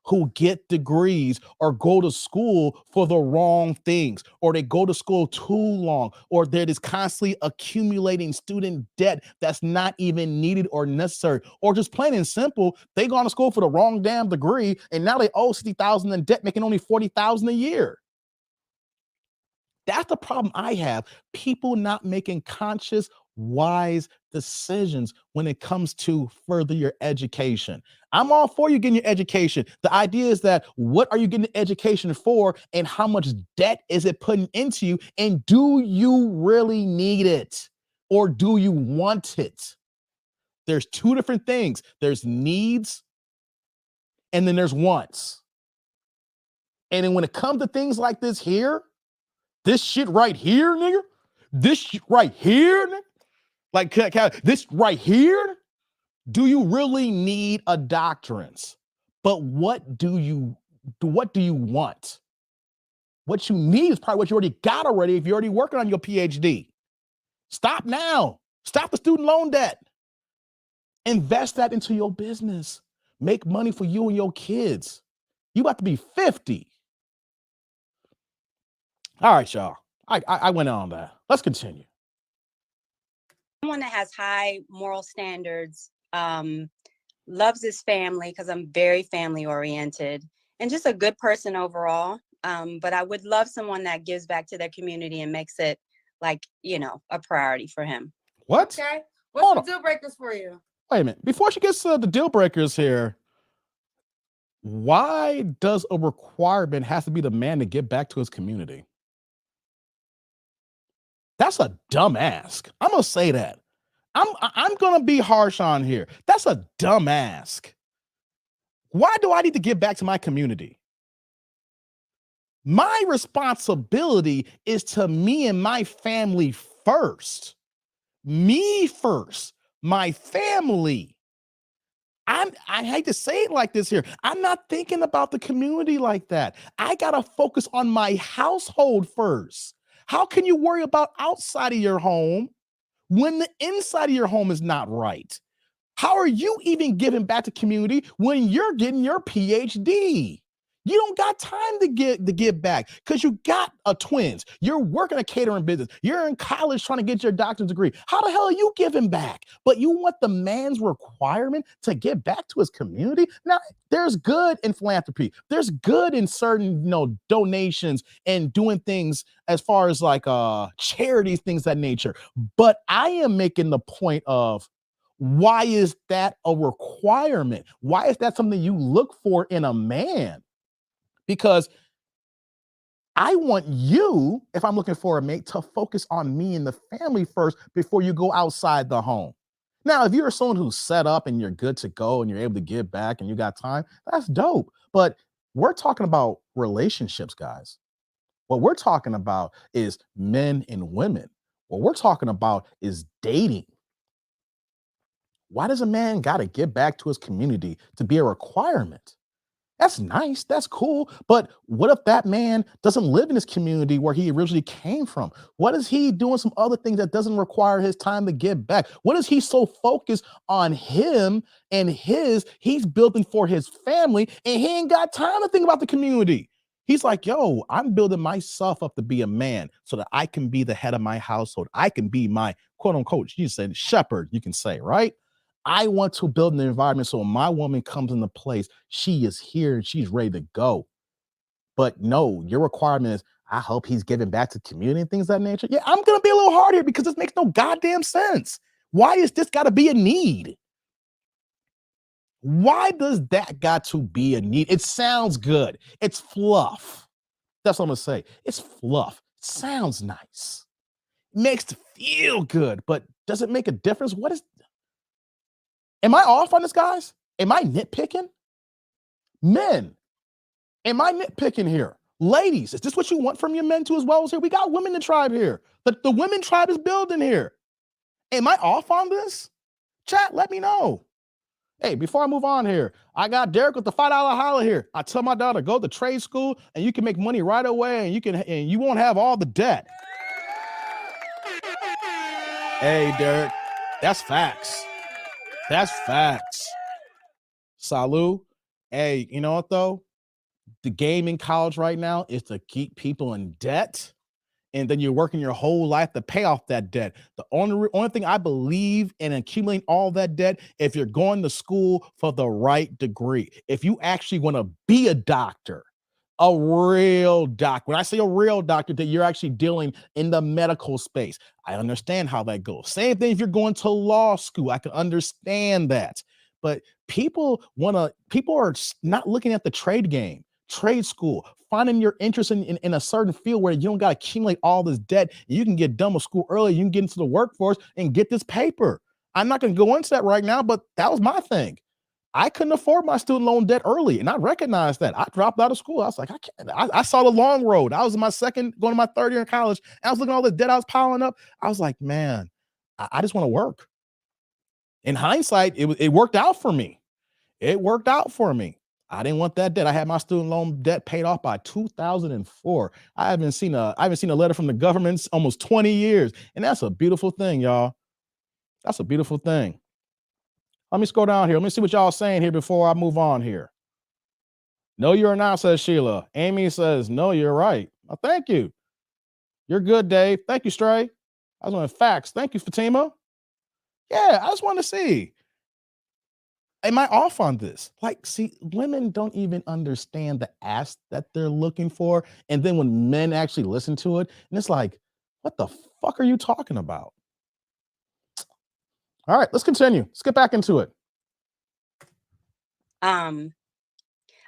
who get degrees or go to school for the wrong things, or they go to school too long, or they're just constantly accumulating student debt that's not even needed or necessary, or just plain and simple, they go to school for the wrong damn degree and now they owe $60,000 in debt, making only $40,000 a year. That's the problem I have. People not making conscious, wise decisions when it comes to further your education. I'm all for you getting your education. The idea is that what are you getting the education for, and how much debt is it putting into you, and do you really need it, or do you want it? There's two different things. There's needs and then there's wants. And then when it comes to things like this here, this shit right here, nigga, this shit right here, nigga, like this right here, do you really need a doctorate? But what do you want? What you need is probably what you already got already if you're already working on your PhD. Stop now. Stop the student loan debt. Invest that into your business. Make money for you and your kids. You about to be 50. All right, y'all. I went on that. Let's continue. Someone that has high moral standards, loves his family, because I'm very family oriented, and just a good person overall. But I would love someone that gives back to their community and makes it, like, a priority for him. What? Okay. What's the deal breakers for you? Wait a minute. Before she gets to the deal breakers here, why does a requirement have to be the man to give back to his community? That's a dumb ask. I'm gonna say that. I'm gonna be harsh on here. That's a dumb ask. Why do I need to give back to my community? My responsibility is to me and my family first. Me first. My family. I hate to say it like this here. I'm not thinking about the community like that. I gotta focus on my household first. How can you worry about outside of your home when the inside of your home is not right? How are you even giving back to community when you're getting your PhD? You don't got time to give back because you got a twins. You're working a catering business. You're in college trying to get your doctorate degree. How the hell are you giving back? But you want the man's requirement to give back to his community? Now, there's good in philanthropy. There's good in certain, donations and doing things as far as like charities, things of that nature. But I am making the point of, why is that a requirement? Why is that something you look for in a man? Because I want you, if I'm looking for a mate, to focus on me and the family first before you go outside the home. Now, if you're someone who's set up and you're good to go and you're able to give back and you got time, that's dope. But we're talking about relationships, guys. What we're talking about is men and women. What we're talking about is dating. Why does a man got to give back to his community to be a requirement? That's nice. That's cool. But what if that man doesn't live in his community where he originally came from? What is he doing some other things that doesn't require his time to give back? What is he so focused on him and he's building for his family and he ain't got time to think about the community? He's like, yo, I'm building myself up to be a man so that I can be the head of my household. I can be my quote unquote, you said shepherd, you can say, right? I want to build an environment so when my woman comes into place, she is here and she's ready to go. But no, your requirement is, I hope he's giving back to the community and things of that nature. Yeah, I'm going to be a little hard here because this makes no goddamn sense. Why is this got to be a need? Why does that got to be a need? It sounds good. It's fluff. That's what I'm going to say. It's fluff. It sounds nice. It makes it feel good, but does it make a difference? Am I off on this, guys? Am I nitpicking? Men, am I nitpicking here? Ladies, is this what you want from your men too as well as here? We got women in the tribe here. The women tribe is building here. Am I off on this? Chat, let me know. Hey, before I move on here, I got Derek with the $5 holla here. I tell my daughter, go to trade school and you can make money right away and you won't have all the debt. Hey, Derek, that's facts. That's facts. Salud. Hey, you know what though? The game in college right now is to keep people in debt. And then you're working your whole life to pay off that debt. The only thing I believe in accumulating all that debt, if you're going to school for the right degree, if you actually want to be a doctor, a real doctor. When I say a real doctor, that you're actually dealing in the medical space. I understand how that goes. Same thing if you're going to law school. I can understand that. But people are not looking at the trade game, trade school, finding your interest in a certain field where you don't got to accumulate all this debt. You can get done with school early. You can get into the workforce and get this paper. I'm not going to go into that right now, but that was my thing. I couldn't afford my student loan debt early, and I recognized that. I dropped out of school. I was like, I can't. I saw the long road. I was in my going to my third year in college, and I was looking at all the debt I was piling up. I was like, man, I just want to work. In hindsight, it worked out for me. It worked out for me. I didn't want that debt. I had my student loan debt paid off by 2004. I haven't seen a letter from the government in almost 20 years, and that's a beautiful thing, y'all. That's a beautiful thing. Let me scroll down here. Let me see what y'all saying here before I move on here. No, you're not, says Sheila. Amy says, no, you're right. Well, thank you. You're good, Dave. Thank you, Stray. I was on facts. Thank you, Fatima. Yeah, I just want to see. Am I off on this? Like, see, women don't even understand the ask that they're looking for. And then when men actually listen to it, and it's like, what the fuck are you talking about? All right, let's continue. Let's get back into it. I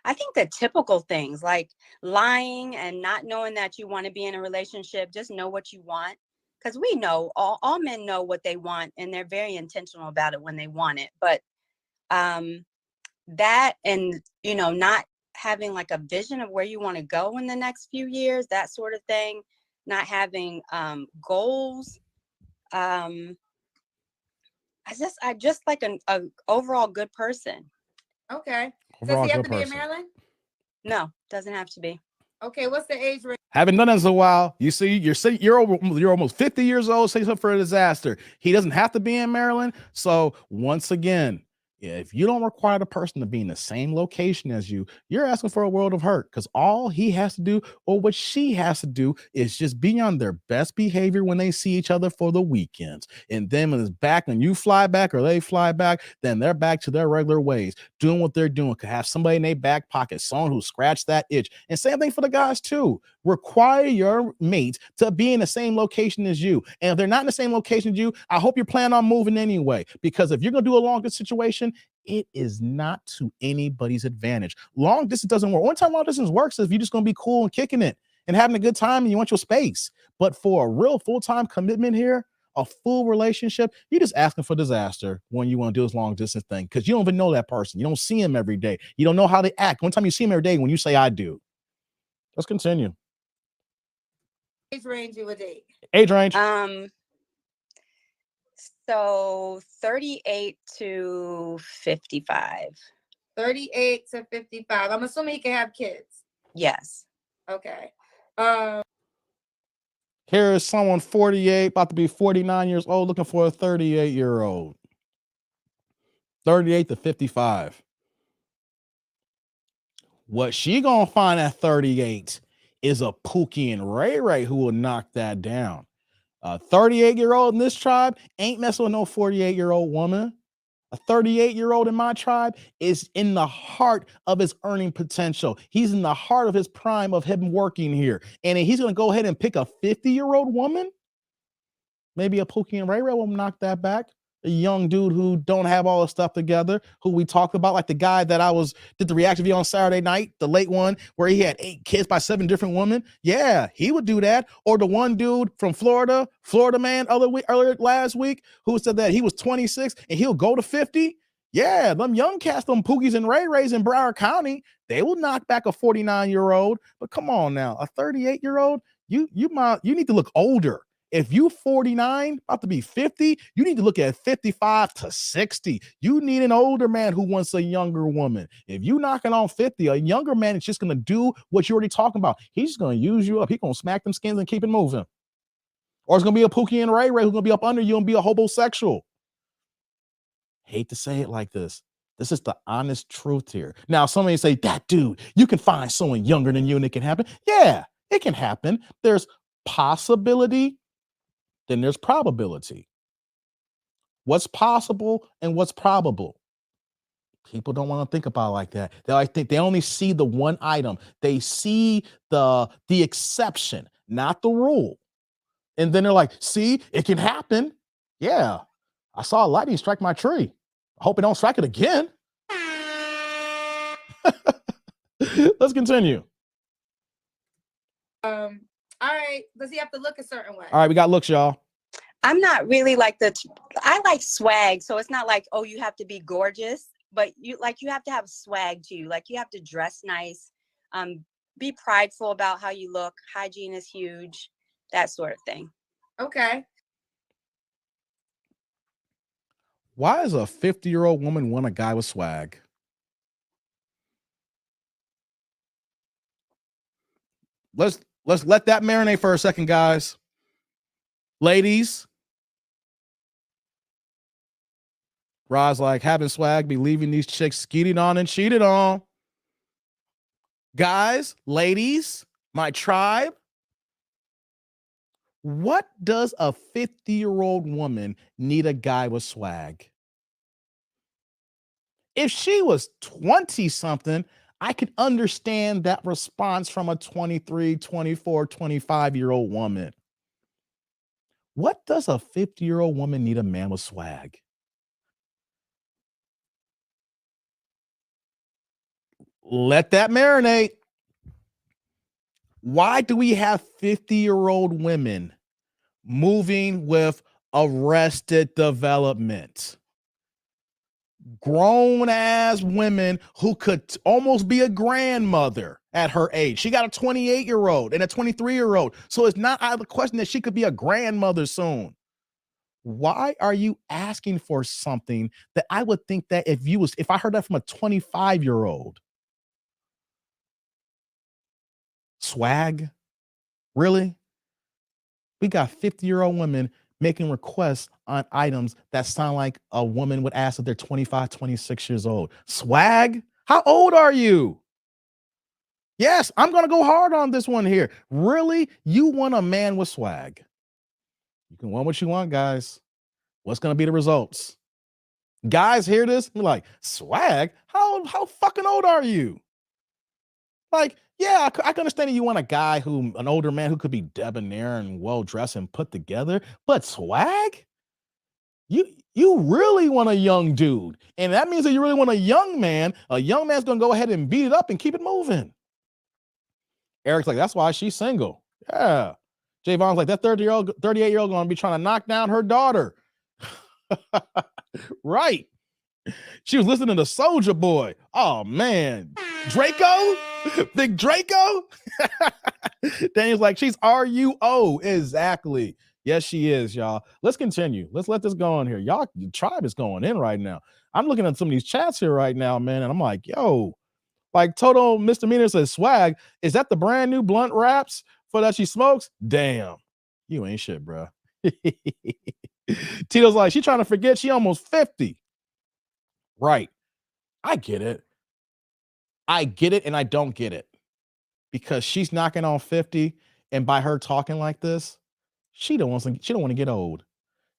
think the typical things like lying and not knowing that you want to be in a relationship, just know what you want. Because we know all men know what they want and they're very intentional about it when they want it. But that and, not having like a vision of where you want to go in the next few years, that sort of thing, not having goals. I just like an overall good person. Okay. Overall Does he have good to be in person. Maryland? No, doesn't have to be. Okay, what's the age range? Haven't done this in a while. You see, you're almost 50 years old. Say something for a disaster. He doesn't have to be in Maryland. So once again, If you don't require the person to be in the same location as you, you're asking for a world of hurt, because all he has to do or what she has to do is just be on their best behavior when they see each other for the weekends. And then when it's back and you fly back or they fly back, then they're back to their regular ways, doing what they're doing. Could have somebody in their back pocket, someone who scratched that itch. And same thing for the guys too. Require your mate to be in the same location as you. And if they're not in the same location as you, I hope you're planning on moving anyway. Because if you're going to do a long distance situation, it is not to anybody's advantage. Long distance doesn't work. One time long distance works is if you're just going to be cool and kicking it and having a good time and you want your space. But for a real full-time commitment here, a full relationship, you're just asking for disaster when you want to do this long distance thing, because you don't even know that person. You don't see him every day. You don't know how they act. One time you see him every day when you say I do. Let's continue. Age range you would date. Age range. So 38 to 55. 38 to 55. I'm assuming he can have kids. Yes. Okay. Here is someone 48, about to be 49 years old, looking for a 38-year-old. 38 to 55. What she gonna find at 38 is a Pookie and Ray Ray who will knock that down. A 38-year-old in this tribe ain't messing with no 48-year-old woman. A 38-year-old in my tribe is in the heart of his earning potential. He's in the heart of his prime of him working here. And he's going to go ahead and pick a 50-year-old woman? Maybe a Pookie and Ray Ray will knock that back. A young dude who don't have all his stuff together, who we talked about, like the guy that did the reaction video on Saturday night, the late one where he had 8 kids by 7 different women. Yeah, he would do that. Or the one dude from Florida man, earlier last week, who said that he was 26 and he'll go to 50. Yeah, them young cats, them Pookies and Ray Rays in Broward County, they will knock back a 49-year-old. But come on now, a 38-year-old, you need to look older. If you 49, about to be 50, you need to look at 55 to 60. You need an older man who wants a younger woman. If you knocking on 50, a younger man is just going to do what you're already talking about. He's just going to use you up. He's going to smack them skins and keep it moving. Or it's going to be a Pookie and Ray Ray who's going to be up under you and be a homosexual. Hate to say it like this. This is the honest truth here. Now, somebody say, that dude, you can find someone younger than you and it can happen. Yeah, it can happen. There's possibility, then there's probability. What's possible and what's probable? People don't want to think about it like that. They only see the one item. They see the exception, not the rule. And then they're like, see, it can happen. Yeah, I saw lightning strike my tree. I hope it don't strike it again. Let's continue. All right. Does he have to look a certain way? All right, we got looks, y'all. I'm not really like I like swag. So it's not like, oh, you have to be gorgeous, but you have to have swag to you. Like you have to dress nice, be prideful about how you look. Hygiene is huge, that sort of thing. Okay. Why does a 50-year-old woman want a guy with swag? Let's let that marinate for a second, guys. Ladies. Rod's like, having swag be leaving these chicks skeeted on and cheated on. Guys, ladies, my tribe. What does a 50-year-old woman need a guy with swag? If she was 20-something, I could understand that response from a 23, 24, 25-year-old woman. What does a 50-year-old woman need a man with swag? Let that marinate. Why do we have 50-year-old women moving with arrested development? Grown ass women who could almost be a grandmother at her age. She got a 28-year-old and a 23-year-old. So it's not out of the question that she could be a grandmother soon. Why are you asking for something that I would think that if I heard that from a 25-year-old? Swag? Really? We got 50-year-old women making requests on items that sound like a woman would ask if they're 25, 26 years old. Swag? How old are you? Yes, I'm going to go hard on this one here. Really? You want a man with swag? You can want what you want, guys. What's going to be the results? Guys hear this? Be like, swag? How fucking old are you? Like, yeah, I can understand that you want a guy an older man who could be debonair and well dressed and put together, but swag? You really want a young dude, and that means that you really want a young man. A young man's gonna go ahead and beat it up and keep it moving. Eric's like, that's why she's single. Yeah. Javon's like, that 38-year-old gonna be trying to knock down her daughter. Right. She was listening to Soulja Boy. Oh man. Draco? Big Draco? Daniel's like, she's RUO. Exactly. Yes, she is, y'all. Let's continue. Let's let this go on here. Y'all, the tribe is going in right now. I'm looking at some of these chats here right now, man, and I'm like, yo, like Total Misdemeanor says, swag. Is that the brand new blunt wraps for that she smokes? Damn. You ain't shit, bro. Tito's like, she trying to forget she almost 50. Right. I get it. I get it and I don't get it. Because she's knocking on 50, and by her talking like this, she don't want to get old.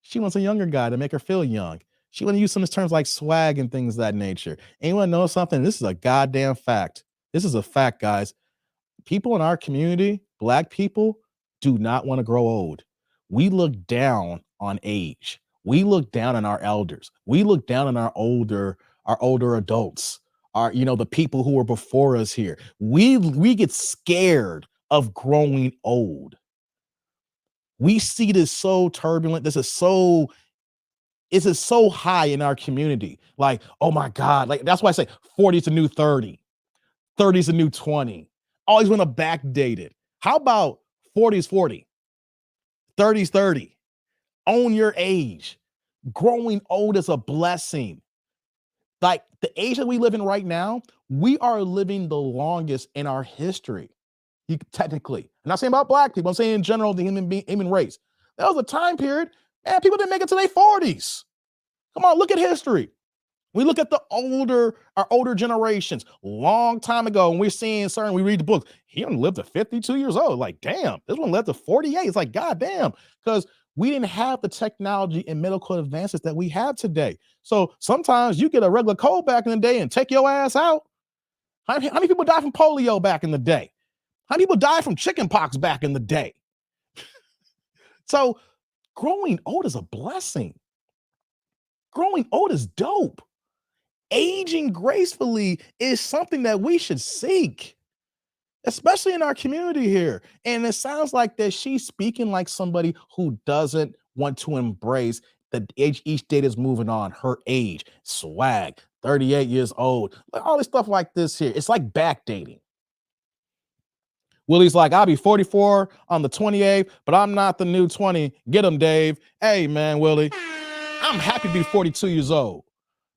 She wants a younger guy to make her feel young. She want to use some of these terms like swag and things of that nature. Anyone know something? This is a goddamn fact. This is a fact, guys. People in our community, Black people, do not want to grow old. We look down on age. We look down on our elders. We look down on our older adults. The people who were before us here. We get scared of growing old. We see this so turbulent. This is so high in our community. Like, oh my God. Like, that's why I say 40 is a new 30. 30 is a new 20. Always want to backdate it. How about 40 is 40? 30 is 30. Own your age. Growing old is a blessing. Like the age that we live in right now, we are living the longest in our history. Technically, I'm not saying about Black people. I'm saying in general, the human race. That was a time period, man, people didn't make it to their 40s. Come on, look at history. We look at our older generations, long time ago, and we're seeing we read the books. He only lived to 52 years old. Like, damn, this one lived to 48. It's like, goddamn, because we didn't have the technology and medical advances that we have today. So sometimes you get a regular cold back in the day and take your ass out. How many people died from polio back in the day? How many people died from chickenpox back in the day? So growing old is a blessing. Growing old is dope. Aging gracefully is something that we should seek, especially in our community here. And it sounds like that she's speaking like somebody who doesn't want to embrace the age each day is moving on, her age, swag, 38 years old, like all this stuff like this here. It's like backdating. Willie's like, I'll be 44 on the 28th, but I'm not the new 20. Get him, Dave. Hey, man, Willie, I'm happy to be 42 years old.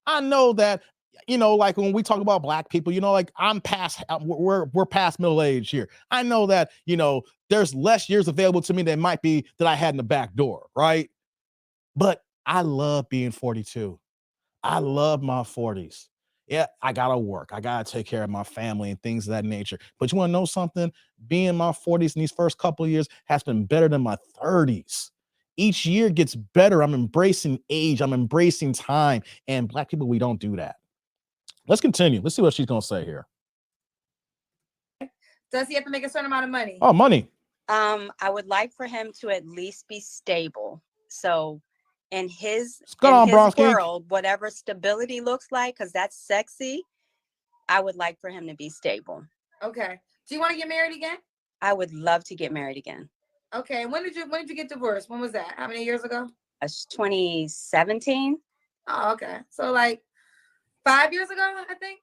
I know that, like when we talk about Black people, like we're past middle age here. I know that, there's less years available to me than might be that I had in the back door, right? But I love being 42. I love my 40s. Yeah, I gotta work. I gotta take care of my family and things of that nature. But you want to know something? Being in my 40s in these first couple of years has been better than my 30s. Each year gets better. I'm embracing age. I'm embracing time. And Black people, we don't do that. Let's continue. Let's see what she's gonna say here. Does he have to make a certain amount of money? Oh, money. I would like for him to at least be stable. So in his world, whatever stability looks like, because that's sexy, I would like for him to be stable. Okay. Do you want to get married again? I would love to get married again. Okay. When did you get divorced? When was that? How many years ago? That's 2017. Oh, okay. So like 5 years ago, I think.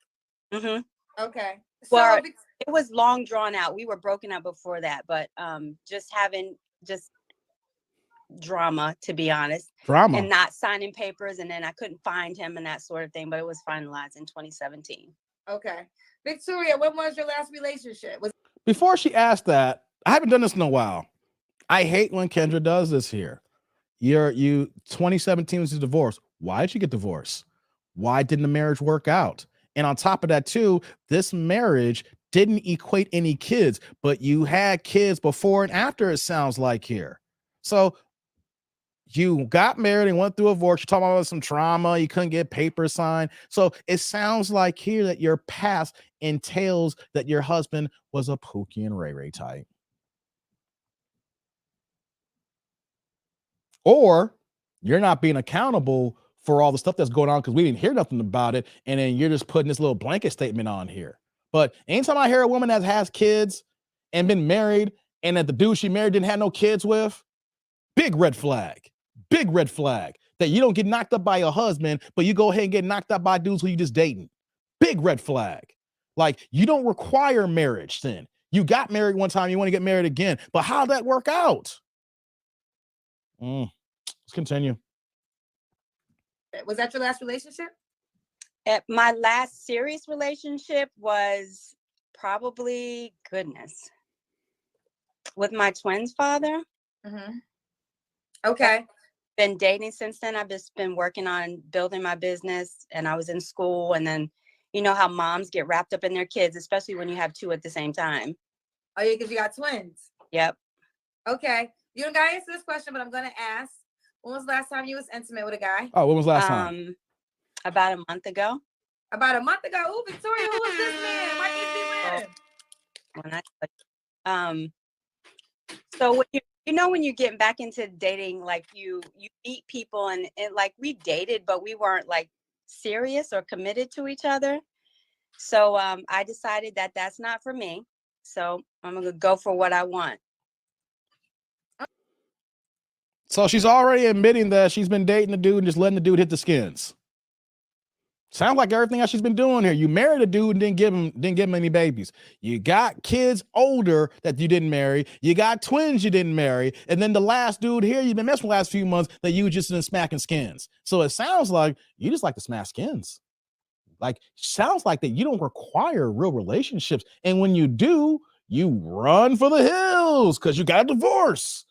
Mm-hmm. Okay. Well, it was long drawn out. We were broken up before that, but just having drama, to be honest. Drama. And not signing papers, and then I couldn't find him and that sort of thing, but it was finalized in 2017. Okay. Victoria, when was your last relationship? Before she asked that, I haven't done this in a while. I hate when Kendra does this here. you 2017 was a divorce. Why did you get divorced? Why didn't the marriage work out? And on top of that, too, this marriage didn't equate any kids, but you had kids before and after, it sounds like here. So you got married and went through a divorce. You're talking about some trauma. You couldn't get papers signed. So it sounds like here that your past entails that your husband was a Pookie and Ray Ray type. Or you're not being accountable for all the stuff that's going on because we didn't hear nothing about it. And then you're just putting this little blanket statement on here. But anytime I hear a woman that has kids and been married and that the dude she married didn't have no kids with, big red flag. Big red flag that you don't get knocked up by your husband, but you go ahead and get knocked up by dudes who you just dating. Big red flag. Like, you don't require marriage then. You got married one time, you want to get married again. But how'd that work out? Let's continue. Was that your last relationship? My last serious relationship was probably, goodness, with my twins' father. Mm-hmm. Okay. Been dating since then. I've just been working on building my business, and I was in school, and then you know how moms get wrapped up in their kids, especially when you have two at the same time. Oh yeah, because you got twins. Yep. Okay. You don't gotta answer this question, but I'm gonna ask. When was the last time you was intimate with a guy? Oh, when was the last time? About a month ago. About a month ago. Oh, Victoria, who was this man? Why can't you be So when you know when you're getting back into dating, like you meet people and like we dated, but we weren't like serious or committed to each other. So I decided that that's not for me. So I'm gonna go for what I want. So she's already admitting that she's been dating the dude and just letting the dude hit the skins. Sounds like everything else she's been doing here. You married a dude and didn't give him any babies. You got kids older that you didn't marry. You got twins you didn't marry. And then the last dude here you've been messing with the last few months that you just been smacking skins. So it sounds like you just like to smash skins. Like, sounds like that you don't require real relationships. And when you do, you run for the hills because you got a divorce.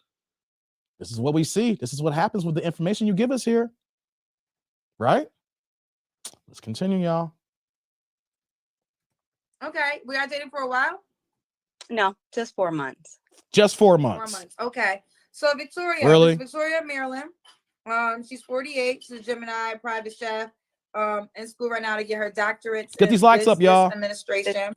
This is what we see. This is what happens with the information you give us here. Right? Let's continue, y'all. Okay. We got dating for a while? No, just 4 months. Just 4 months. 4 months. Okay. So Victoria, really? Victoria Maryland. She's 48. She's a Gemini, private chef. In school right now to get her doctorate. Get these likes up, y'all. Administration.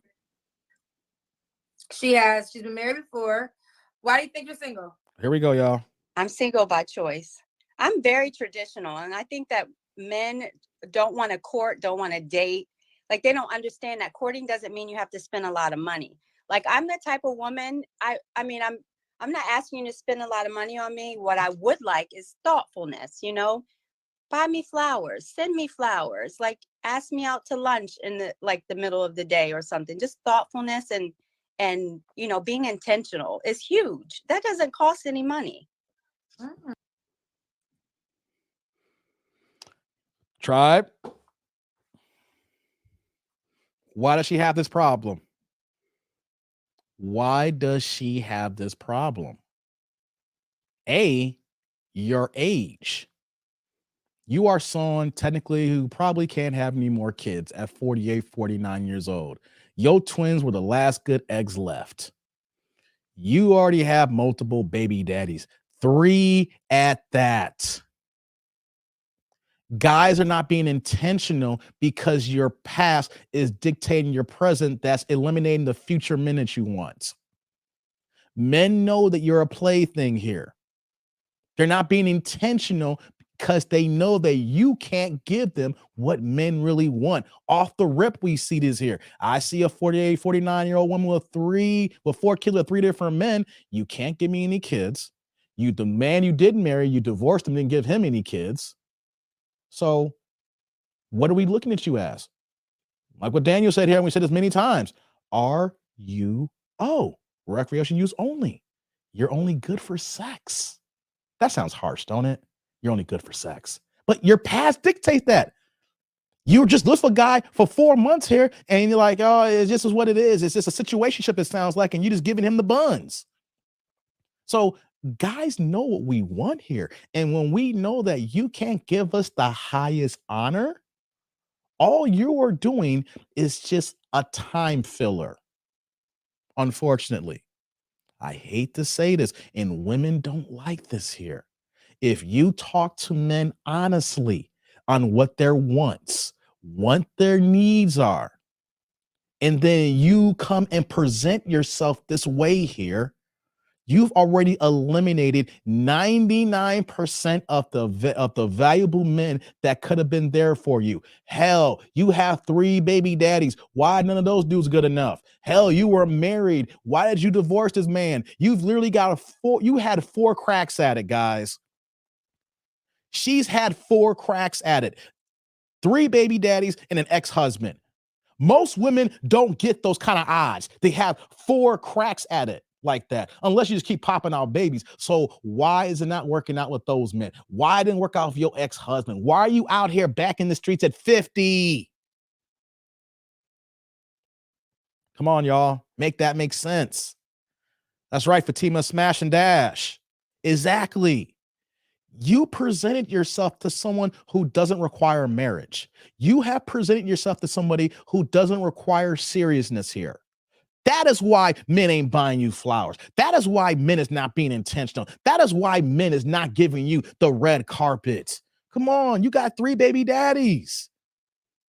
She's been married before. Why do you think you're single? Here we go, y'all. I'm single by choice. I'm very traditional, and I think that men don't want to court, don't want to date. Like, they don't understand that courting doesn't mean you have to spend a lot of money. Like, I'm the type of woman, I mean, I'm not asking you to spend a lot of money on me. What I would like is thoughtfulness, you know? Buy me flowers, send me flowers, like ask me out to lunch in the middle of the day or something. Just thoughtfulness and you know, being intentional is huge. That doesn't cost any money. Tribe. Why does she have this problem? Why does she have this problem? A, your age. You are someone technically who probably can't have any more kids at 48, 49 years old. Your twins were the last good eggs left. You already have multiple baby daddies, 3 at that. Guys are not being intentional because your past is dictating your present. That's eliminating the future men that you want. Men know that you're a plaything here. They're not being intentional because they know that you can't give them what men really want. Off the rip, we see this here. I see a 48, 49-year-old woman with 4 kids with 3 different men. You can't give me any kids. The man you didn't marry, you divorced him, didn't give him any kids. So what are we looking at you as? Like what Daniel said here, and we said this many times. Recreation use only. You're only good for sex. That sounds harsh, don't it? You're only good for sex. But your past dictates that. You just look for a guy for 4 months here, and you're like, oh, it's just what it is. It's just a situationship, it sounds like, and you just giving him the buns. So guys know what we want here. And when we know that you can't give us the highest honor, all you are doing is just a time filler. Unfortunately, I hate to say this, and women don't like this here. If you talk to men honestly on what their wants, what their needs are, and then you come and present yourself this way here, you've already eliminated 99% of the valuable men that could have been there for you. Hell, you have 3 baby daddies. Why none of those dudes good enough? Hell, you were married. Why did you divorce this man? You've literally got you had 4 cracks at it, guys. She's had 4 cracks at it. 3 baby daddies and an ex-husband. Most women don't get those kind of odds. They have 4 cracks at it like that, unless you just keep popping out babies. So why is it not working out with those men? Why didn't it work out with your ex-husband? Why are you out here back in the streets at 50? Come on, y'all. Make that make sense. That's right, Fatima, smash and dash. Exactly. You presented yourself to someone who doesn't require marriage. You have presented yourself to somebody who doesn't require seriousness here. That is why men ain't buying you flowers. That is why men is not being intentional. That is why men is not giving you the red carpet. Come on, you got 3 baby daddies.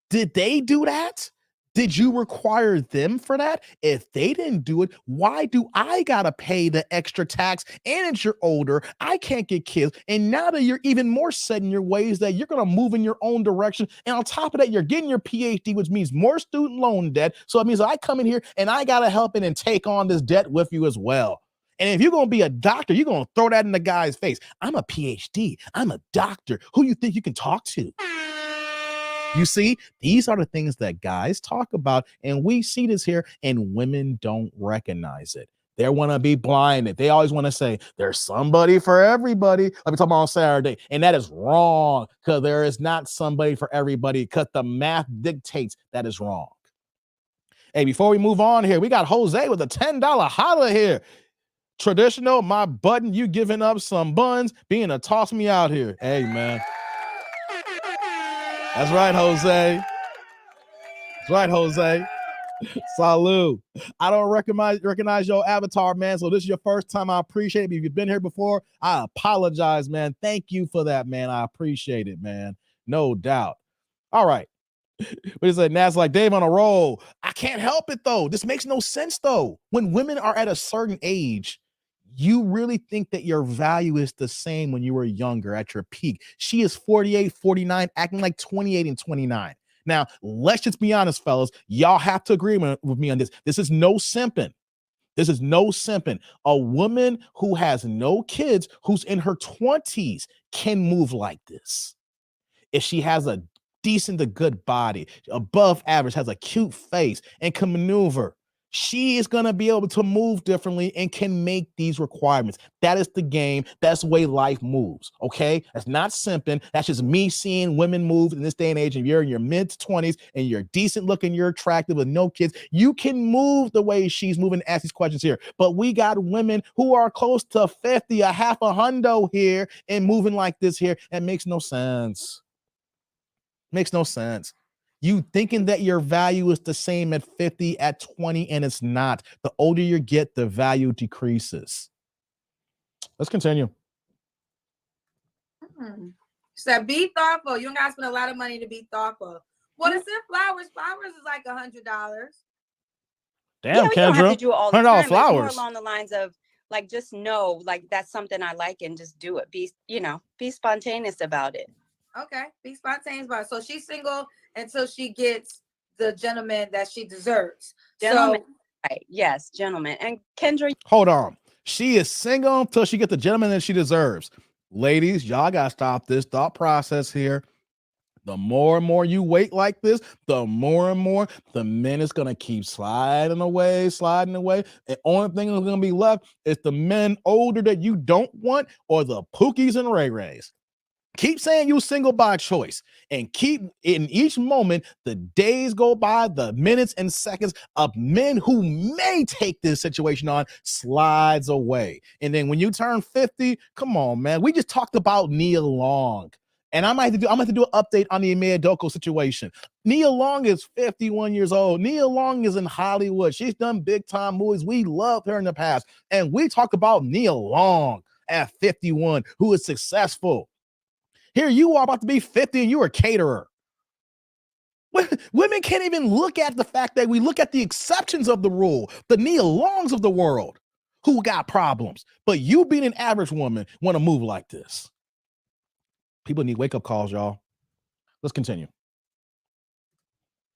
Did they do that? Did you require them for that? If they didn't do it, why do I gotta pay the extra tax? And it's you're older, I can't get kids. And now that you're even more set in your ways that you're gonna move in your own direction. And on top of that, you're getting your PhD, which means more student loan debt. So it means I come in here and I gotta help in and take on this debt with you as well. And if you're gonna be a doctor, you're gonna throw that in the guy's face. I'm a PhD, I'm a doctor. Who you think you can talk to? You see, these are the things that guys talk about, and we see this here, and women don't recognize it. They want to be blinded. They always want to say, there's somebody for everybody. Let me talk about on Saturday. And that is wrong, because there is not somebody for everybody, because the math dictates that is wrong. Hey, before we move on here, we got Jose with a $10 holla here. Traditional, my button, you giving up some buns, being a toss me out here. Hey, man. That's right, Jose. That's right, Jose. Salud. I don't recognize your avatar, man. So this is your first time. I appreciate it. If you've been here before, I apologize, man. Thank you for that, man. I appreciate it, man. No doubt. All right. But it's like Nat's like, Dave on a roll. I can't help it though. This makes no sense though. When women are at a certain age, you really think that your value is the same when you were younger at your peak. She is 48, 49, acting like 28 and 29. Now, let's just be honest, fellas. Y'all have to agree with me on this. This is no simping. This is no simping. A woman who has no kids, who's in her 20s, can move like this. If she has a decent to good body, above average, has a cute face, and can maneuver, she is going to be able to move differently and can make these requirements. That is the game. That's the way life moves. Okay. That's not simping. That's just me seeing women move in this day and age. And you're in your mid 20s and you're decent looking, you're attractive with no kids. You can move the way she's moving and ask these questions here. But we got women who are close to 50, a half a hundo here and moving like this here. It makes no sense. Makes no sense. You thinking that your value is the same at 50, at 20, and it's not. The older you get, the value decreases. Let's continue. So be thoughtful. You don't gotta spend a lot of money to be thoughtful. Well, it's in flowers. Flowers is like $100. Damn, yeah, you don't have Kendra. to do all the $100 time. It's more flowers. along the lines of like, just know, like, that's something I like and just do it. Be spontaneous about it. Okay, be spontaneous about it. So she's single until she gets the gentleman that she deserves. Gentlemen, So, right? Yes, gentlemen. And Kendra, Hold on. She is single until she gets the gentleman that she deserves. Ladies, y'all got to stop this thought process here. The more and more you wait like this, the more and more the men is going to keep sliding away. The only thing that's going to be left is the men older that you don't want or the Pookies and Ray Rays. Keep saying you're single by choice, and keep in each moment, the days go by, the minutes and seconds of men who may take this situation on slides away. And then when you turn 50, come on, man. We just talked about Nia Long. And I'm gonna have to do an update on the Amir Doko situation. Nia Long is 51 years old. Nia Long is in Hollywood. She's done big time movies. We loved her in the past. And we talked about Nia Long at 51, who is successful. Here you are about to be 50 and you're a caterer. Women can't even look at the fact that we look at the exceptions of the rule, the Nia Longs of the world who got problems. But you being an average woman want to move like this. People need wake-up calls, y'all. Let's continue.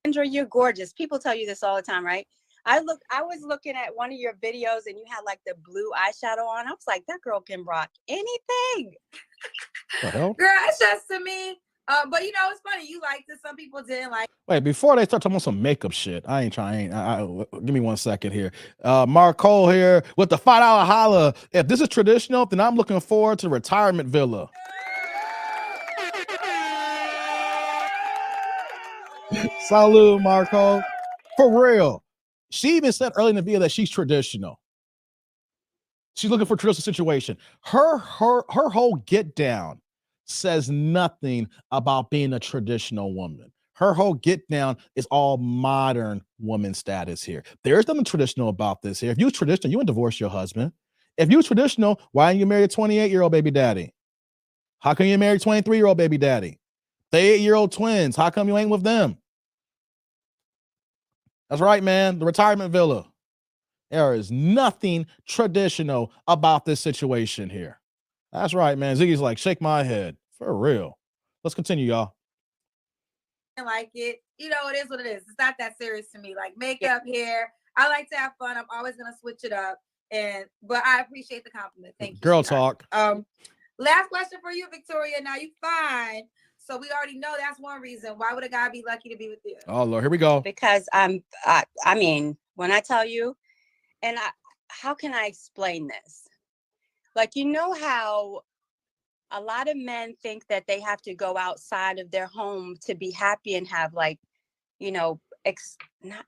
Kendra, you're gorgeous. People tell you this all the time, right? I was looking at one of your videos and you had like the blue eyeshadow on. I was like, that girl can rock anything. What the hell? Girl, it's just to me. But you know, it's funny. You liked it. Some people didn't like. Wait, before they start talking about some makeup shit, I ain't trying. Give me 1 second here. Mark Cole here with the $5 holla. If this is traditional, then I'm looking forward to retirement villa. Salute, Marco. For real. She even said early in the video that she's traditional. She's looking for a traditional situation. Her whole get down says nothing about being a traditional woman. Her whole get down is all modern woman status here. There's nothing traditional about this here. If you're traditional, you wouldn't divorce your husband. If you're traditional, why didn't you marry a 28-year-old baby daddy? How come you married a 23-year-old baby daddy? The 8-year-old twins, how come you ain't with them? That's right, man. The retirement villa. There is nothing traditional about this situation here. That's right, man. Ziggy's like, shake my head. For real. Let's continue, y'all. Like it. You know, it is what it is. It's not that serious to me. Like makeup, hair. I like to have fun. I'm always gonna switch it up. But I appreciate the compliment. Thank you. Girl talk. Last question for you, Victoria. Now you fine. So we already know that's one reason. Why would a guy be lucky to be with you? Oh Lord, here we go. Because I mean, when I tell you, and how can I explain this? Like, you know how a lot of men think that they have to go outside of their home to be happy and have like, you know, not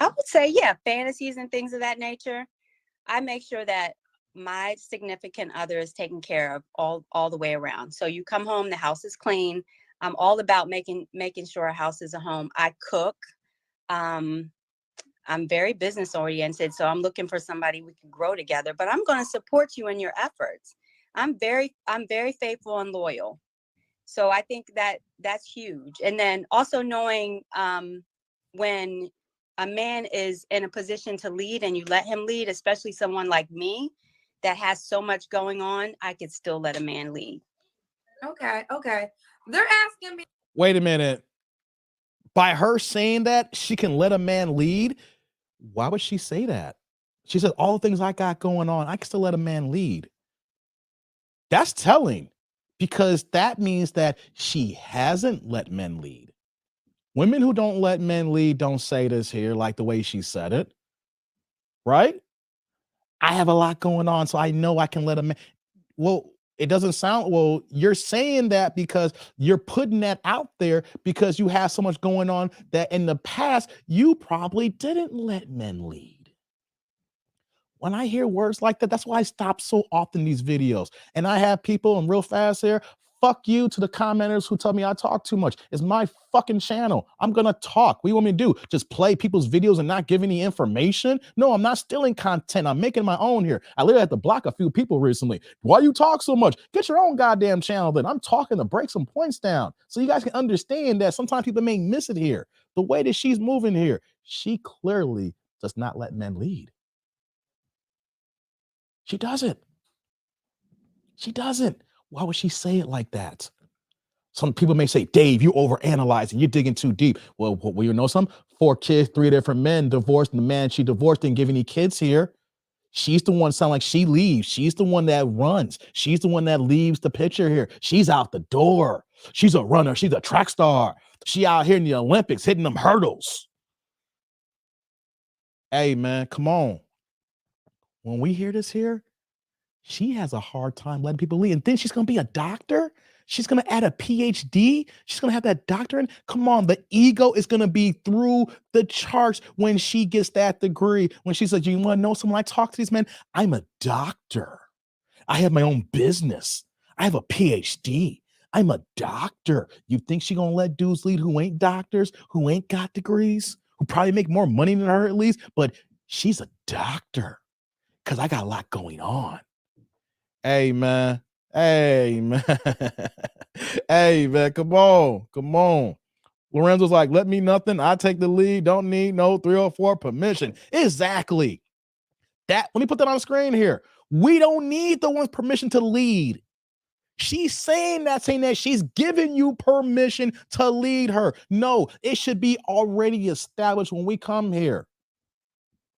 I would say, yeah, fantasies and things of that nature. I make sure that my significant other is taken care of all the way around. So you come home, the house is clean. I'm all about making sure a house is a home. I cook. I'm very business oriented, so I'm looking for somebody we can grow together, but I'm going to support you in your efforts. I'm very faithful and loyal. So I think that that's huge. And then also knowing when a man is in a position to lead and you let him lead, especially someone like me that has so much going on, I could still let a man lead. Okay. They're asking me. Wait a minute. By her saying that she can let a man lead, why would she say that? She said, all the things I got going on, I can still let a man lead. That's telling, because that means that she hasn't let men lead. Women who don't let men lead don't say this here like the way she said it, right? I have a lot going on, so I know I can let a man. Well, it doesn't sound, well, you're saying that because you're putting that out there because you have so much going on that in the past, you probably didn't let men lead. When I hear words like that, that's why I stop so often these videos. And I have people, and real fast here, fuck you to the commenters who tell me I talk too much. It's my fucking channel. I'm gonna talk. What do you want me to do? Just play people's videos and not give any information? No, I'm not stealing content. I'm making my own here. I literally had to block a few people recently. Why you talk so much? Get your own goddamn channel then. I'm talking to break some points down so you guys can understand that sometimes people may miss it here. The way that she's moving here, she clearly does not let men lead. She doesn't. She doesn't. Why would she say it like that? Some people may say, Dave, you overanalyzing, you're digging too deep. Well, you know some 4 kids, 3 different men divorced, and the man she divorced didn't give any kids here. She's the one sound like she leaves. She's the one that runs. She's the one that leaves the picture here. She's out the door. She's a runner. She's a track star. She out here in the Olympics hitting them hurdles. Hey, man, come on. When we hear this here, she has a hard time letting people lead. And then she's going to be a doctor? She's going to add a PhD. She's going to have that doctorate. Come on, the ego is going to be through the charts when she gets that degree. When she says, you want to know someone I talk to these men? I'm a doctor. I have my own business. I have a PhD. I'm a doctor. You think she gonna let dudes lead who ain't doctors, who ain't got degrees, who probably make more money than her at least, but she's a doctor because I got a lot going on. Hey, man. Hey, man. Hey, man. Come on. Come on. Lorenzo's like, let me nothing. I take the lead. Don't need no 304 permission. Exactly. That. Let me put that on the screen here. We don't need the one's permission to lead. She's saying that she's giving you permission to lead her. No, it should be already established when we come here.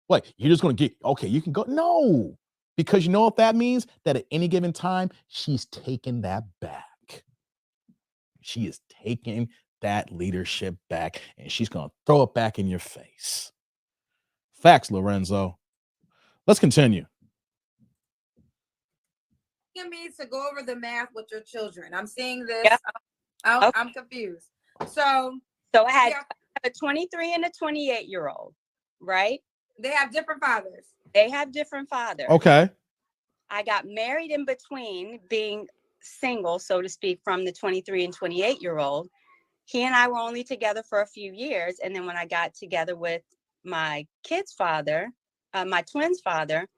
Like, you're just going to get, okay, you can go. No, because you know what that means? That at any given time, she's taking that back. She is taking that leadership back, and she's going to throw it back in your face. Facts, Lorenzo. Let's continue. Me to go over the math with your children. I'm seeing this. Yeah. I'm confused. So I had a 23 and a 28-year-old, right? They have different fathers. They have different fathers. Okay. I got married in between being single, so to speak, from the 23 and 28-year-old. He and I were only together for a few years. And then when I got together with my kid's father, my twins' father,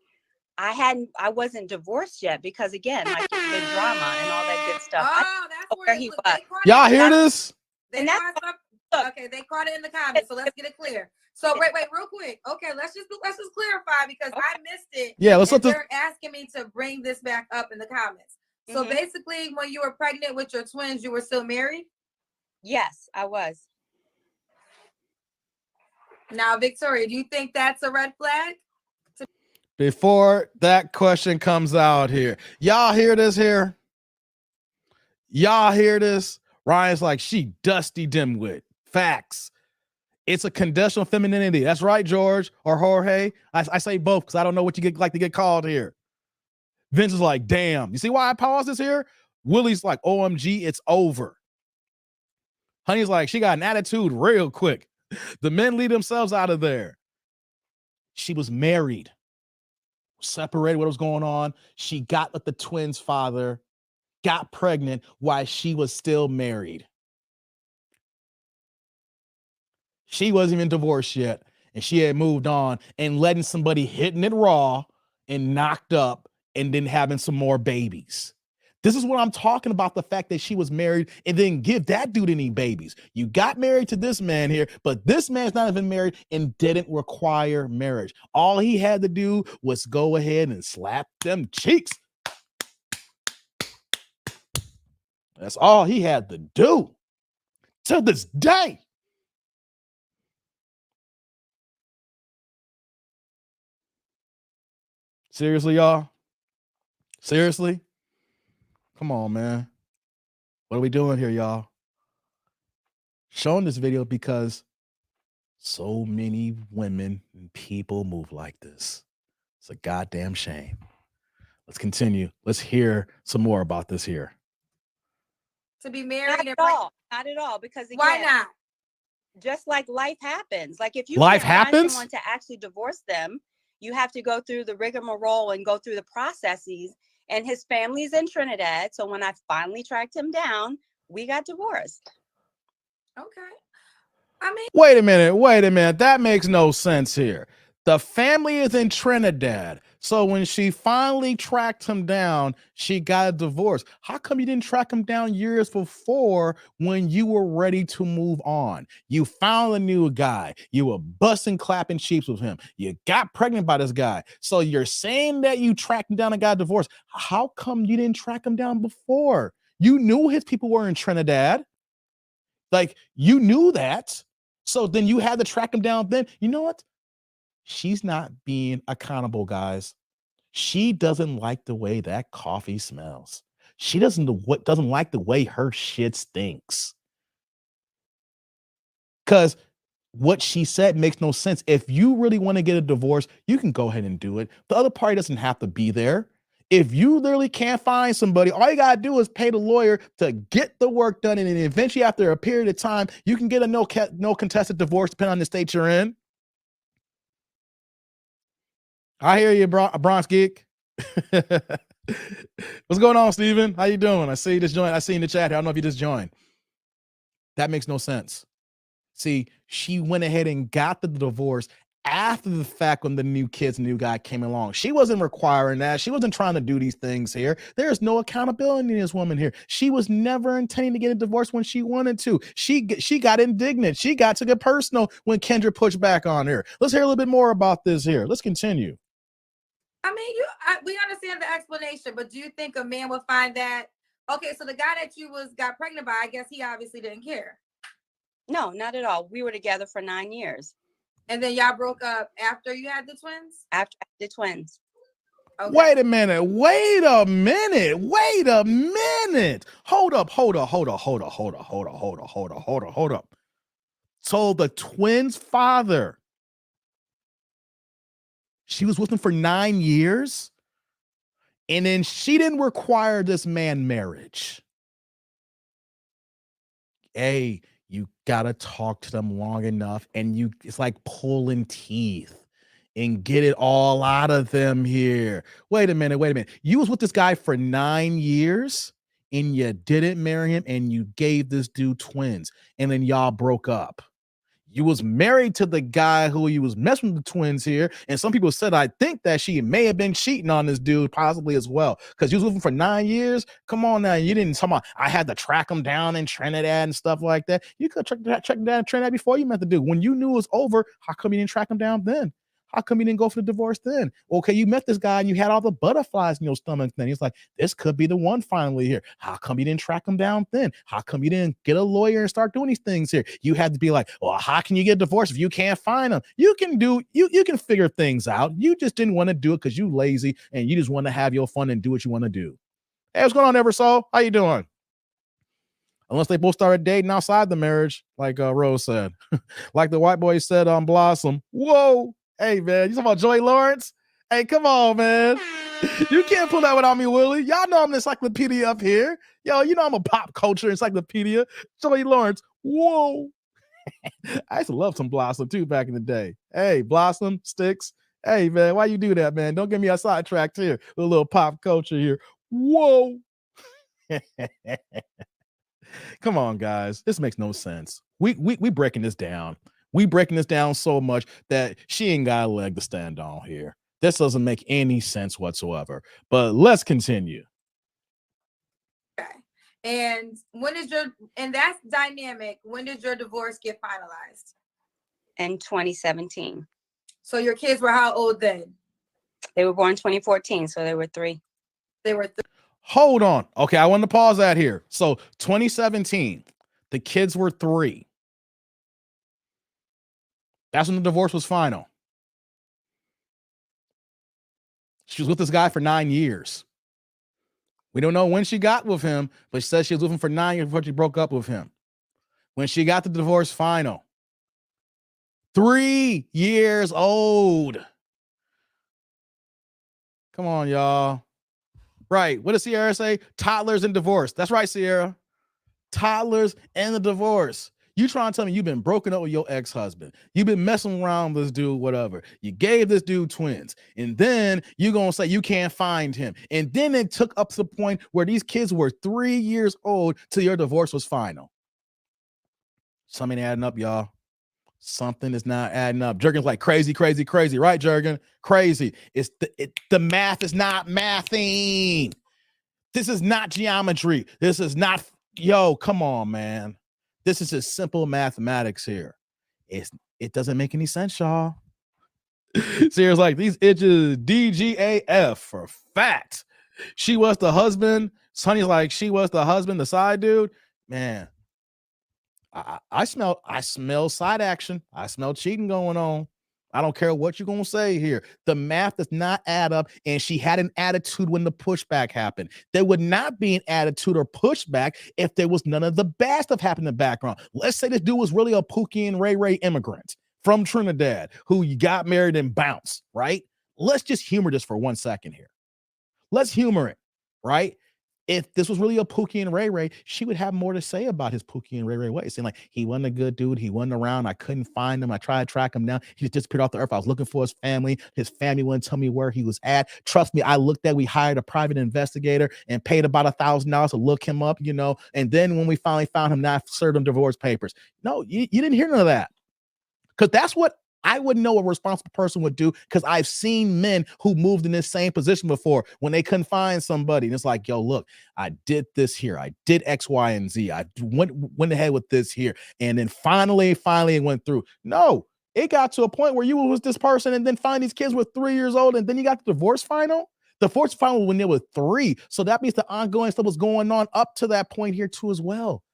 I wasn't divorced yet because again, like the drama and all that good stuff. Oh, that's where he was. Y'all hear this? They caught it in the comments. So let's get it clear. So wait, real quick. Okay, let's just clarify because I missed it. Yeah, let's. They're asking me to bring this back up in the comments. So basically, when you were pregnant with your twins, you were still married? Yes, I was. Now, Victoria, do you think that's a red flag? Before that question comes out here, y'all hear this here? Y'all hear this? Ryan's like, she dusty dimwit. Facts. It's a conditional femininity. That's right, George or Jorge. I say both because I don't know what you like to get called here. Vince is like, damn. You see why I paused this here? Willie's like, OMG, it's over. Honey's like, she got an attitude real quick. The men lead themselves out of there. She was married. Separated, what was going on. She got with the twins' father, got pregnant while she was still married. She wasn't even divorced yet, and she had moved on and letting somebody hitting it raw and knocked up and then having some more babies. This is what I'm talking about, the fact that she was married and didn't give that dude any babies. You got married to this man here, but this man's not even married and didn't require marriage. All he had to do was go ahead and slap them cheeks. That's all he had to do to this day. Seriously, y'all? Seriously? Come on, man. What are we doing here, y'all? Showing this video because so many women and people move like this. It's a goddamn shame. Let's continue. Let's hear some more about this here. To be married not at all, because again, why not? Just like life happens. Like if you life can't happens, find someone to actually divorce them, you have to go through the rigmarole and go through the processes. And his family's in Trinidad. So when I finally tracked him down, we got divorced. Okay. I mean, wait a minute. That makes no sense here. The family is in Trinidad. So when she finally tracked him down, she got a divorce. How come you didn't track him down years before when you were ready to move on? You found a new guy. You were busting, clapping cheeks with him. You got pregnant by this guy. So you're saying that you tracked him down and got a divorce. How come you didn't track him down before? You knew his people were in Trinidad. Like, you knew that. So then you had to track him down then. You know what? She's not being accountable, guys. She doesn't like the way that coffee smells. She doesn't like the way her shit stinks. Because what she said makes no sense. If you really want to get a divorce, you can go ahead and do it. The other party doesn't have to be there. If you literally can't find somebody, all you gotta do is pay the lawyer to get the work done, and then eventually, after a period of time, you can get a no contested divorce, depending on the state you're in. I hear you, Bronx Geek. What's going on, Steven? How you doing? I see you just joined. I see you in the chat here. I don't know if you just joined. That makes no sense. See, she went ahead and got the divorce after the fact when the new guy came along. She wasn't requiring that. She wasn't trying to do these things here. There's no accountability in this woman here. She was never intending to get a divorce when she wanted to. She got indignant. She got to get personal when Kendra pushed back on her. Let's hear a little bit more about this here. Let's continue. I mean, we understand the explanation, but do you think a man would find that? Okay, so the guy that you got pregnant by, I guess he obviously didn't care. No, not at all. We were together for 9 years. And then y'all broke up after you had the twins? After the twins. Okay. Wait a minute. Hold up. So the twins' father, she was with him for 9 years, and then she didn't require this man marriage. Hey, you gotta talk to them long enough, and it's like pulling teeth and get it all out of them here. Wait a minute. You was with this guy for 9 years, and you didn't marry him, and you gave this dude twins, and then y'all broke up. You was married to the guy who you was messing with the twins here, and some people said, I think that she may have been cheating on this dude possibly as well, because you was with him for 9 years. Come on now, you didn't talk about I had to track him down in Trinidad and stuff like that. You could track him down in Trinidad before you met the dude. When you knew it was over, how come you didn't track him down then? How come you didn't go for the divorce then? Okay, you met this guy and you had all the butterflies in your stomach then. He's like, this could be the one finally here. How come you didn't track him down then? How come you didn't get a lawyer and start doing these things here? You had to be like, well, how can you get divorced if you can't find him? You can figure things out. You just didn't want to do it because you lazy and you just want to have your fun and do what you want to do. Hey, what's going on, Eversoul? How you doing? Unless they both started dating outside the marriage, like Rose said. Like the white boy said on Blossom. Whoa. Hey, man, you talking about Joey Lawrence? Hey, come on, man. You can't pull that without me, Willie. Y'all know I'm an encyclopedia up here. Yo, you know I'm a pop culture encyclopedia. Joey Lawrence. Whoa. I used to love some Blossom, too, back in the day. Hey, Blossom, Sticks. Hey, man, why you do that, man? Don't get me a sidetracked here with a little pop culture here. Whoa. Come on, guys. This makes no sense. We breaking this down. We breaking this down so much that she ain't got a leg to stand on here. This doesn't make any sense whatsoever. But let's continue. Okay. And that's dynamic. When did your divorce get finalized? In 2017. So your kids were how old then? They were born 2014, so they were 3. They were 3. Hold on. Okay, I want to pause that here. So 2017, the kids were 3. That's when the divorce was final. She was with this guy for 9 years. We don't know when she got with him, but she said she was with him for 9 years before she broke up with him. When she got the divorce final, 3 years old. Come on, y'all. Right. What does Sierra say? Toddlers and divorce. That's right, Sierra. Toddlers and the divorce. You trying to tell me you've been broken up with your ex-husband. You've been messing around with this dude, whatever. You gave this dude twins. And then you're going to say you can't find him. And then it took up to the point where these kids were 3 years old till your divorce was final. Something adding up, y'all. Something is not adding up. Jurgen's like crazy. Right, Jurgen? Crazy. The math is not mathing. This is not geometry. This is not, come on, man. This is just simple mathematics here. It doesn't make any sense, y'all. Sierra's like, these itches DGAF for fact. She was the husband. Sonny's like, she was the husband, the side dude. Man, I smell side action. I smell cheating going on. I don't care what you're going to say here. The math does not add up, and she had an attitude when the pushback happened. There would not be an attitude or pushback if there was none of the bad stuff happening in the background. Let's say this dude was really a Pookie and Ray immigrant from Trinidad who got married and bounced, right? Let's just humor this for 1 second here. Let's humor it, right? If this was really a Pookie and Ray Ray, she would have more to say about his Pookie and Ray Ray ways. Saying like, he wasn't a good dude. He wasn't around. I couldn't find him. I tried to track him down. He just disappeared off the earth. I was looking for his family. His family wouldn't tell me where he was at. Trust me, I looked at, we hired a private investigator and paid about $1,000 to look him up, And then when we finally found him, now I served him divorce papers. No, you didn't hear none of that. Because that's what I wouldn't know a responsible person would do, because I've seen men who moved in this same position before when they couldn't find somebody. And it's like, yo, look, I did this here. I did X, Y, and Z. I went ahead with this here. And then finally it went through. No, it got to a point where you was this person, and then finally these kids were 3 years old, and then you got the divorce final. The divorce final when they were 3. So that means the ongoing stuff was going on up to that point here too as well.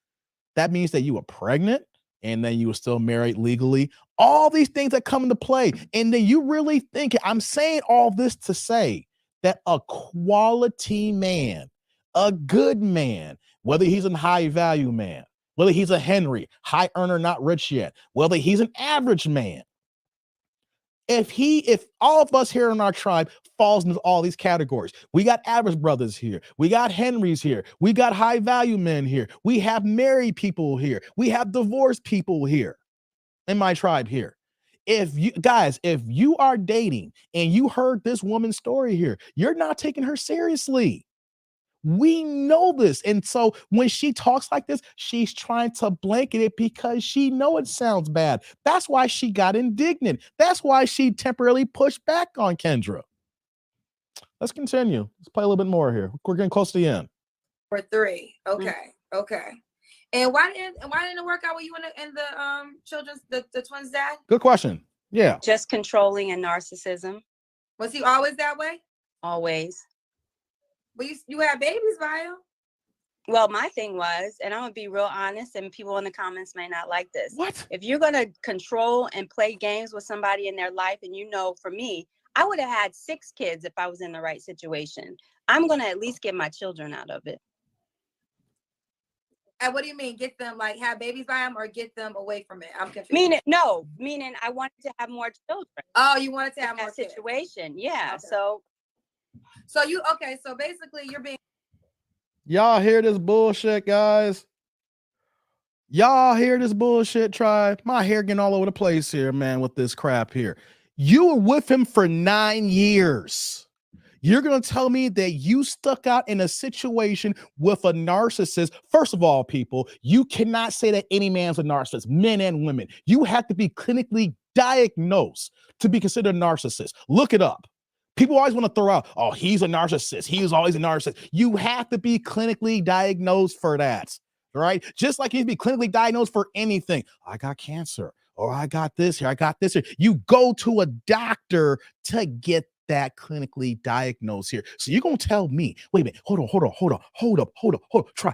That means that you were pregnant, and then you were still married legally. All these things that come into play. And then you really think, I'm saying all this to say that a quality man, a good man, whether he's a high value man, whether he's a Henry, high earner, not rich yet, whether he's an average man, if all of us here in our tribe falls into all these categories, we got average brothers here, we got Henrys here, we got high value men here, we have married people here, we have divorced people here in my tribe here. If you are dating and you heard this woman's story here, you're not taking her seriously. We know this. And so when she talks like this, she's trying to blanket it because she know it sounds bad. That's why she got indignant. That's why she temporarily pushed back on Kendra. Let's continue. Let's play a little bit more here. We're getting close to the end. For 3. Okay. Okay. And why didn't it work out with you and the children's the twins' dad? Good question. Yeah. Just controlling and narcissism. Was he always that way? Always. But you had babies by him. Well, my thing was, and I'm gonna be real honest, and people in the comments may not like this. What? If you're gonna control and play games with somebody in their life, and for me, I would have had 6 kids if I was in the right situation. I'm gonna at least get my children out of it. And what do you mean? Get them, like, have babies by him, or get them away from it? I'm confused. Meaning I wanted to have more children. Oh, you wanted to have more situation. Yeah. Okay. So basically you're being. Y'all hear this bullshit, guys? Y'all hear this bullshit, tribe? My hair getting all over the place here, man, with this crap here. You were with him for 9 years. You're going to tell me that you stuck out in a situation with a narcissist. First of all, people, you cannot say that any man's a narcissist, men and women. You have to be clinically diagnosed to be considered a narcissist. Look it up. People always want to throw out, oh, he's a narcissist. He was always a narcissist. You have to be clinically diagnosed for that, right? Just like you'd be clinically diagnosed for anything. I got cancer, or I got this here, I got this here. You go to a doctor to get that clinically diagnosed here. So you're going to tell me, wait a minute, hold up, try.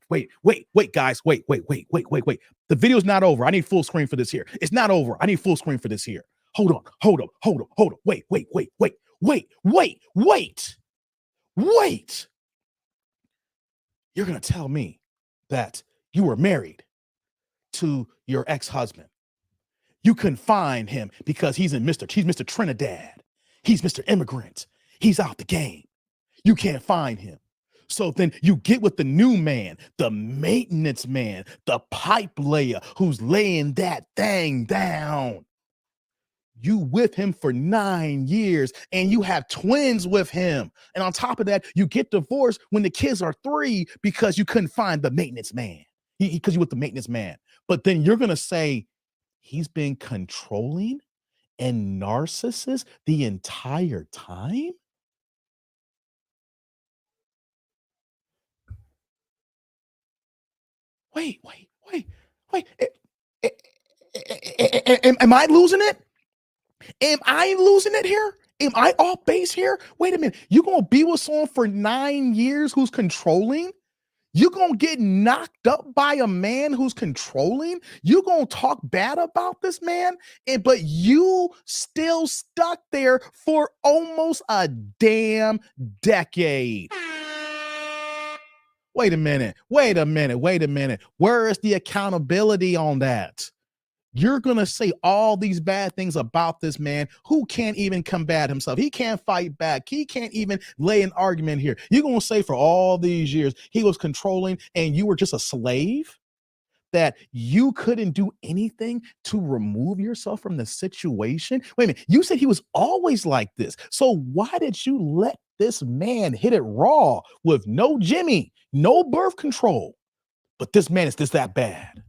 Wait, guys, wait. The video's not over. I need full screen for this here. It's not over. I need full screen for this here. Hold up. Wait. You're going to tell me that you were married to your ex-husband. You couldn't find him because he's Mr. Trinidad. He's Mr. Immigrant. He's out the game. You can't find him. So then you get with the new man, the maintenance man, the pipe layer who's laying that thing down. You with him for 9 years, and you have twins with him. And on top of that, you get divorced when the kids are 3 because you couldn't find the maintenance man. Because you with the maintenance man. But then you're going to say he's been controlling and narcissist the entire time? Wait. Am I losing it? Am I losing it here? Am I off base here? Wait a minute. You're going to be with someone for 9 years who's controlling? You're going to get knocked up by a man who's controlling? You're going to talk bad about this man? But you still stuck there for almost a damn decade. Wait a minute. Where is the accountability on that? You're going to say all these bad things about this man who can't even combat himself. He can't fight back. He can't even lay an argument here. You're going to say for all these years he was controlling and you were just a slave, that you couldn't do anything to remove yourself from the situation? Wait a minute. You said he was always like this. So why did you let this man hit it raw with no Jimmy, no birth control? But this man is just that bad.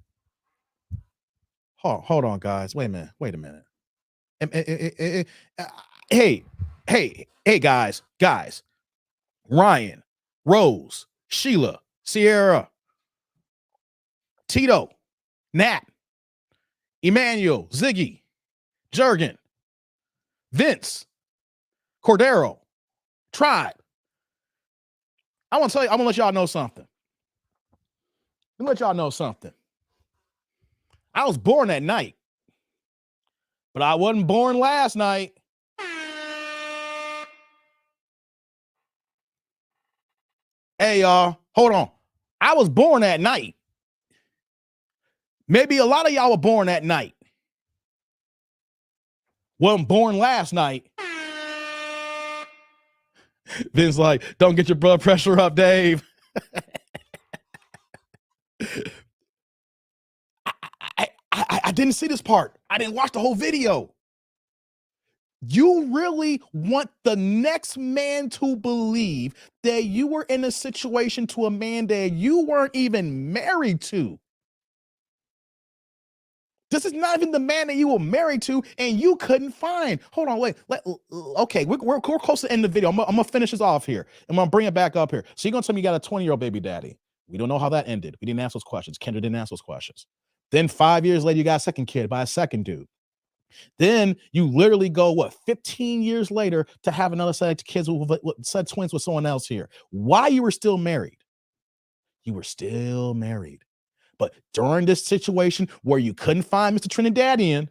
Hold on, guys. Wait a minute. Hey, guys. Ryan, Rose, Sheila, Sierra, Tito, Nat, Emmanuel, Ziggy, Jurgen, Vince, Cordero, Tribe. I'm gonna let y'all know something. I was born that night, but I wasn't born last night. Hey, y'all, hold on. I was born that night. Maybe a lot of y'all were born that night. Wasn't born last night. Vince like, don't get your blood pressure up, Dave. I didn't see this part. I didn't watch the whole video. You really want the next man to believe that you were in a situation to a man that you weren't even married to. This is not even the man that you were married to and you couldn't find. Hold on, wait. Okay, we're close to the end of the video. I'm going to finish this off here. I'm going to bring it back up here. So you're going to tell me you got a 20-year-old baby daddy. We don't know how that ended. We didn't ask those questions. Kendra didn't ask those questions. Then 5 years later, you got a second kid by a second dude. Then you literally go, 15 years later to have another set of kids with set twins with someone else here. Why you were still married? You were still married. But during this situation where you couldn't find Mr. Trinidadian,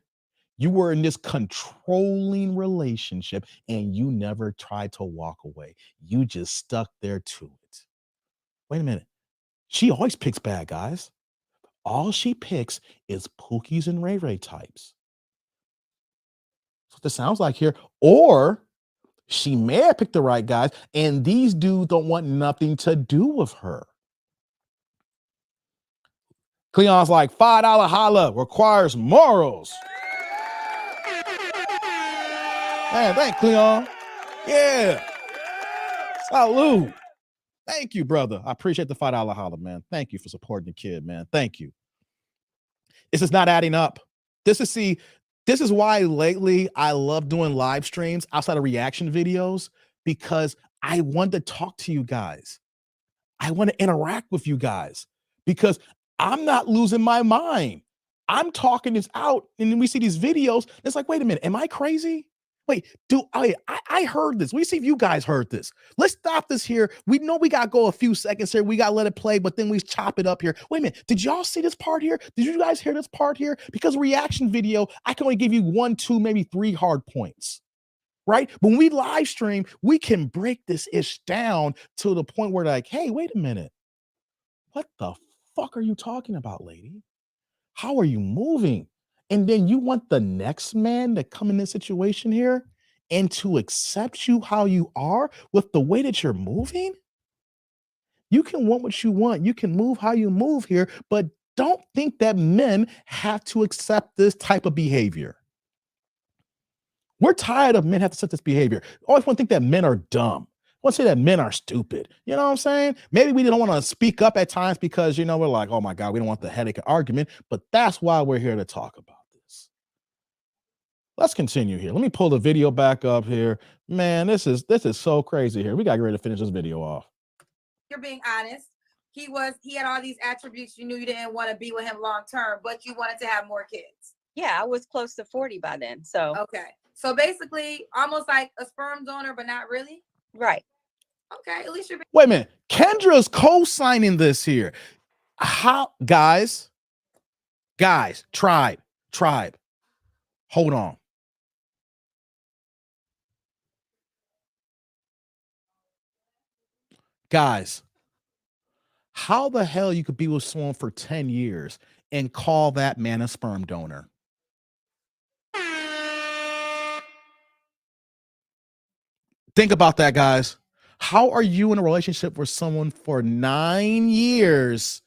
you were in this controlling relationship and you never tried to walk away. You just stuck there to it. Wait a minute. She always picks bad guys. All she picks is Pookies and Ray Ray types. That's what this sounds like here. Or she may have picked the right guys and these dudes don't want nothing to do with her. Cleon's like, $5 holla requires morals. Man, thank Cleon. Yeah. Salute. Thank you, brother. I appreciate the $5 holla, man. Thank you for supporting the kid, man. Thank you. This is not adding up. This is why lately I love doing live streams outside of reaction videos, because I want to talk to you guys. I want to interact with you guys because I'm not losing my mind. I'm talking this out, and then we see these videos. It's like, wait a minute, am I crazy? Wait, I heard this. We see if you guys heard this. Let's stop this here. We know we got to go a few seconds here. We got to let it play, but then we chop it up here. Wait a minute. Did y'all see this part here? Did you guys hear this part here? Because reaction video, I can only give you 1, 2, maybe 3 hard points. Right? When we live stream, we can break this ish down to the point where like, hey, wait a minute. What the fuck are you talking about, lady? How are you moving? And then you want the next man to come in this situation here and to accept you how you are with the way that you're moving? You can want what you want. You can move how you move here, but don't think that men have to accept this type of behavior. We're tired of men having to accept this behavior. Always want to think that men are dumb. I want to say that men are stupid. You know what I'm saying? Maybe we don't want to speak up at times because, we're like, oh my God, we don't want the headache of argument, but that's why we're here to talk about this. Let's continue here. Let me pull the video back up here. Man, this is so crazy here. We got to get ready to finish this video off. You're being honest. He had all these attributes. You knew you didn't want to be with him long term, but you wanted to have more kids. Yeah, I was close to 40 by then. So okay. So basically almost like a sperm donor, but not really. Right. Okay, at least you're. Wait a minute. Kendra's co-signing this here. How, guys, tribe. Hold on. Guys, how the hell you could be with someone for 10 years and call that man a sperm donor? Think about that, guys. How are you in a relationship with someone for 9 years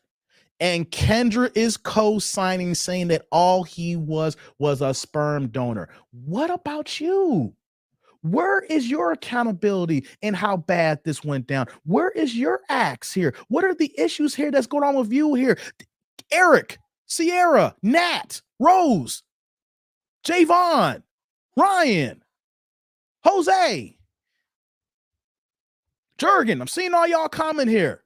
and Kendra is co-signing saying that all he was a sperm donor? What about you? Where is your accountability in how bad this went down? Where is your acts here? What are the issues here that's going on with you here? Eric, Sierra, Nat, Rose, Javon, Ryan, Jose, Jurgen. I'm seeing all y'all comment here.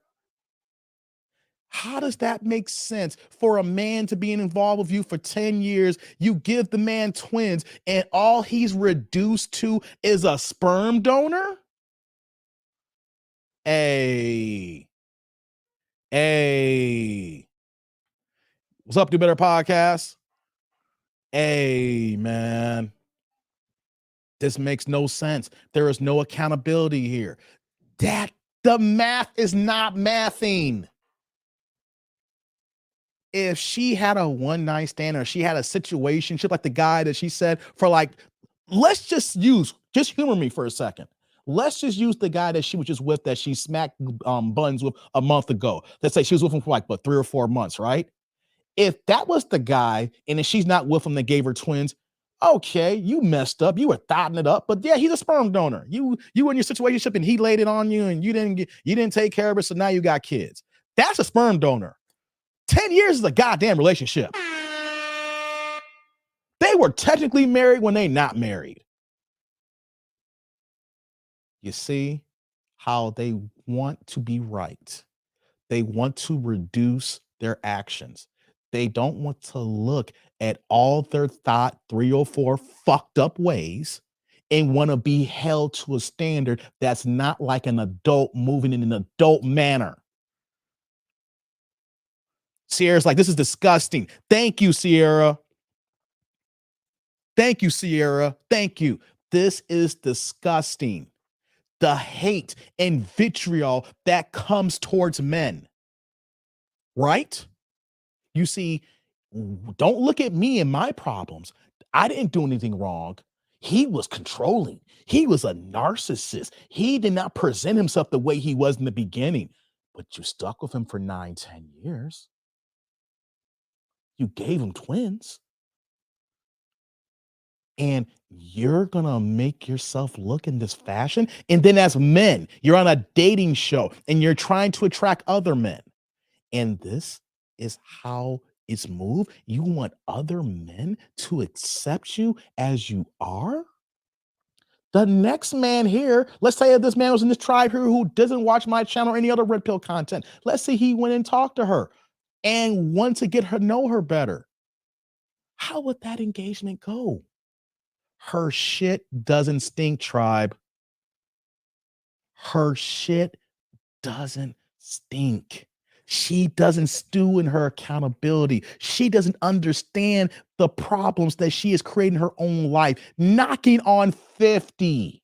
How does that make sense for a man to be involved with you for 10 years? You give the man twins and all he's reduced to is a sperm donor? Hey. What's up, Do Better Podcast? Hey, man. This makes no sense. There is no accountability here. The math is not mathing. If she had a one night stand or she had a situationship like the guy that she said for like, just humor me for a second. Let's just use the guy that she was just with that she smacked buns with a month ago. Let's say she was with him for like 3 or 4 months, right? If that was the guy and if she's not with him that gave her twins, okay, you messed up. You were thotting it up, but yeah, he's a sperm donor. You were in your situationship and he laid it on you and you didn't take care of it, so now you got kids. That's a sperm donor. 10 years is a goddamn relationship. They were technically married when they not married. You see how they want to be right. They want to reduce their actions. They don't want to look at all their thought 3 or 4 fucked up ways and want to be held to a standard that's not like an adult moving in an adult manner. Sierra's like, this is disgusting. Thank you, Sierra. Thank you, Sierra. Thank you. This is disgusting. The hate and vitriol that comes towards men. Right? You see, don't look at me and my problems. I didn't do anything wrong. He was controlling. He was a narcissist. He did not present himself the way he was in the beginning. But you stuck with him for 9, 10 years. You gave him twins. And you're going to make yourself look in this fashion. And then as men, you're on a dating show and you're trying to attract other men. And this is how it's moved. You want other men to accept you as you are? The next man here, let's say this man was in this tribe here who doesn't watch my channel or any other red pill content. Let's say he went and talked to her and want to get her know her better. How would that engagement go? Her shit doesn't stink, tribe. Her shit doesn't stink. She doesn't stew in her accountability. She doesn't understand the problems that she is creating in her own life, knocking on 50.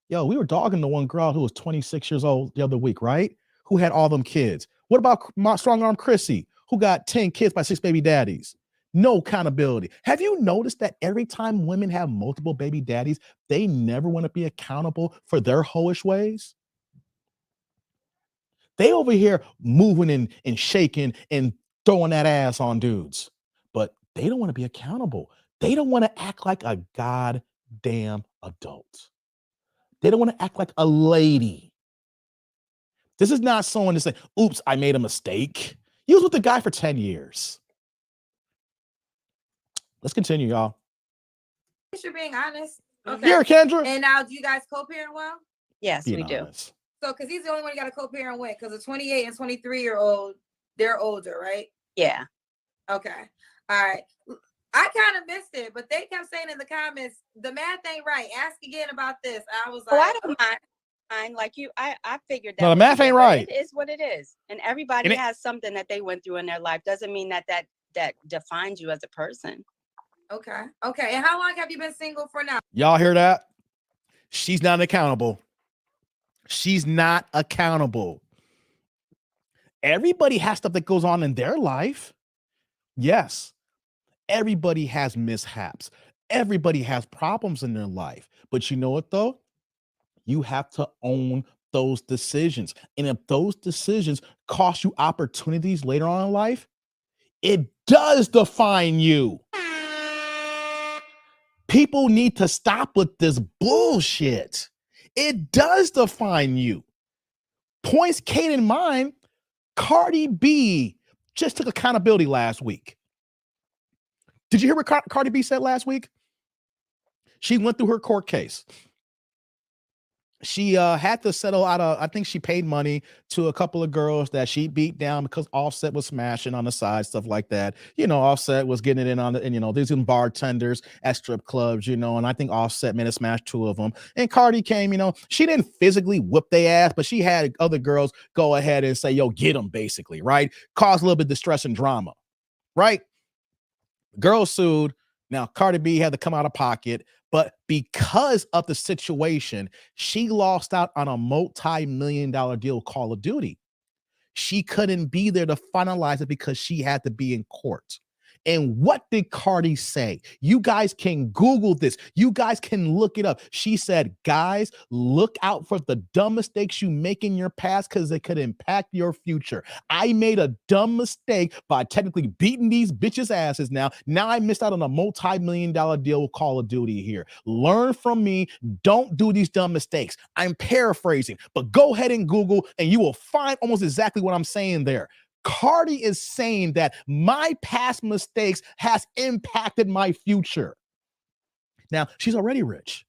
Yo, we were dogging the one girl who was 26 years old the other week, right? Who had all them kids. What about my strong arm Chrissy, who got 10 kids by 6 baby daddies? No accountability. Have you noticed that every time women have multiple baby daddies, they never want to be accountable for their hoish ways? They over here moving and shaking and throwing that ass on dudes, but they don't want to be accountable. They don't want to act like a goddamn adult. They don't want to act like a lady. This is not someone to say, oops, I made a mistake. You was with the guy for 10 years. Let's continue, y'all. You're being honest. Okay. Here, Kendra. And now, do you guys co-parent well? Yes, we do. Honest. So, because he's the only one you got to co-parent with, because the 28 and 23-year-old, they're older, right? Yeah. Okay. All right. I kind of missed it, but they kept saying in the comments, the math ain't right. Ask again about this. I was like, I don't mind. Like you, I figured that. No, the math ain't right. It is what it is. And everybody has something that they went through in their life. Doesn't mean that defines you as a person. Okay. Okay. And how long have you been single for now? Y'all hear that? She's not accountable. She's not accountable. Everybody has stuff that goes on in their life. Yes. Everybody has mishaps. Everybody has problems in their life. But you know what, though? You have to own those decisions. And if those decisions cost you opportunities later on in life, it does define you. People need to stop with this bullshit. It does define you. Points Kate in mind, Cardi B just took accountability last week. Did you hear what Cardi B said last week? She went through her court case. She had to settle out I think she paid money to a couple of girls that she beat down because Offset was smashing on the side, stuff like that. Offset was getting it in on the, and these bartenders at strip clubs, and I think Offset may have smashed 2 of them. And Cardi came, she didn't physically whip their ass, but she had other girls go ahead and say, yo, get them, basically, right? Cause a little bit of distress and drama, right? Girl sued. Now, Cardi B had to come out of pocket, but because of the situation, she lost out on a multi-million-dollar deal, Call of Duty. She couldn't be there to finalize it because she had to be in court. And what did Cardi say? You guys can Google this. You guys can look it up. She said, guys, look out for the dumb mistakes you make in your past because it could impact your future. I made a dumb mistake by technically beating these bitches' asses now. Now I missed out on a multi-million-dollar deal with Call of Duty here. Learn from me. Don't do these dumb mistakes. I'm paraphrasing, but go ahead and Google and you will find almost exactly what I'm saying there. Cardi is saying that my past mistakes has impacted my future. Now, she's already rich.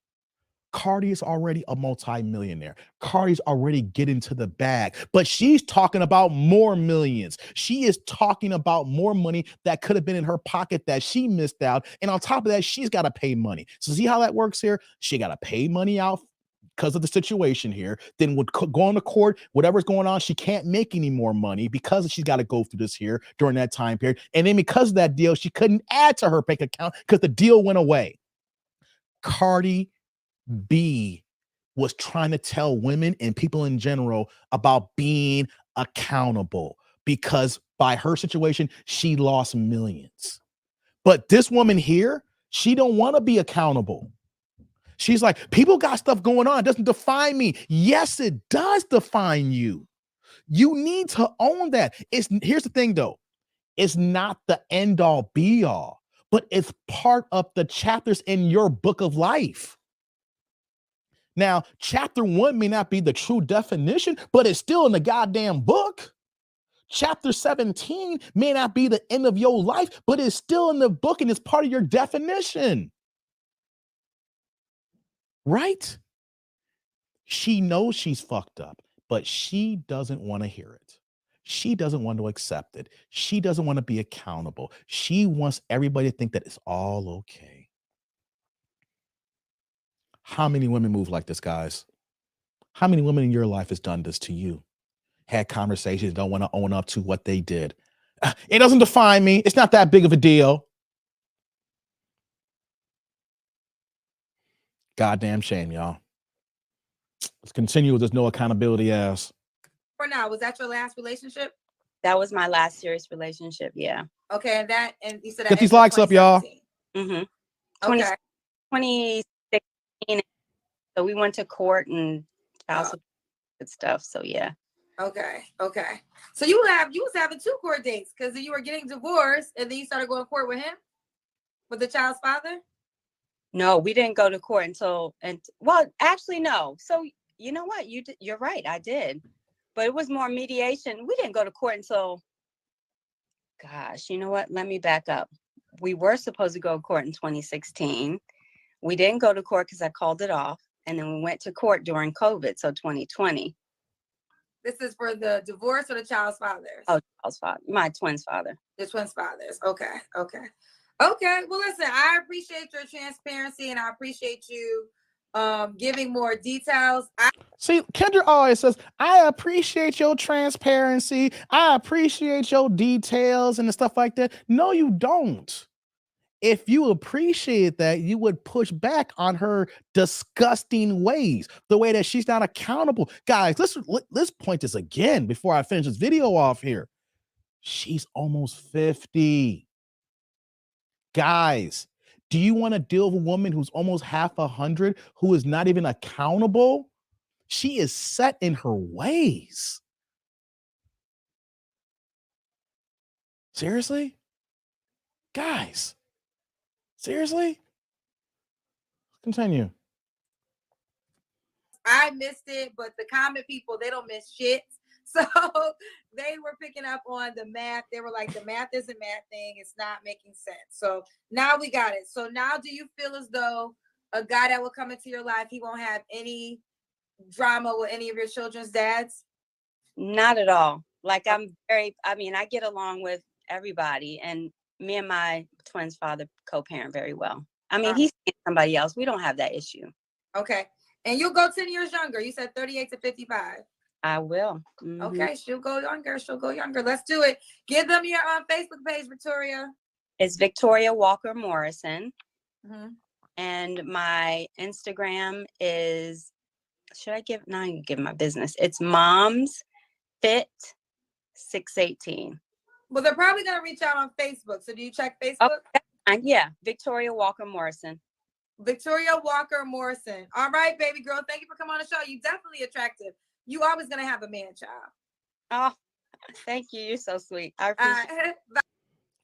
Cardi is already a multi-millionaire. Cardi's already getting to the bag, but she's talking about more millions. She is talking about more money that could have been in her pocket that she missed out. And on top of that, she's got to pay money. So see how that works here? She got to pay money out because of the situation here, then would go on to court, whatever's going on, she can't make any more money because she's got to go through this here during that time period. And then because of that deal, she couldn't add to her bank account because the deal went away. Cardi B was trying to tell women and people in general about being accountable because by her situation, she lost millions. But this woman here, she don't want to be accountable. She's like, people got stuff going on. It doesn't define me. Yes, it does define you. You need to own that. Here's the thing, though. It's not the end all be all, but it's part of the chapters in your book of life. Now, chapter 1 may not be the true definition, but it's still in the goddamn book. Chapter 17 may not be the end of your life, but it's still in the book and it's part of your definition. Right? She knows she's fucked up, but she doesn't want to hear it. She doesn't want to accept it. She doesn't want to be accountable. She wants everybody to think that it's all okay. How many women move like this, guys? How many women in your life has done this to you? Had conversations, don't want to own up to what they did. It doesn't define me. It's not that big of a deal. Goddamn shame, y'all. Let's continue with this no accountability ass. For now, was that your last relationship? That was my last serious relationship. Yeah. Okay, and you said that get these likes up, y'all. Mm-hmm. Okay. 2016. So we went to court and child support and stuff. So yeah. Okay. So you was having 2 court dates because you were getting divorced and then you started going to court with him, with the child's father. No, we didn't go to court well, actually, no. So you know what? You're right. I did, but it was more mediation. We didn't go to court until, gosh, you know what? Let me back up. We were supposed to go to court in 2016. We didn't go to court because I called it off. And then we went to court during COVID. So 2020. This is for the divorce or the child's fathers? Oh, child's father. My twin's father. The twins' fathers. Okay. Well, listen, I appreciate your transparency and I appreciate you giving more details. See, Kendra always says, I appreciate your transparency. I appreciate your details and stuff like that. No, you don't. If you appreciate that, you would push back on her disgusting ways, the way that she's not accountable. Guys, let's point this again before I finish this video off here. She's almost 50. Guys, do you want to deal with a woman who's almost half 100, who is not even accountable? She is set in her ways. Seriously? Guys, seriously? Continue. I missed it, but the comment people, they don't miss shit. So they were picking up on the math. They were like, the math isn't math thing. It's not making sense. So now we got it. So now do you feel as though a guy that will come into your life, he won't have any drama with any of your children's dads? Not at all. Like I get along with everybody, and me and my twins' father co-parent very well. I mean, he's somebody else. We don't have that issue. Okay. And you'll go 10 years younger. You said 38 to 55. I will. Mm-hmm. Okay, she'll go younger. She'll go younger. Let's do it. Give them your Facebook page, Victoria. It's Victoria Walker Morrison. Mm-hmm. And my Instagram is, I can give my business. It's Moms Fit 618. Well, they're probably going to reach out on Facebook. So do you check Facebook? Yeah, Victoria Walker Morrison. Victoria Walker Morrison. All right, baby girl. Thank you for coming on the show. You definitely attractive. You always going to have a man child. Oh, thank you. You're so sweet. I appreciate it.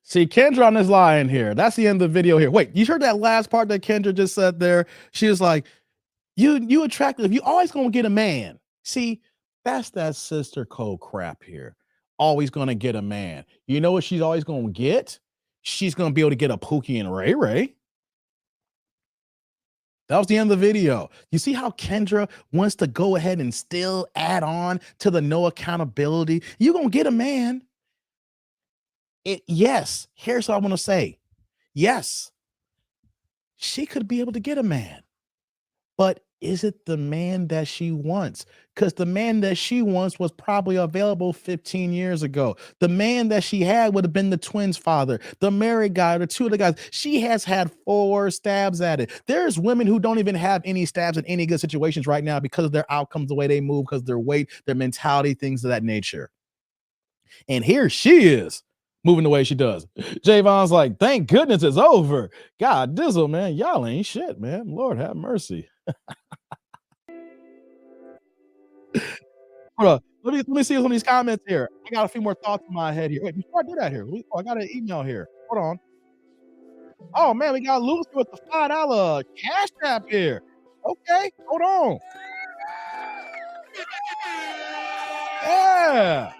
See, Kendra on this line here. That's the end of the video here. Wait, you heard that last part that Kendra just said there? She was like, you attractive. You always going to get a man. See, that's that sister code crap here. Always going to get a man. You know what she's always going to get? She's going to be able to get a Pookie and Ray Ray. That was the end of the video. You see how Kendra wants to go ahead and still add on to the no accountability? You're going to get a man. Yes, here's what I want to say. Yes, she could be able to get a man. But is it the man that she wants? Because the man that she wants was probably available 15 years ago. The man that she had would have been the twins' father, the married guy, the two of the guys. She has had 4 stabs at it. There's women who don't even have any stabs in any good situations right now because of their outcomes, the way they move, because of their weight, their mentality, things of that nature. And here she is, moving the way she does. Javon's like, thank goodness it's over. God dizzle, man. Y'all ain't shit, man. Lord have mercy. Hold on. Let me see some of these comments here. I got a few more thoughts in my head here. Wait, before I do that here, I got an email here. Hold on. Oh man, we got Lucy with the $5 cash app here. Okay, hold on. Yeah.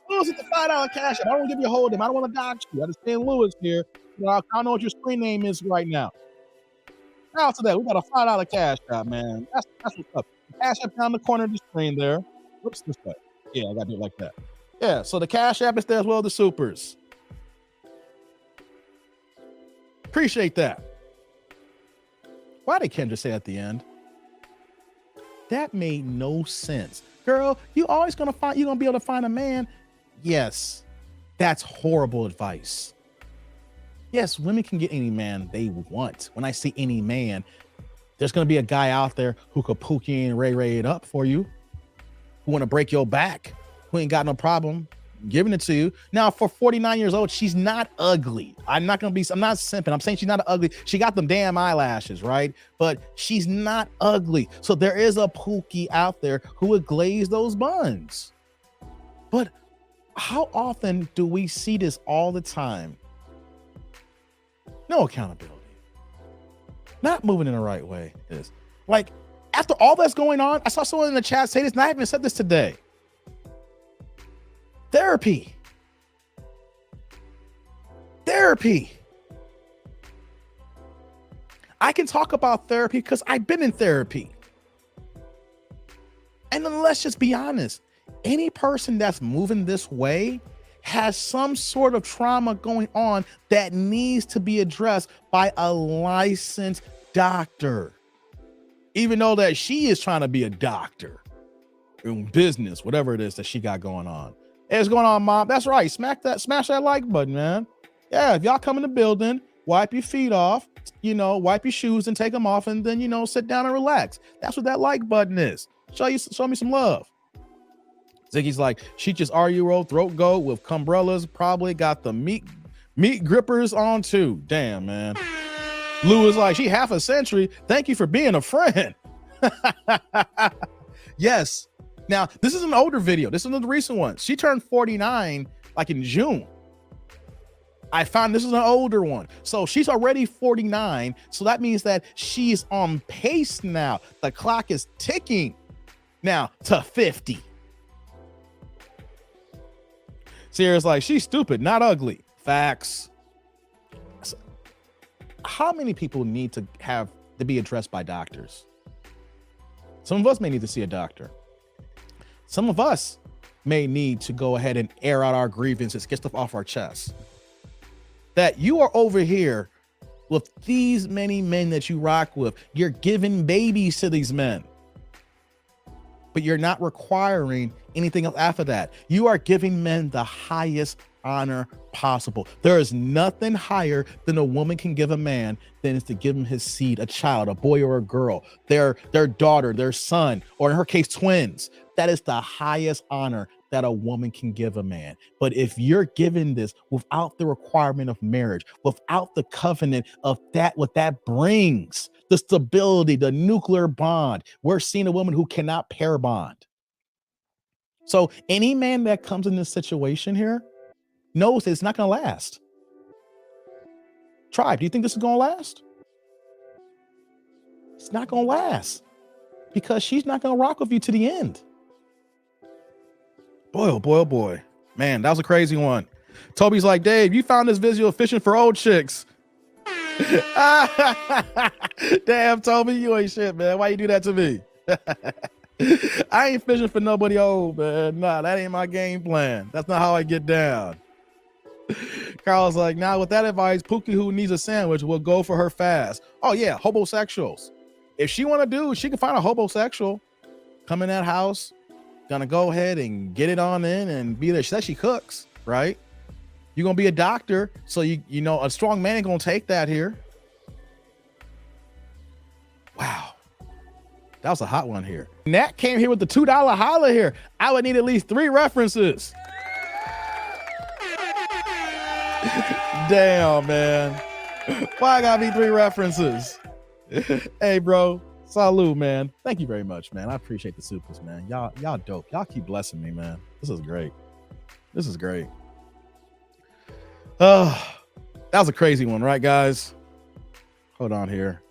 Lewis with the $5 cash app. I don't want to give you a hold of him. I don't want to dox you. I understand Lewis here. I don't know what your screen name is right now. Now to that, we got a $5 cash app, man. That's what's up. Cash app down the corner of the screen there. Whoops, this way. Yeah, I got to do it like that. Yeah, so the cash app is there as well as the supers. Appreciate that. Why did Kendra say at the end? That made no sense. Girl, you're gonna be able to find a man. Yes, that's horrible advice. Yes, women can get any man they want. When I say any man, there's gonna be a guy out there who could Pookie and Ray it up for you, who wanna break your back, who ain't got no problem giving it to you. Now, for 49 years old, she's not ugly. I'm not simping. I'm saying she's not ugly. She got them damn eyelashes, right? But she's not ugly. So there is a Pookie out there who would glaze those buns. But how often do we see this all the time? No accountability. Not moving in the right way. Is like, after all that's going on, I saw someone in the chat say this, and I haven't said this today. Therapy. I can talk about therapy because I've been in therapy. And then let's just be honest. Any person that's moving this way has some sort of trauma going on that needs to be addressed by a licensed doctor. Even though that she is trying to be a doctor in business, whatever it is that she got going on. Hey, what's going on, Mom? That's right. Smash that like button, man. Yeah, if y'all come in the building, wipe your feet off, wipe your shoes and take them off, and then, sit down and relax. That's what that like button is. Show me some love. Ziggy's like, she just RUO throat goat with cumbrellas, probably got the meat grippers on too. Damn, man. Lou is like, she half a century. Thank you for being a friend. Yes. Now, this is an older video. This is the recent one. She turned 49 like in June. I found this is an older one. So she's already 49. So that means that she's on pace now. The clock is ticking now to 50. Sierra's like, she's stupid, not ugly. Facts. How many people need to be addressed by doctors? Some of us may need to see a doctor. Some of us may need to go ahead and air out our grievances, get stuff off our chest. That you are over here with these many men that you rock with. You're giving babies to these men, but you're not requiring anything else after that. You are giving men the highest honor possible. There is nothing higher than a woman can give a man than is to give him his seed, a child, a boy or a girl, their daughter, their son, or in her case, twins. That is the highest honor that a woman can give a man. But if you're giving this without the requirement of marriage, without the covenant of that, what that brings, the stability, the nuclear bond, we're seeing a woman who cannot pair bond. So any man that comes in this situation here knows that it's not going to last. Tribe, do you think this is going to last? It's not going to last because she's not going to rock with you to the end. Boy, oh boy, oh boy. Man, that was a crazy one. Toby's like, Dave, you found this video of fishing for old chicks. Damn, Toby, you ain't shit, man. Why you do that to me? I ain't fishing for nobody old, man. Nah, that ain't my game plan. That's not how I get down. Carl's like, now with that advice, Pookie who needs a sandwich will go for her fast. Oh yeah, homosexuals. If she want to do, she can find a homosexual, come in that house, gonna go ahead and get it on in and be there. She says she cooks, right? You're gonna be a doctor, so you know a strong man ain't gonna take that here. Wow, that was a hot one here. Nat came here with the $2 holla here. I would need at least 3 references. Damn, man. Why I gotta be 3 references? Hey, bro. Salute, man. Thank you very much, man. I appreciate the supers, man. Y'all dope. Y'all keep blessing me, man. This is great. This is great. That was a crazy one, right, guys? Hold on here.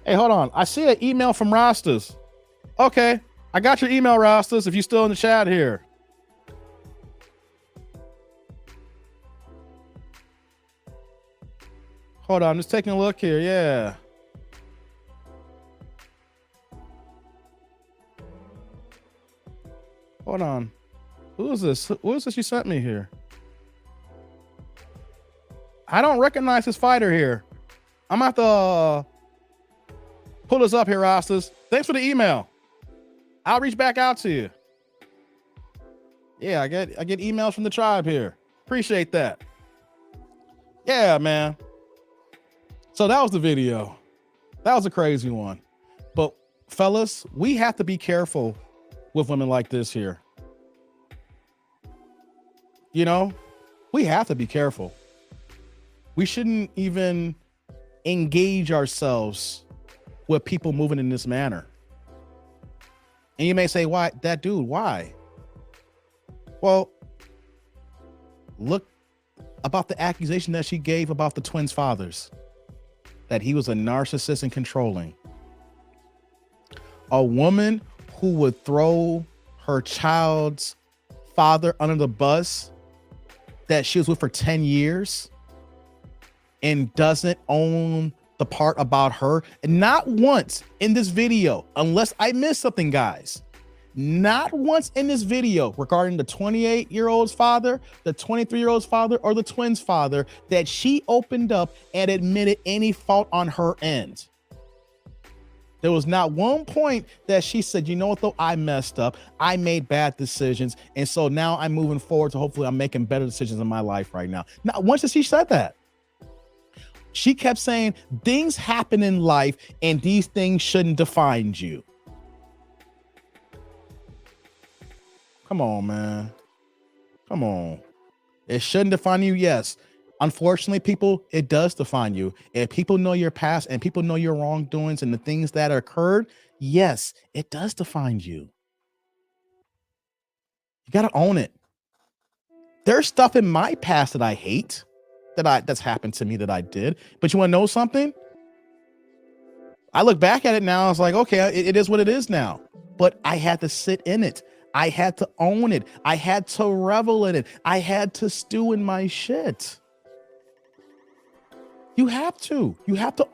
Hey, hold on. I see an email from Rastas. Okay. I got your email, Rastas, if you're still in the chat here. Hold on. I'm just taking a look here. Yeah. Hold on. Who is this? Who is this you sent me here? I don't recognize this fighter here. I'm gonna have to pull this up here, Rastas. Thanks for the email. I'll reach back out to you. Yeah, I get emails from the tribe here. Appreciate that. Yeah, man. So that was the video. That was a crazy one. But fellas, we have to be careful with women like this here. You know, we have to be careful. We shouldn't even engage ourselves with people moving in this manner. And you may say, why that dude? Why? Well, look about the accusation that she gave about the twins' fathers, that he was a narcissist and controlling. A woman who would throw her child's father under the bus that she was with for 10 years and doesn't own the part about her. And not once in this video, unless I missed something, guys, not once in this video regarding the 28-year-old's father, the 23-year-old's father, or the twins' father, that she opened up and admitted any fault on her end. There was not one point that she said, you know what, though, I messed up. I made bad decisions. And so now I'm moving forward to hopefully I'm making better decisions in my life right now. Not once did she said that. She kept saying things happen in life and these things shouldn't define you. Come on, man. Come on. It shouldn't define you. Yes. Unfortunately, people, it does define you. If people know your past and people know your wrongdoings and the things that occurred, yes, it does define you. You got to own it. There's stuff in my past that I hate, that's happened to me that I did. But you want to know something? I look back at it now. I was like, okay, it is what it is now. But I had to sit in it. I had to own it. I had to revel in it. I had to stew in my shit. You have to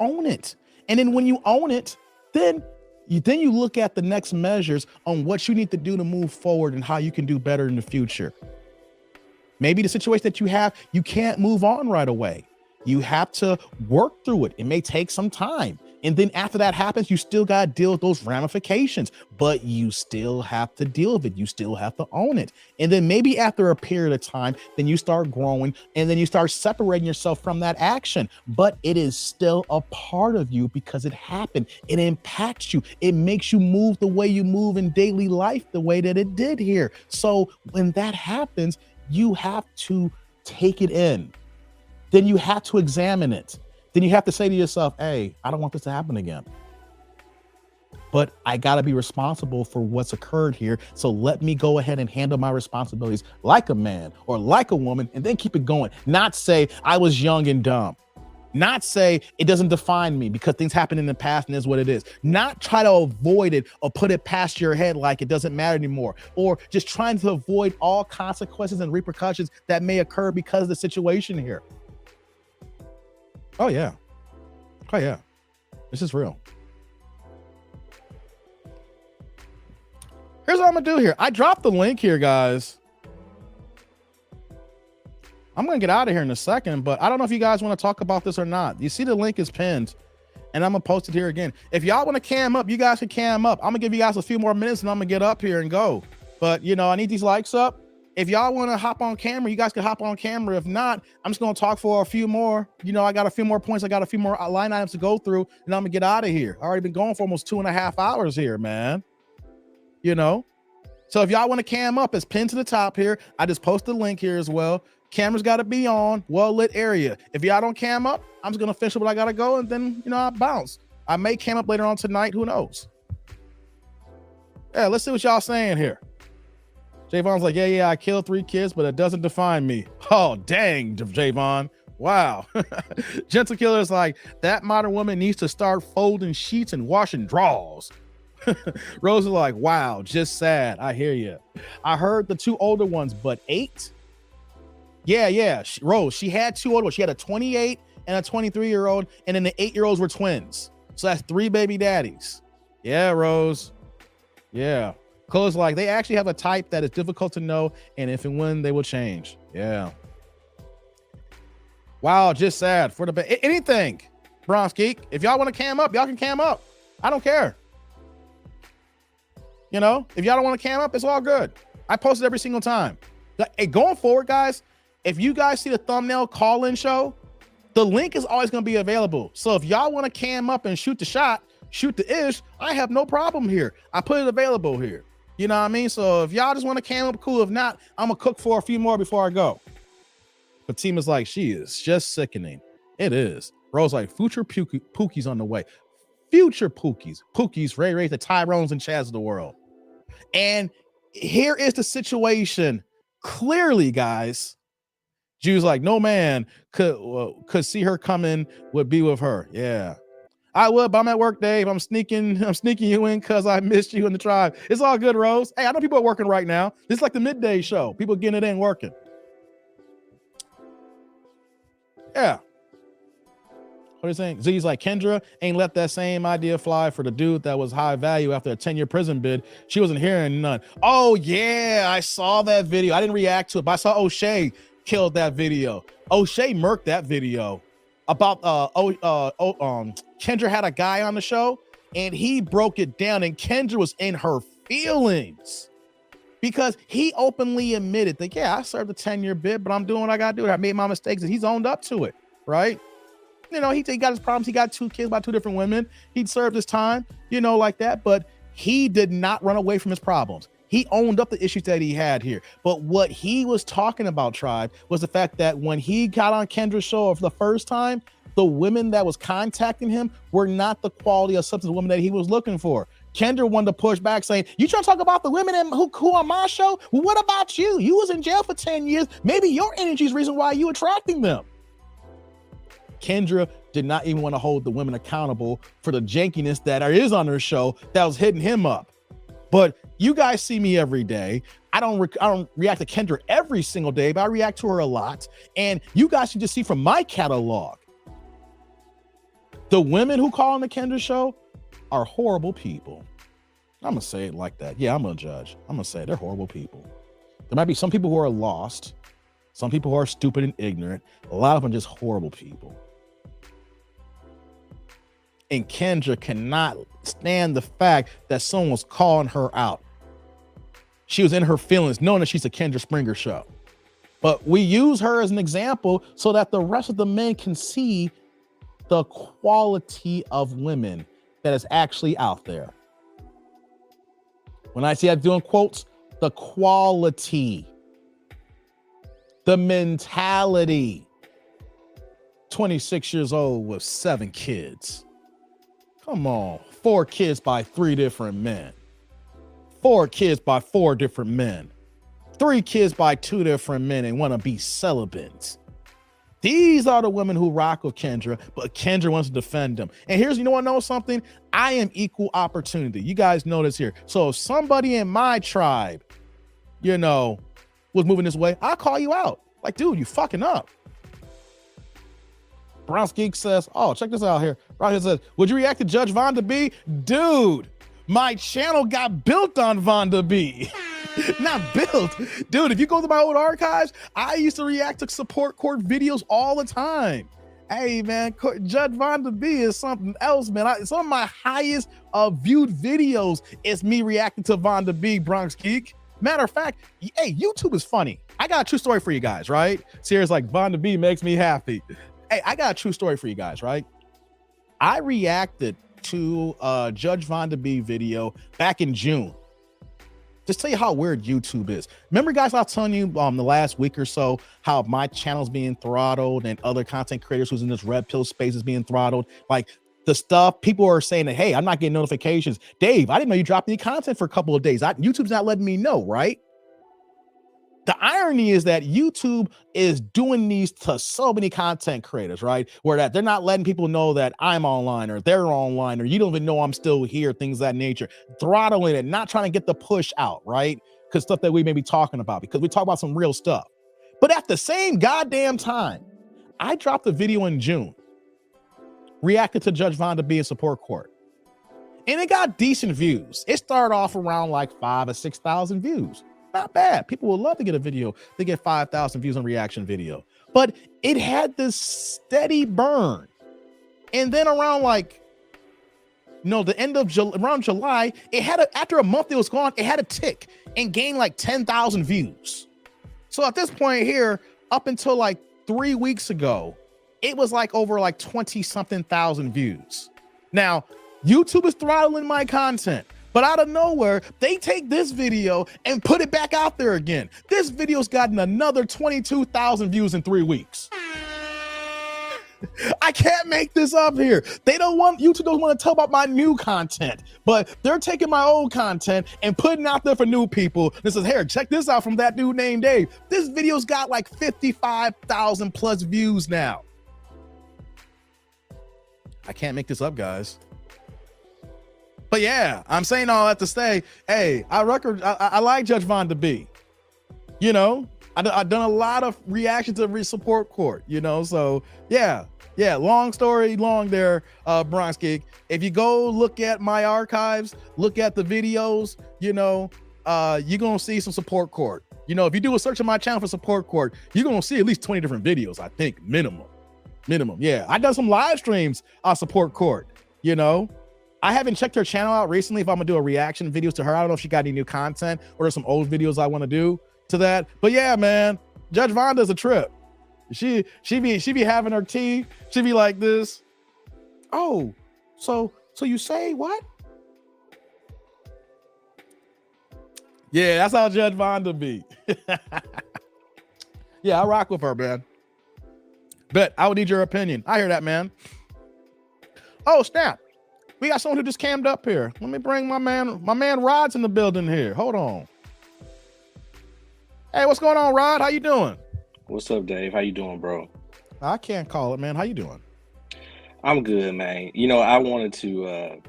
own it. And then when you own it, then you look at the next measures on what you need to do to move forward and how you can do better in the future. Maybe the situation that you have, you can't move on right away. You have to work through it. It may take some time. And then after that happens, you still got to deal with those ramifications, but you still have to deal with it. You still have to own it. And then maybe after a period of time, then you start growing and then you start separating yourself from that action, but it is still a part of you because it happened. It impacts you. It makes you move the way you move in daily life, the way that it did here. So when that happens, you have to take it in. Then you have to examine it. Then you have to say to yourself, hey, I don't want this to happen again. But I got to be responsible for what's occurred here. So let me go ahead and handle my responsibilities like a man or like a woman and then keep it going. Not say I was young and dumb. Not say it doesn't define me because things happened in the past and is what it is. Not try to avoid it or put it past your head like it doesn't matter anymore. Or just trying to avoid all consequences and repercussions that may occur because of the situation here. Oh yeah. This is real. Here's what I'm gonna do here. I dropped the link here, guys. I'm gonna get out of here in a second, but I don't know if you guys want to talk about this or not. You see the link is pinned and I'm gonna post it here again. If y'all want to cam up, you guys can cam up. I'm gonna give you guys a few more minutes and I'm gonna get up here and go. But I need these likes up. If y'all want to hop on camera, you guys can hop on camera. If not, I'm just going to talk for a few more. I got a few more points. I got a few more line items to go through, and I'm going to get out of here. I already been going for almost 2.5 hours here, man. So if y'all want to cam up, it's pinned to the top here. I just posted the link here as well. Camera's got to be on, well-lit area. If y'all don't cam up, I'm just going to finish what I got to go, and then, I bounce. I may cam up later on tonight. Who knows? Yeah, let's see what y'all saying here. Javon's like, yeah, I killed 3 kids, but it doesn't define me. Oh, dang, Javon. Wow. Gentle Killer's like, that modern woman needs to start folding sheets and washing drawers. Rose is like, wow, just sad. I hear you. I heard the 2 older ones, but 8? Yeah. Rose, she had 2 older ones. She had a 28 and a 23-year-old, and then the 8-year-olds were twins. So that's 3 baby daddies. Yeah, Rose. Yeah. Close like they actually have a type that is difficult to know, and if and when they will change. Yeah. Wow, just sad for the anything. Bronze Geek. If y'all want to cam up, y'all can cam up. I don't care. If y'all don't want to cam up, it's all good. I post it every single time. Hey, going forward, guys, if you guys see the thumbnail call-in show, the link is always going to be available. So if y'all want to cam up and shoot the shot, shoot the ish, I have no problem here. I put it available here. You know what I mean? So if y'all just want to cam up, cool. If not, I'm going to cook for a few more before I go. But team is like, she is just sickening. It is. Rose like, future Pookies on the way. Future Pookies. Pookies, Ray, the Tyrones and Chaz of the world. And here is the situation. Clearly, guys, Jew's like, no man could see her coming, would be with her. Yeah. I would, but I'm at work, Dave. I'm sneaking you in because I missed you in the tribe. It's all good, Rose. Hey, I know people are working right now. This is like the midday show. People getting it in working. Yeah. What are you saying? Z's like, Kendra ain't let that same idea fly for the dude that was high value after a 10-year prison bid. She wasn't hearing none. Oh, yeah, I saw that video. I didn't react to it, but I saw O'Shea killed that video. O'Shea murked that video about Kendra had a guy on the show and he broke it down, and Kendra was in her feelings because he openly admitted that, yeah, I served a 10-year bid, but I'm doing what I got to do. I made my mistakes, and he's owned up to it, right? He got his problems. He got 2 kids by 2 different women. He'd served his time, like that, but he did not run away from his problems. He owned up the issues that he had here. But what he was talking about, Tribe, was the fact that when he got on Kendra's show for the first time, the women that was contacting him were not the quality of substance women that he was looking for. Kendra wanted to push back saying, you trying to talk about the women who on my show? Well, what about you? You was in jail for 10 years. Maybe your energy is the reason why you attracting them. Kendra did not even want to hold the women accountable for the jankiness that is on her show that was hitting him up. But you guys see me every day. I don't react to Kendra every single day, but I react to her a lot. And you guys should just see from my catalog, the women who call on the Kendra show are horrible people. I'm gonna say it like that. Yeah, I'm gonna judge. I'm gonna say they're horrible people. There might be some people who are lost, some people who are stupid and ignorant. A lot of them just horrible people. And Kendra cannot stand the fact that someone was calling her out. She was in her feelings, knowing that she's a Kendra Springer show. But we use her as an example so that the rest of the men can see the quality of women that is actually out there. When I see I'm doing quotes, the quality, the mentality. 26 years old with 7 kids. Come on, 4 kids by 3 different men. 4 kids by 4 different men. 3 kids by 2 different men and want to be celibates. These are the women who rock with Kendra, but Kendra wants to defend them. And here's, you know what, know something? I am equal opportunity. You guys know this here. So if somebody in my tribe, you know, was moving this way, I'll call you out. Like, dude, you fucking up. Browns Geek says, oh, check this out here. Roger says, would you react to Judge Vonda B? Dude, my channel got built on Vonda B. Not built. Dude, if you go to my old archives, I used to react to support court videos all the time. Hey, man, Judge Vonda B is something else, man. Some of my highest viewed videos is me reacting to Vonda B, Bronx Geek. Matter of fact, hey, YouTube is funny. I got a true story for you guys, right? Serious, like Vonda B makes me happy. Hey, I got a true story for you guys, right? I reacted to Judge Vonda B video back in June. Just tell you how weird YouTube is. Remember, guys, I was telling you the last week or so how my channel's being throttled and other content creators who's in this red pill space is being throttled. Like the stuff people are saying that, hey, I'm not getting notifications. Dave, I didn't know you dropped any content for a couple of days. YouTube's not letting me know, right? The irony is that YouTube is doing these to so many content creators, right? Where that they're not letting people know that I'm online or they're online or you don't even know I'm still here, things of that nature. Throttling it, not trying to get the push out, right? Because stuff that we may be talking about, because we talk about some real stuff. But at the same goddamn time, I dropped a video in June, reacted to Judge Vonda B in support court. And it got decent views. It started off around like 5,000 or 6,000 views. Not bad. People would love to get a video. They get 5,000 views on reaction video, but it had this steady burn. And then around like, the end of around July, it had after a month it was gone, it had a tick and gained like 10,000 views. So at this point here, up until like 3 weeks ago, it was like over like 20 something thousand views. Now, YouTube is throttling my content. But out of nowhere, they take this video and put it back out there again. This video's gotten another 22,000 views in 3 weeks. I can't make this up here. YouTube don't want to tell about my new content, but they're taking my old content and putting out there for new people. This is, here, check this out from that dude named Dave. This video's got like 55,000 plus views now. I can't make this up, guys. But yeah, I'm saying all that to say, hey, I like Judge Vonda B. You know, I've done a lot of reaction to support court, so yeah, long story long there, Bronx Geek. If you go look at my archives, look at the videos, you're going to see some support court. If you do a search on my channel for support court, you're going to see at least 20 different videos, I think, minimum. Yeah, I've done some live streams on support court, I haven't checked her channel out recently if I'm gonna do a reaction videos to her. I don't know if she got any new content or there's some old videos I want to do to that. But yeah, man, Judge Vonda's a trip. She be having her tea. She be like this. Oh, so you say what? Yeah, that's how Judge Vonda be. Yeah, I rock with her, man. But I would need your opinion. I hear that, man. Oh, snap. We got someone who just cammed up here. Let me bring my man Rod's in the building here. Hold on. Hey, what's going on, Rod? How you doing? What's up, Dave? How you doing, bro? I can't call it, man. How you doing? I'm good, man. You know, I wanted to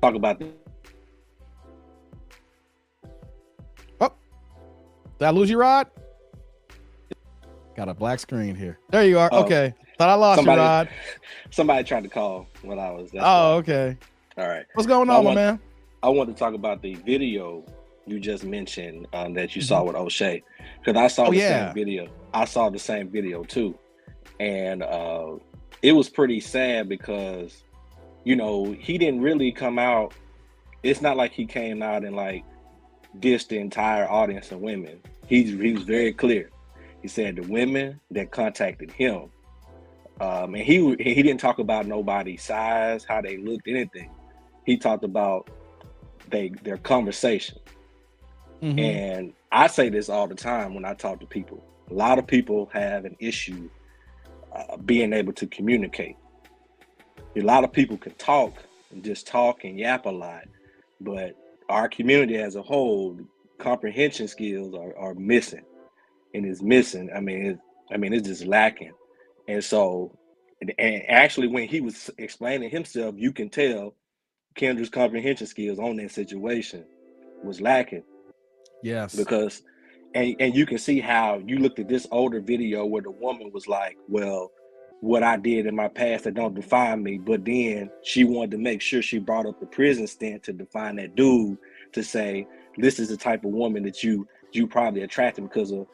talk about the... Oh, did I lose you, Rod? Got a black screen here. There you are. Okay. Thought I lost you, Rod. Somebody tried to call when I was... Okay. All right. What's going on, my man? I want to talk about the video you just mentioned that you saw with O'Shea, because I saw the same video. I saw the same video too, and it was pretty sad because, you know, he didn't really come out. It's not like he came out and like dissed the entire audience of women. He was very clear. He said the women that contacted him, and he didn't talk about nobody's size, how they looked, anything. He talked about their conversation. Mm-hmm. And I say this all the time when I talk to people. A lot of people have an issue being able to communicate. A lot of people can talk and just talk and yap a lot, but our community as a whole, comprehension skills are missing, and it's missing. I mean, it's just lacking. And so, and actually, when he was explaining himself, you can tell Kendra's comprehension skills on that situation was lacking. Yes. Because, and you can see how you looked at this older video where the woman was like, well, what I did in my past that don't define me. But then she wanted to make sure she brought up the prison stint to define that dude, to say, this is the type of woman that you probably attracted, because of,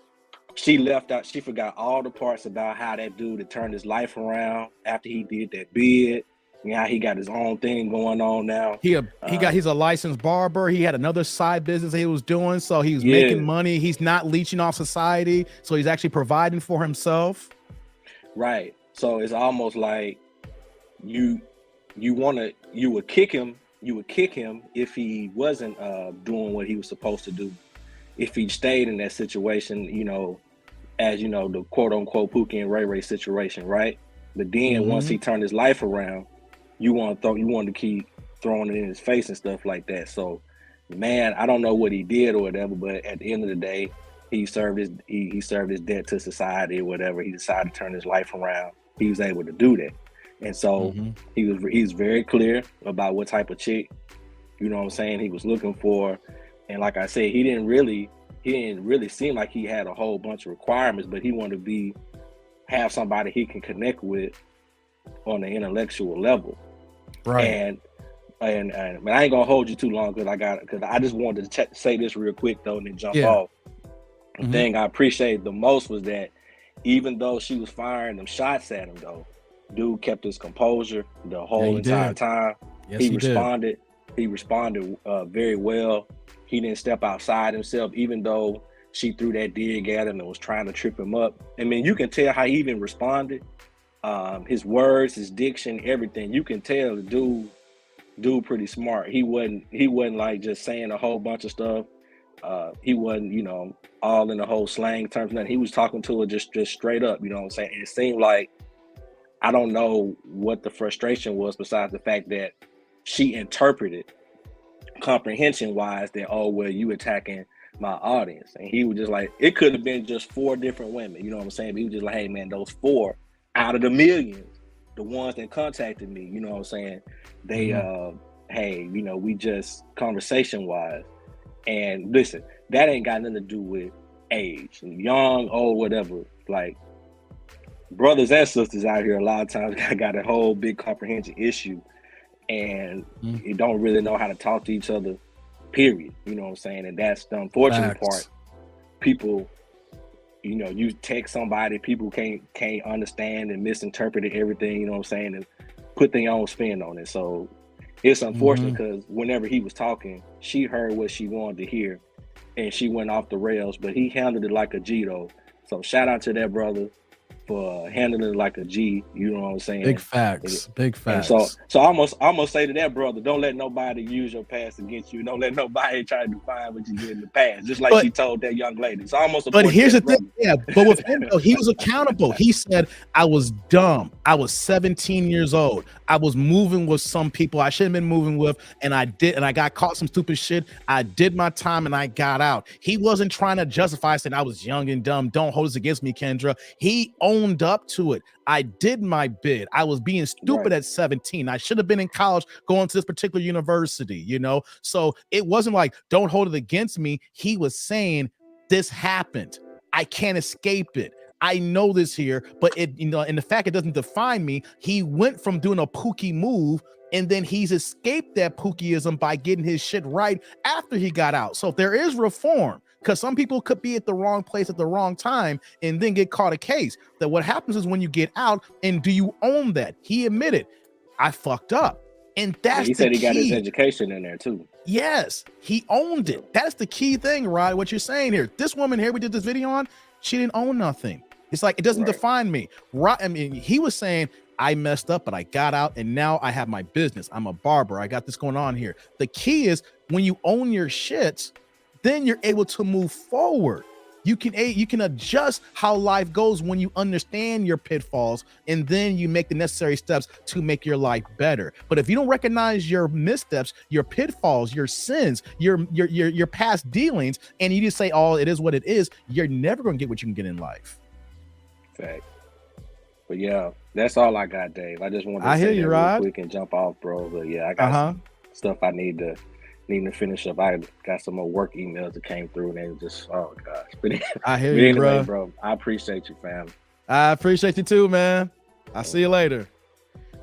she left out, she forgot all the parts about how that dude had turned his life around after he did that bid. You know, how he got his own thing going on now. He's a licensed barber. He had another side business he was doing, so he was making money. He's not leeching off society, so he's actually providing for himself. Right. So it's almost like you would kick him if he wasn't doing what he was supposed to do. If he stayed in that situation, you know, as you know, the quote unquote Pookie and Ray Ray situation, right? But then once he turned his life around, you want to keep throwing it in his face and stuff like that. So, man, I don't know what he did or whatever, but at the end of the day, he served his debt to society or whatever. He decided to turn his life around. He was able to do that, and so he was very clear about what type of chick, you know what I'm saying, he was looking for. And like I said, he didn't really seem like he had a whole bunch of requirements, but he wanted to have somebody he can connect with on the intellectual level. Right. And I ain't gonna hold you too long because I just wanted to say this real quick though, and then jump off. The thing I appreciated the most was that even though she was firing them shots at him though, dude kept his composure the whole entire time. Yes, he responded. He responded very well. He didn't step outside himself, even though she threw that dig at him and was trying to trip him up. I mean, you can tell how he even responded. His words, his diction, everything. You can tell the dude pretty smart. He wasn't like just saying a whole bunch of stuff. He wasn't, you know, all in the whole slang terms. Nothing. He was talking to her just straight up. You know what I'm saying? And it seemed like, I don't know what the frustration was besides the fact that she interpreted comprehension wise that, oh, well, you attacking my audience. And he was just like, it could have been just 4 different women. You know what I'm saying? But he was just like, hey man, those 4 out of the millions, the ones that contacted me, you know what I'm saying? They, hey, you know, we just conversation wise. And listen, that ain't got nothing to do with age, young, old, whatever. Like, brothers and sisters out here a lot of times got a whole big comprehension issue, and you don't really know how to talk to each other, period. You know what I'm saying? And that's the unfortunate part. People, you know, you text somebody, people can't understand and misinterpret everything, you know what I'm saying, and put their own spin on it. So it's unfortunate because whenever he was talking, she heard what she wanted to hear and she went off the rails, but he handled it like a G though. So shout out to that brother for handling it like a G, you know what I'm saying? Big facts. Big facts. And so I'm gonna say to that brother, don't let nobody use your past against you. Don't let nobody try to define what you did in the past, just like she told that young lady. So but here's the thing, but with him though, he was accountable. He said, I was dumb. I was 17 years old. I was moving with some people I shouldn't have been moving with, and I got caught some stupid shit. I did my time and I got out. He wasn't trying to justify saying I was young and dumb. Don't hold this against me, Kendra. He owned up to it. I did my bid. I was being stupid at 17. I should have been in college going to this particular university, you know? So it wasn't like, don't hold it against me. He was saying, this happened. I can't escape it. I know this here, but it, you know, and the fact it doesn't define me, he went from doing a pookie move and then he's escaped that pookieism by getting his shit right after he got out. So there is reform, because some people could be at the wrong place at the wrong time and then get caught a case. That what happens is when you get out, and do you own that? He admitted, I fucked up. And that's he said the he got his key. education in there too. Yes, he owned it. That's the key thing, Rod, what you're saying here. This woman here we did this video on, she didn't own nothing. It's like, it doesn't define me. Right? I mean, he was saying, I messed up, but I got out and now I have my business. I'm a barber. I got this going on here. The key is when you own your shit, then you're able to move forward. You can adjust how life goes when you understand your pitfalls, and then you make the necessary steps to make your life better. But if you don't recognize your missteps, your pitfalls, your sins, your past dealings, and you just say, oh, it is what it is, you're never going to get what you can get in life. Fact. But yeah, that's all I got, Dave. I just wanted to hear say you, that Rod. real quick and jump off, bro. But yeah, I got some stuff I need to finish up. I got some more work emails that came through, and they just, oh gosh. But I hear anyway, you, bro. I appreciate you, fam. I appreciate you too, man. I'll see you later.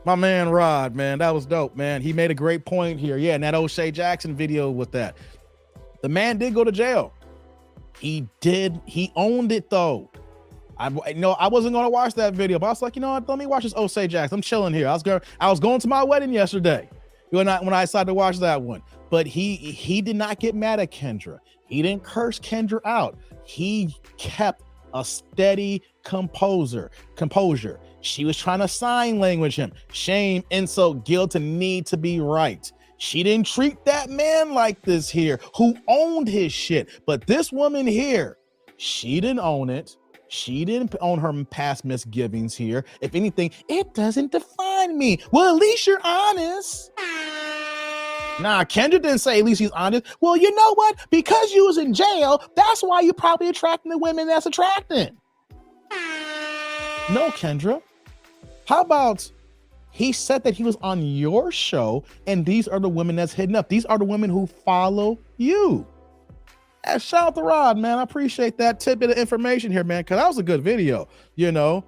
My man Rod, man, that was dope, man. He made a great point here. Yeah, and that O'Shea Jackson video with that. The man did go to jail. He owned it though. I wasn't going to watch that video, but I was like, you know what? Let me watch this O'Shea Jackson. I'm chilling here. I was going to my wedding yesterday when I decided to watch that one. But he did not get mad at Kendra. He didn't curse Kendra out. He kept a steady composure. She was trying to sign language him. Shame, insult, guilt, and need to be right. She didn't treat that man like this here, who owned his shit. But this woman here, she didn't own it. She didn't own her past misgivings here. If anything, it doesn't define me. Well, at least you're honest. Nah, Kendra didn't say at least he's honest. Well, you know what? Because you was in jail, that's why you're probably attracting the women that's attracting. No, Kendra. How about he said that he was on your show and these are the women that's hitting up. These are the women who follow you. And shout out to Rod, man. I appreciate that tidbit of information here, man, because that was a good video, you know.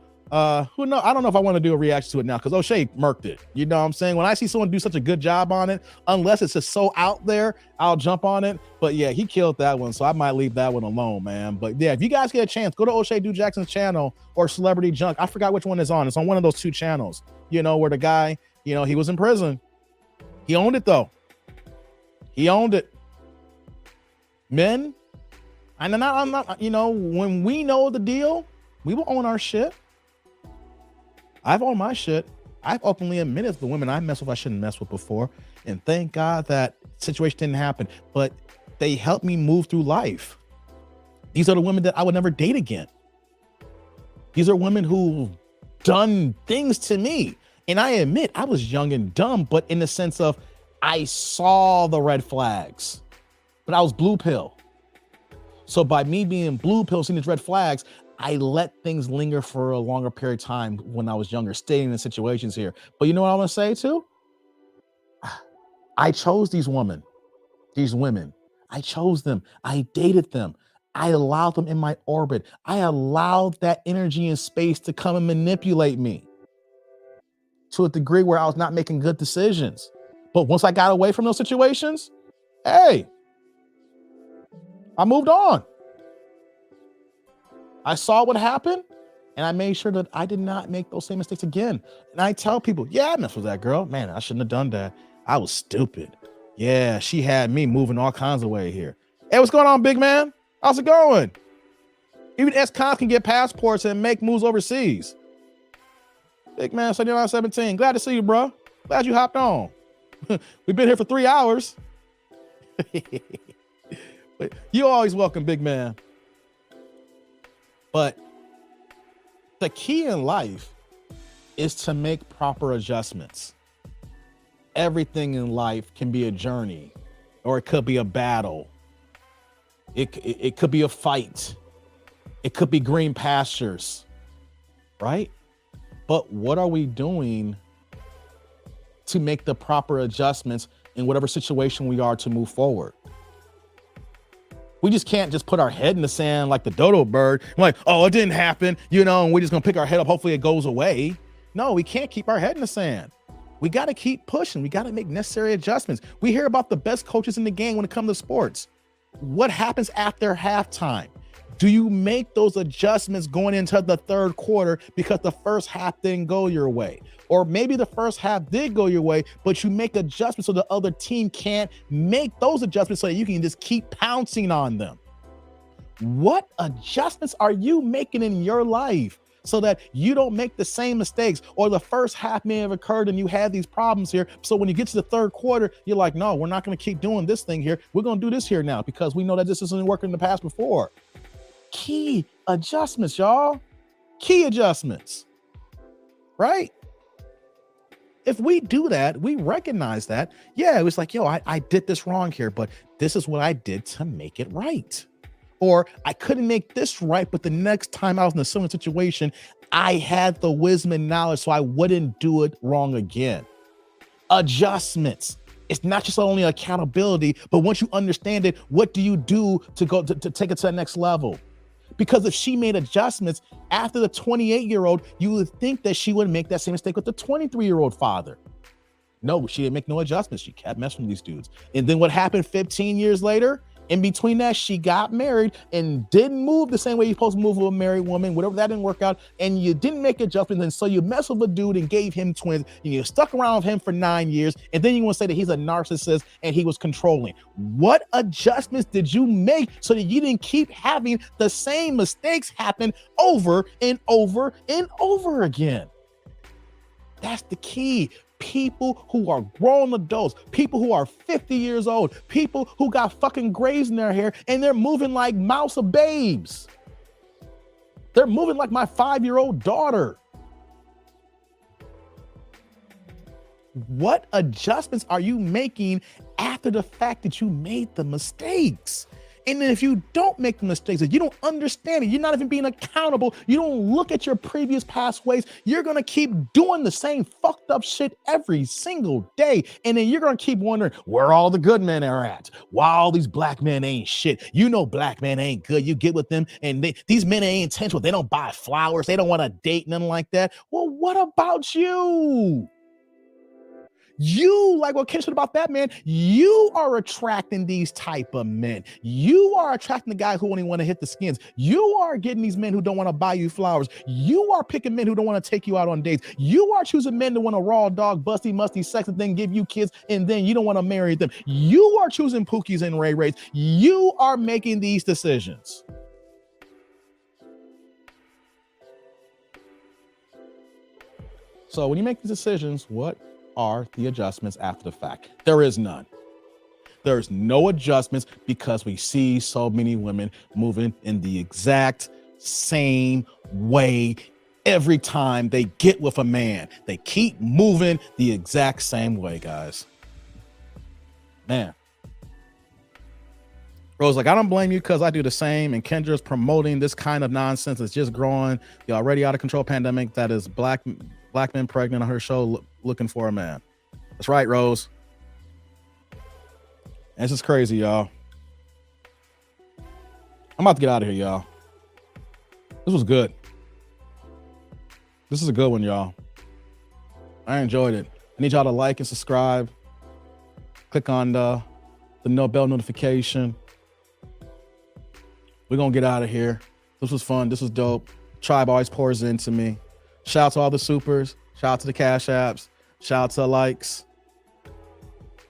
Who knows? I don't know if I want to do a reaction to it now because O'Shea murked it. You know what I'm saying? When I see someone do such a good job on it, unless it's just so out there, I'll jump on it. But yeah, he killed that one, so I might leave that one alone, man. But yeah, if you guys get a chance, go to O'Shea Du Jackson's channel or Celebrity Junk. I forgot which one is on. It's on one of those two channels, you know, where the guy, you know, he was in prison. He owned it, though. He owned it. Men, and I'm not, you know, when we know the deal, we will own our shit. I've owned my shit. I've openly admitted the women I messed with I shouldn't mess with before. And thank God that situation didn't happen. But they helped me move through life. These are the women that I would never date again. These are women who've done things to me. And I admit I was young and dumb, but in the sense of I saw the red flags, but I was blue pill. So by me being blue pill, seeing these red flags, I let things linger for a longer period of time when I was younger, staying in situations here. But you know what I want to say too? I chose these women. I chose them. I dated them. I allowed them in my orbit. I allowed that energy and space to come and manipulate me to a degree where I was not making good decisions. But once I got away from those situations, hey, I moved on. I saw what happened and I made sure that I did not make those same mistakes again. And I tell people, yeah, I messed with that girl. Man, I shouldn't have done that. I was stupid. Yeah, she had me moving all kinds of way here. Hey, what's going on, big man? How's it going? Even ex-cons can get passports and make moves overseas. Big man, 7917. Glad to see you, bro. Glad you hopped on. We've been here for 3 hours. But you're always welcome, big man. But the key in life is to make proper adjustments. Everything in life can be a journey, or it could be a battle. It could be a fight. It could be green pastures, right? But what are we doing to make the proper adjustments in whatever situation we are to move forward? We just can't just put our head in the sand like the dodo bird. Like, oh, it didn't happen, you know, and we're just gonna pick our head up. Hopefully it goes away. No, we can't keep our head in the sand. We got to keep pushing. We got to make necessary adjustments. We hear about the best coaches in the game when it comes to sports. What happens after halftime? Do you make those adjustments going into the third quarter because the first half didn't go your way? Or maybe the first half did go your way, but you make adjustments so the other team can't make those adjustments so that you can just keep pouncing on them. What adjustments are you making in your life so that you don't make the same mistakes? Or the first half may have occurred and you have these problems here. So when you get to the third quarter, you're like, no, we're not going to keep doing this thing here. We're going to do this here now because we know that this isn't working in the past before. Key adjustments, y'all. Key adjustments, right? If we do that, we recognize that, yeah, it was like, yo, I did this wrong here, but this is what I did to make it right. Or I couldn't make this right, but the next time I was in a similar situation, I had the wisdom and knowledge so I wouldn't do it wrong again. Adjustments. It's not just only accountability, but once you understand it, what do you do to go to take it to the next level? Because if she made adjustments after the 28-year-old, you would think that she would make that same mistake with the 23-year-old father. No, she didn't make no adjustments. She kept messing with these dudes. And then what happened 15 years later? In between that, she got married and didn't move the same way you're supposed to move with a married woman, whatever, that didn't work out. And you didn't make adjustments. And so you messed with a dude and gave him twins and you stuck around with him for 9 years. And then you want to say that he's a narcissist and he was controlling. What adjustments did you make so that you didn't keep having the same mistakes happen over and over and over again? That's the key. People who are grown adults, people who are 50 years old, people who got fucking grays in their hair and they're moving like mouse of babes. They're moving like my 5-year-old daughter. What adjustments are you making after the fact that you made the mistakes? And then if you don't make the mistakes, if you don't understand it, you're not even being accountable, you don't look at your previous past ways, you're going to keep doing the same fucked up shit every single day. And then you're going to keep wondering where all the good men are at. Why all these black men ain't shit. You know black men ain't good. You get with them and these men ain't intentional. They don't buy flowers. They don't want to date, nothing like that. Well, what about you? You, like what Ken said about that, man, you are attracting these type of men. You are attracting the guys who only want to hit the skins. You are getting these men who don't want to buy you flowers. You are picking men who don't want to take you out on dates. You are choosing men that want a raw dog, busty, musty sex and then give you kids and then you don't want to marry them. You are choosing Pookies and Ray Rays. You are making these decisions. So when you make these decisions, what are the adjustments after the fact? There is none. There's no adjustments because we see so many women moving in the exact same way every time they get with a man. They keep moving the exact same way, guys. Man. Rose, like, I don't blame you because I do the same. And Kendra's promoting this kind of nonsense. It's just growing. The already out of control pandemic that is black men pregnant on her show looking for a man. That's right, Rose. This is crazy, y'all. I'm about to get out of here, y'all. This was good. This is a good one, y'all. I enjoyed it. I need y'all to like and subscribe. Click on the bell notification. We're going to get out of here. This was fun. This was dope. Tribe always pours into me. Shout out to all the supers. Shout out to the cash apps. Shout out to the likes.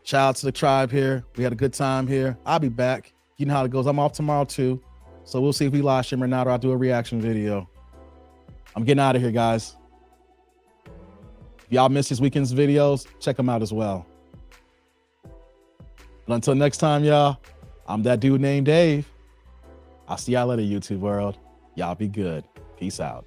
Shout out to the tribe here. We had a good time here. I'll be back. You know how it goes. I'm off tomorrow too. So we'll see if we live stream or not, or I'll do a reaction video. I'm getting out of here, guys. If y'all missed this weekend's videos, check them out as well. But until next time, y'all, I'm that dude named Dave. I'll see y'all later, YouTube world. Y'all be good. Peace out.